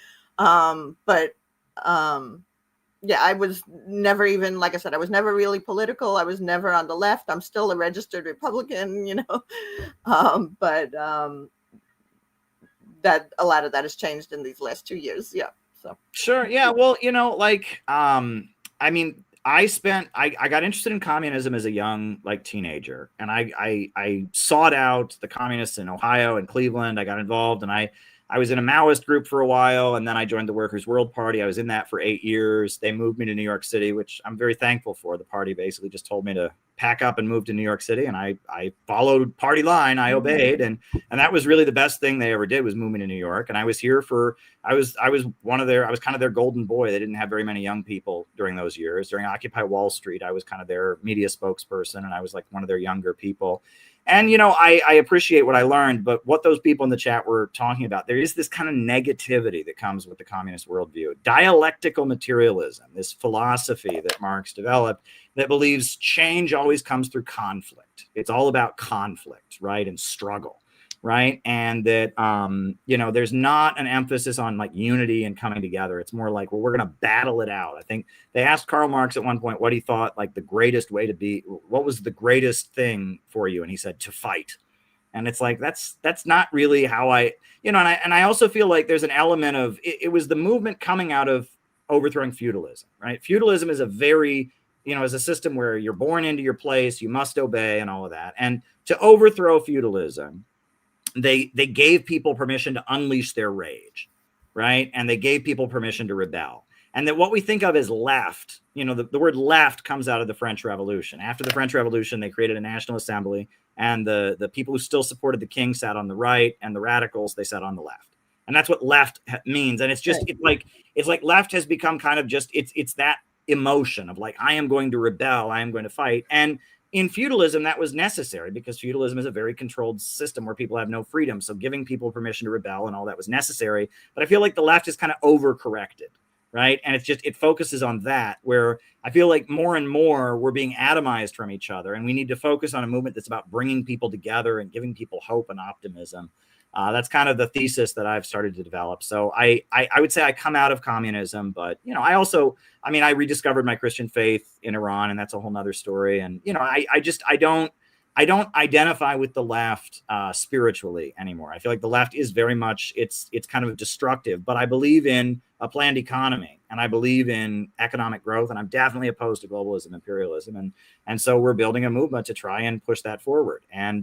I was never even, like I said, I was never really political. I was never on the left. I'm still a registered Republican, that a lot of that has changed in these last 2 years. Yeah. So sure. Yeah. Well, I mean, I got interested in communism as a young teenager, and I sought out the communists in Ohio and Cleveland. I got involved, and I was in a Maoist group for a while, and then I joined the Workers' World Party. I was in that for 8 years. They moved me to New York City, which I'm very thankful for. The party basically just told me to pack up and move to New York City, and I followed party line. I obeyed, and that was really the best thing they ever did, was move me to New York. And I was here I was kind of their golden boy. They didn't have very many young people during those years. During Occupy Wall Street, I was kind of their media spokesperson, and I was like one of their younger people. And, I appreciate what I learned, but what those people in the chat were talking about, there is this kind of negativity that comes with the communist worldview. Dialectical materialism, this philosophy that Marx developed that believes change always comes through conflict. It's all about conflict, right? And struggle, right? And that, there's not an emphasis on unity and coming together. It's more like, well, we're going to battle it out. I think they asked Karl Marx at one point what he thought the greatest way to be, what was the greatest thing for you? And he said, to fight. And it's like, that's not really how and I also feel like there's an element of, it was the movement coming out of overthrowing feudalism, right? Feudalism is a very, is a system where you're born into your place, you must obey and all of that. And to overthrow feudalism, they gave people permission to unleash their rage, right? And they gave people permission to rebel. And that what we think of as left, the word left comes out of the French Revolution. After the French Revolution, they created a National Assembly, and the people who still supported the king sat on the right, and the radicals, they sat on the left. And that's what left means. And it's just, it's like left has become kind of just, it's that emotion of I am going to rebel, I am going to fight. And in feudalism, that was necessary, because feudalism is a very controlled system where people have no freedom. So giving people permission to rebel and all that was necessary. But I feel like the left is kind of overcorrected, right? And it focuses on that, where I feel like more and more we're being atomized from each other. And we need to focus on a movement that's about bringing people together and giving people hope and optimism. That's kind of the thesis that I've started to develop. So I would say I come out of communism, but, I rediscovered my Christian faith in Iran, and that's a whole nother story. And, I don't identify with the left spiritually anymore. I feel like the left is very much, it's kind of destructive, but I believe in a planned economy, and I believe in economic growth, and I'm definitely opposed to globalism, imperialism. And so we're building a movement to try and push that forward. And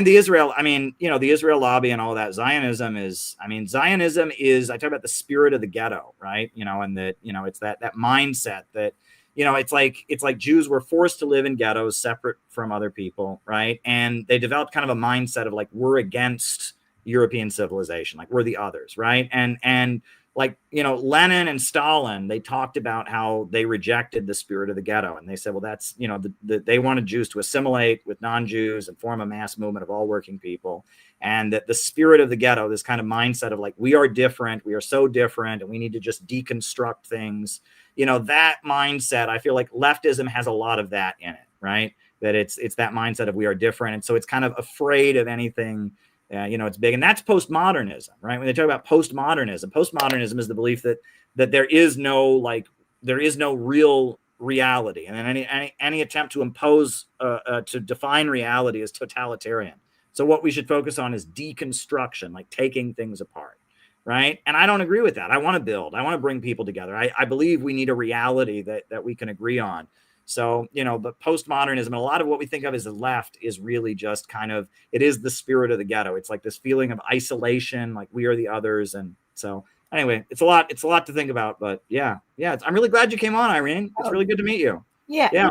the Israel, the Israel lobby and all that, Zionism is, I talk about the spirit of the ghetto, right? And that, it's that mindset that, it's like Jews were forced to live in ghettos separate from other people, right? And they developed kind of a mindset of we're against European civilization, we're the others, right? And Lenin and Stalin, they talked about how they rejected the spirit of the ghetto. And they said, well, that's, they wanted Jews to assimilate with non-Jews and form a mass movement of all working people. And that the spirit of the ghetto, this kind of mindset of we are different, we are so different, and we need to just deconstruct things. That mindset, I feel like leftism has a lot of that in it, right? That it's that mindset of we are different. And so it's kind of afraid of anything. It's big, and that's postmodernism, right? When they talk about postmodernism is the belief that there is no real reality, and then any attempt to impose to define reality is totalitarian. So what we should focus on is deconstruction, taking things apart, right? And I don't agree with that. I want to build. I want to bring people together. I believe we need a reality that we can agree on. So, but postmodernism, and a lot of what we think of as the left is really just kind of, it is the spirit of the ghetto. It's this feeling of isolation, we are the others. And so anyway, it's a lot to think about, but yeah. I'm really glad you came on, Irene. It's really good to meet you. Yeah.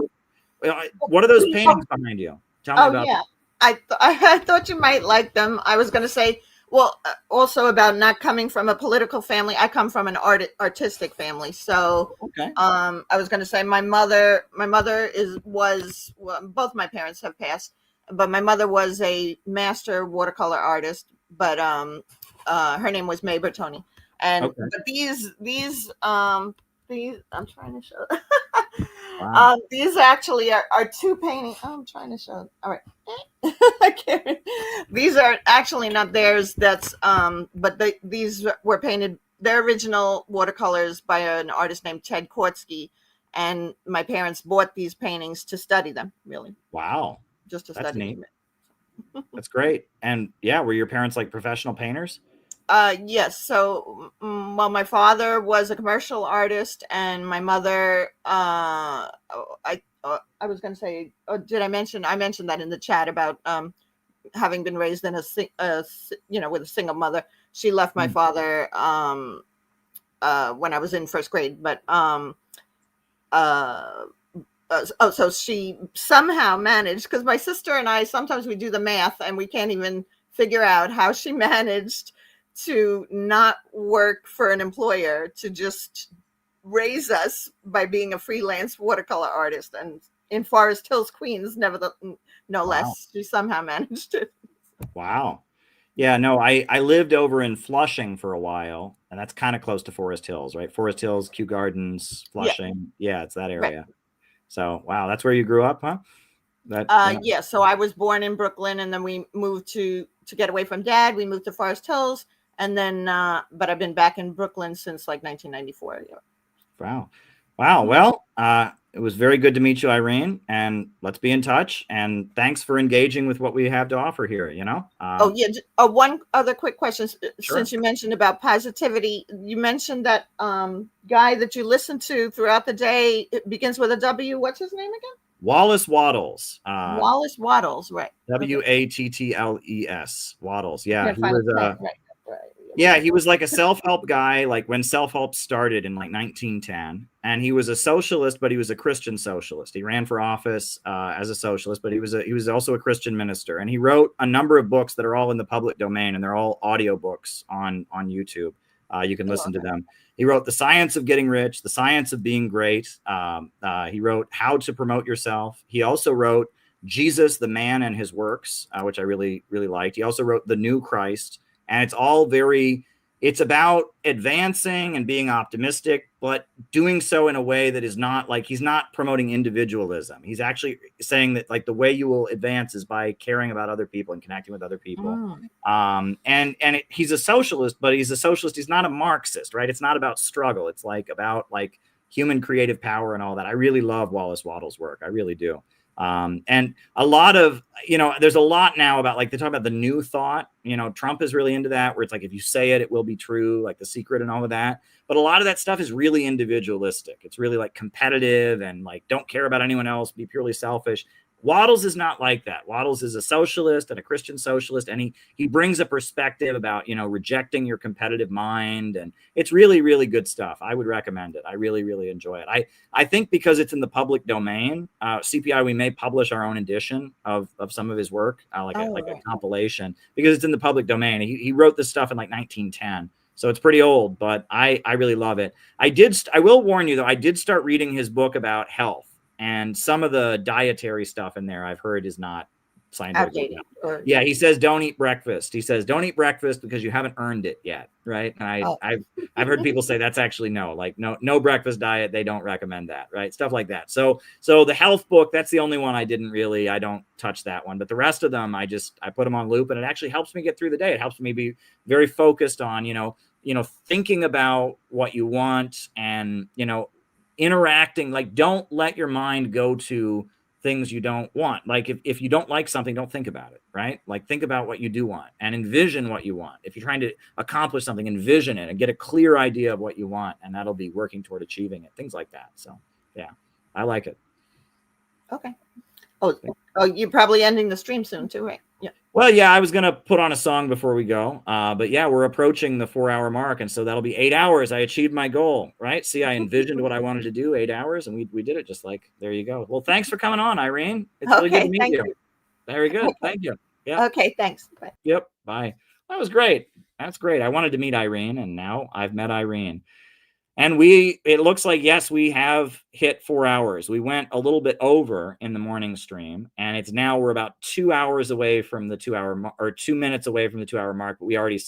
What are those paintings behind you? Tell me about them. I thought you might like them. I was going to say, well, also about not coming from a political family. I come from an artistic family. So, okay. I was going to say my mother was both my parents have passed, but my mother was a master watercolor artist, but her name was May Bertoni. And but these I'm trying to show Wow. These actually are two paintings. Oh, I'm trying to show. All right. I can't. These are actually not theirs. That's but these were painted. They're original watercolors by an artist named Ted Kortsky, and my parents bought these paintings to study them. Really. Wow. Just to That's study neat. them. That's great. And yeah, were your parents like professional painters? Yes. So, well, my father was a commercial artist, and my mother, I was going to say, did I mention? I mentioned that in the chat about having been raised in with a single mother. She left my father when I was in first grade, but so she somehow managed, because my sister and I sometimes we do the math and we can't even figure out how she managed to not work for an employer, to just raise us by being a freelance watercolor artist, and in Forest Hills, Queens, no less. She somehow managed it. Wow. Yeah, no, I lived over in Flushing for a while, and that's kind of close to Forest Hills, right? Forest Hills, Kew Gardens, Flushing. Yeah, it's that area. Right. So, wow, that's where you grew up, huh? Yeah, so I was born in Brooklyn, and then we moved to get away from dad. We moved to Forest Hills, and then but I've been back in Brooklyn since like 1994. Yeah. Wow. Well, it was very good to meet you, Irene, and let's be in touch. And thanks for engaging with what we have to offer here. Oh yeah. One other quick question, Sure. Since you mentioned about positivity, you mentioned that guy that you listen to throughout the day. It begins with a W. What's his name again? Wallace Wattles. Wallace Wattles, right? Wattles. Wattles. Yeah, he was right. Yeah, he was like a self-help guy, like when self-help started in like 1910, and he was a socialist, but he was a Christian socialist. He ran for office as a socialist, but he was also a Christian minister, and he wrote a number of books that are all in the public domain, and they're all audiobooks on YouTube. You can listen to them. He wrote The Science of Getting Rich, The Science of Being Great. He wrote How to Promote Yourself. He also wrote Jesus, the Man and His Works, which I really, really liked. He also wrote The New Christ. And it's all it's about advancing and being optimistic, but doing so in a way that is not like, he's not promoting individualism. He's actually saying that like the way you will advance is by caring about other people and connecting with other people. He's a socialist, but he's a socialist. He's not a Marxist, right? It's not about struggle. It's like about like human creative power and all that. I really love Wallace Wattles' work. I really do. And a lot of, there's a lot now about like, they talk about the new thought, Trump is really into that, where it's like, if you say it, it will be true, like The Secret and all of that. But a lot of that stuff is really individualistic. It's really like competitive and like, don't care about anyone else, be purely selfish. Wattles is not like that. Wattles is a socialist and a Christian socialist, and he brings a perspective about, rejecting your competitive mind, and it's really, really good stuff. I would recommend it. I really, really enjoy it. I think because it's in the public domain, CPI, we may publish our own edition of some of his work, like a compilation, because it's in the public domain. He wrote this stuff in like 1910. So it's pretty old, but I really love it. I will warn you though, I did start reading his book about health. And some of the dietary stuff in there I've heard is not scientific. Yeah, he says don't eat breakfast. He says don't eat breakfast because you haven't earned it yet, right? And I've heard people say that's actually no breakfast diet. They don't recommend that, right? Stuff like that. So the health book, that's the only one I don't touch that one. But the rest of them, I put them on loop, and it actually helps me get through the day. It helps me be very focused on thinking about what you want and interacting. Like, don't let your mind go to things you don't want. Like if you don't like something, don't think about it, right? Like think about what you do want and envision what you want. If you're trying to accomplish something, envision it and get a clear idea of what you want, and that'll be working toward achieving it. Things like that. So yeah, I like it. Okay. Oh, you're probably ending the stream soon too, right? Yeah. Well, yeah, I was going to put on a song before we go. But yeah, we're approaching the 4-hour mark. And so that'll be 8 hours. I achieved my goal, right? See, I envisioned what I wanted to do, 8 hours, and we did it. Just like, there you go. Well, thanks for coming on, Irene. It's really good to meet you. Very good. Okay. Thank you. Yeah. Okay. Thanks. Bye. Yep. Bye. That was great. That's great. I wanted to meet Irene, and now I've met Irene. And it looks like, yes, we have hit 4 hours. We went a little bit over in the morning stream, and we're about 2 hours away from the 2 hour or 2 minutes away from the 2 hour mark, but we already,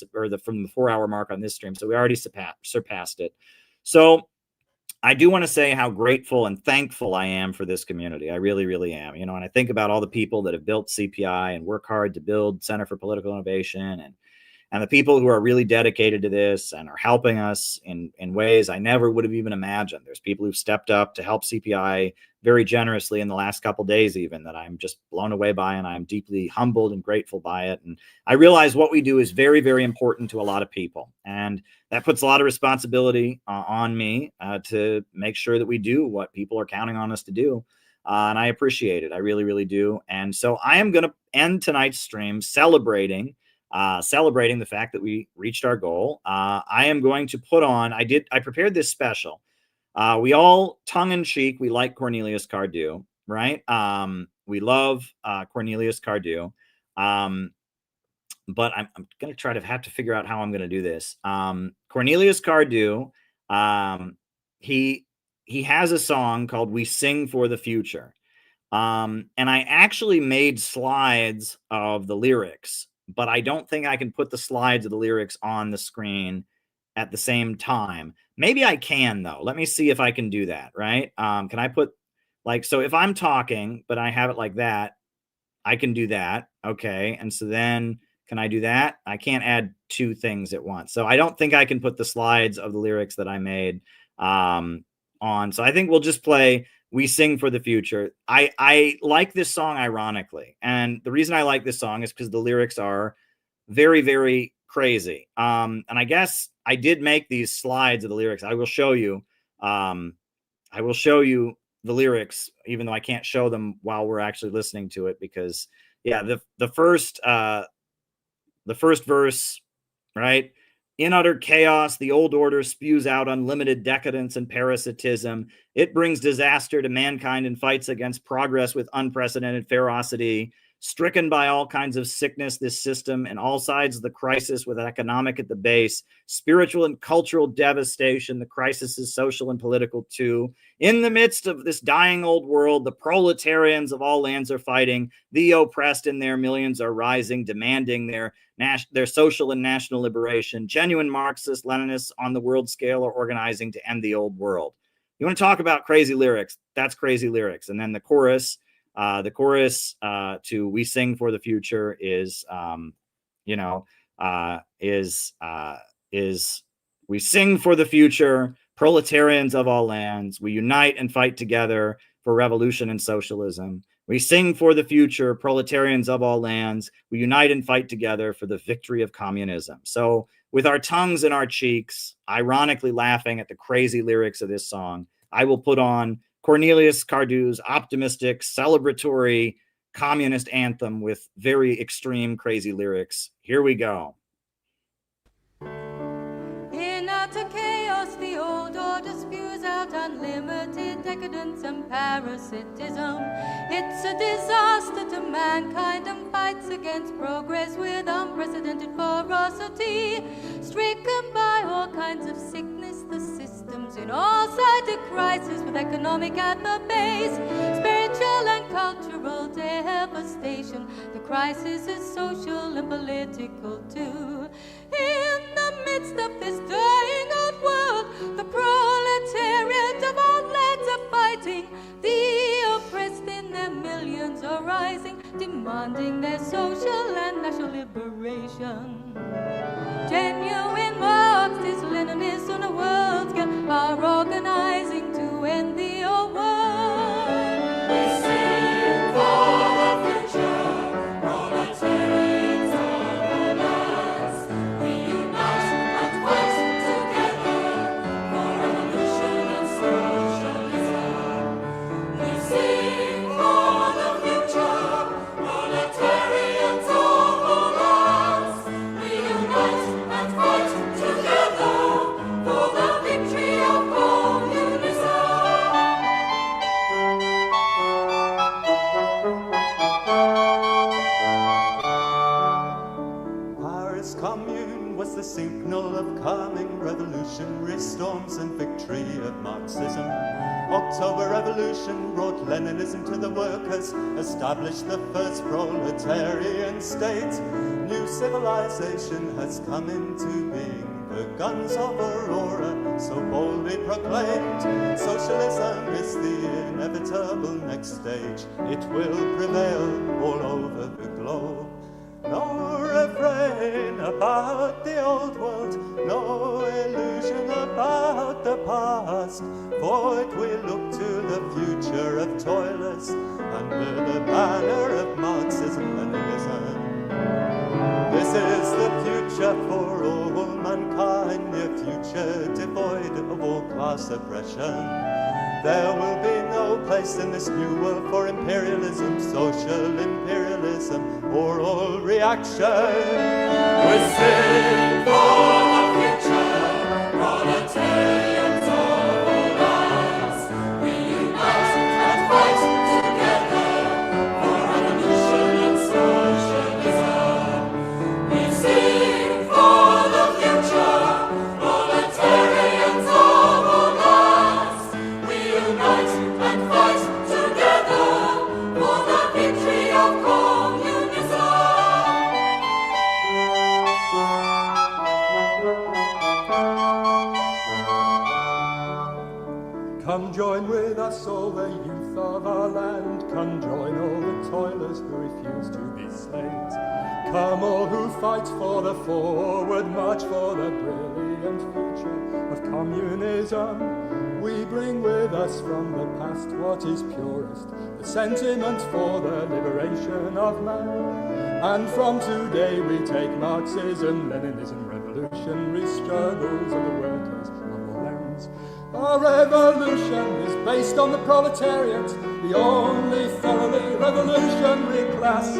from the 4 hour mark on this stream. So we already surpassed it. So I do want to say how grateful and thankful I am for this community. I really, really am. And I think about all the people that have built CPI and work hard to build Center for Political Innovation, and the people who are really dedicated to this and are helping us in ways I never would have even imagined. There's people who've stepped up to help CPI very generously in the last couple days, even, that I'm just blown away by, and I'm deeply humbled and grateful by it. And I realize what we do is very, very important to a lot of people. And that puts a lot of responsibility on me to make sure that we do what people are counting on us to do. And I appreciate it. I really, really do. And so I am going to end tonight's stream celebrating the fact that we reached our goal. I am going to put on, I prepared this special. We all, tongue-in-cheek, we like Cornelius Cardew, right? We love Cornelius Cardew. But I'm going to have to figure out how I'm going to do this. Cornelius Cardew, he has a song called "We Sing for the Future." And I actually made slides of the lyrics, but I don't think I can put the slides of the lyrics on the screen at the same time. Maybe I can, though. Let me see if I can do that, right? Can I put, so if I'm talking, but I have it like that, I can do that. Okay. And so then can I do that? I can't add two things at once. So I don't think I can put the slides of the lyrics that I made on. So I think we'll just play "We Sing for the Future." I like this song ironically. And the reason I like this song is because the lyrics are very, very crazy. And I guess I did make these slides of the lyrics. I will show you. I will show you the lyrics, even though I can't show them while we're actually listening to it, because the first verse, right? "In utter chaos, the old order spews out unlimited decadence and parasitism. It brings disaster to mankind and fights against progress with unprecedented ferocity. Stricken by all kinds of sickness, this system, and all sides of the crisis with economic at the base, spiritual and cultural devastation. The crisis is social and political too. In the midst of this dying old world, the proletarians of all lands are fighting. The oppressed in their millions are rising, demanding their social and national liberation. Genuine Marxists, Leninists on the world scale are organizing to end the old world." You want to talk about crazy lyrics? That's crazy lyrics. And then the chorus to "We Sing for the Future" is "We sing for the future, proletarians of all lands. We unite and fight together for revolution and socialism. We sing for the future, proletarians of all lands. We unite and fight together for the victory of communism." So with our tongues in our cheeks, ironically laughing at the crazy lyrics of this song, I will put on Cornelius Cardew's optimistic, celebratory communist anthem with very extreme, crazy lyrics. Here we go. In utter chaos, the old order spews out unlimited decadence and parasitism. It's a disaster to mankind and fights against progress with unprecedented ferocity. Stricken by all kinds of sickness, the system's in all-sided crisis with economic at the base, spiritual and cultural devastation. The crisis is social and political too. In the midst of this dying old world, the proletariat of all lands are fighting. The oppressed in their millions are rising, demanding their social and national liberation. Genuine Marxists, Leninists on a world scale are organizing to end the old world. We sing for the future, proletarians of all lands. We unite and fight together for revolution and socialism. We sing for the future, proletarians of all lands. We unite was the signal of coming revolutionary storms and victory of Marxism. October Revolution brought Leninism to the workers, established the first proletarian state. New civilization has come into being. The guns of Aurora so boldly proclaimed. Socialism is the inevitable next stage. It will prevail all over the globe. No refrain about the old world, no illusion about the past. For it will look to the future of toilers under the banner of Marxism-Leninism. This is the future for all mankind, a future devoid of all class oppression. There will be no place in this new world for imperialism, social imperialism, or all reaction. We sing for the future, proletarians of all lands. We unite and fight together for revolution and socialism. We sing for the future, proletarians of all lands. We unite and fight together for the victory of communism. Come join with us, all the youth of our land. Come join all the toilers who refuse to be slaves. Come all who fight for the forward march, for the brilliant future of communism. We bring with us from the past what is purest, the sentiment for the liberation of man. And from today we take Marxism, Leninism, revolutionary struggles of the workers of all lands. Our revolution is based on the proletariat, the only thoroughly revolutionary class.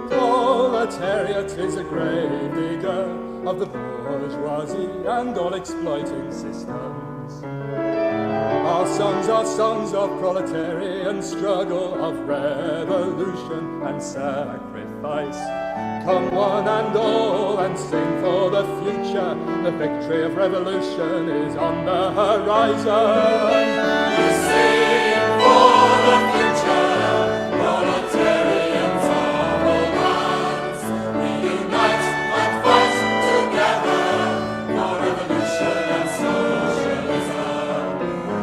Proletariat is a grave digger of the bourgeoisie and all exploiting systems. Our songs are songs of proletarian struggle, of revolution and sacrifice. Come one and all and sing for the future. The victory of revolution is on the horizon. We sing for the future, proletarians of all lands. We unite and fight together for revolution and socialism.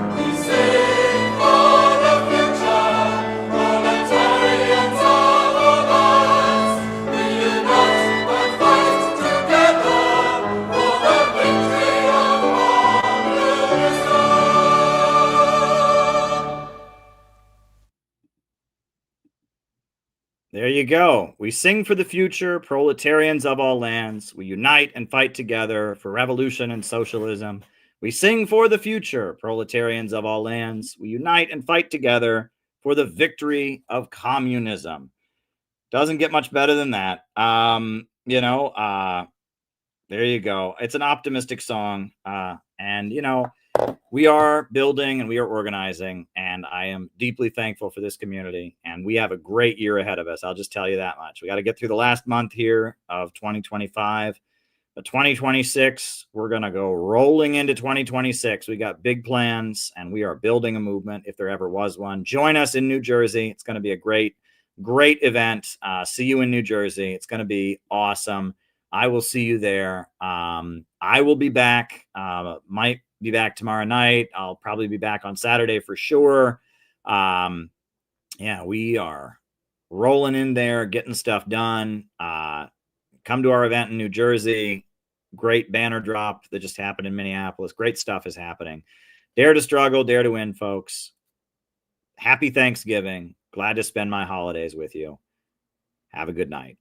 We sing for the future, proletarians of all lands. We unite and fight together for the victory of communism. There you go. We sing for the future, proletarians of all lands. We unite and fight together for revolution and socialism. We sing for the future, proletarians of all lands. We unite and fight together for the victory of communism. Doesn't get much better than that. There you go. It's an optimistic song. And we are building and we are organizing, and I am deeply thankful for this community, and we have a great year ahead of us. I'll just tell you that much. We got to get through the last month here of 2025, but 2026, we're going to go rolling into 2026. We got big plans, and we are building a movement if there ever was one. Join us in New Jersey. It's going to be a great event. See you in New Jersey. It's going to be awesome. I will see you there. I will be back. Might be back tomorrow night. I'll probably be back on Saturday for sure. We are rolling in there, getting stuff done. Come to our event in New Jersey. Great banner drop that just happened in Minneapolis. Great stuff is happening. Dare to struggle, dare to win, folks. Happy Thanksgiving. Glad to spend my holidays with you. Have a good night.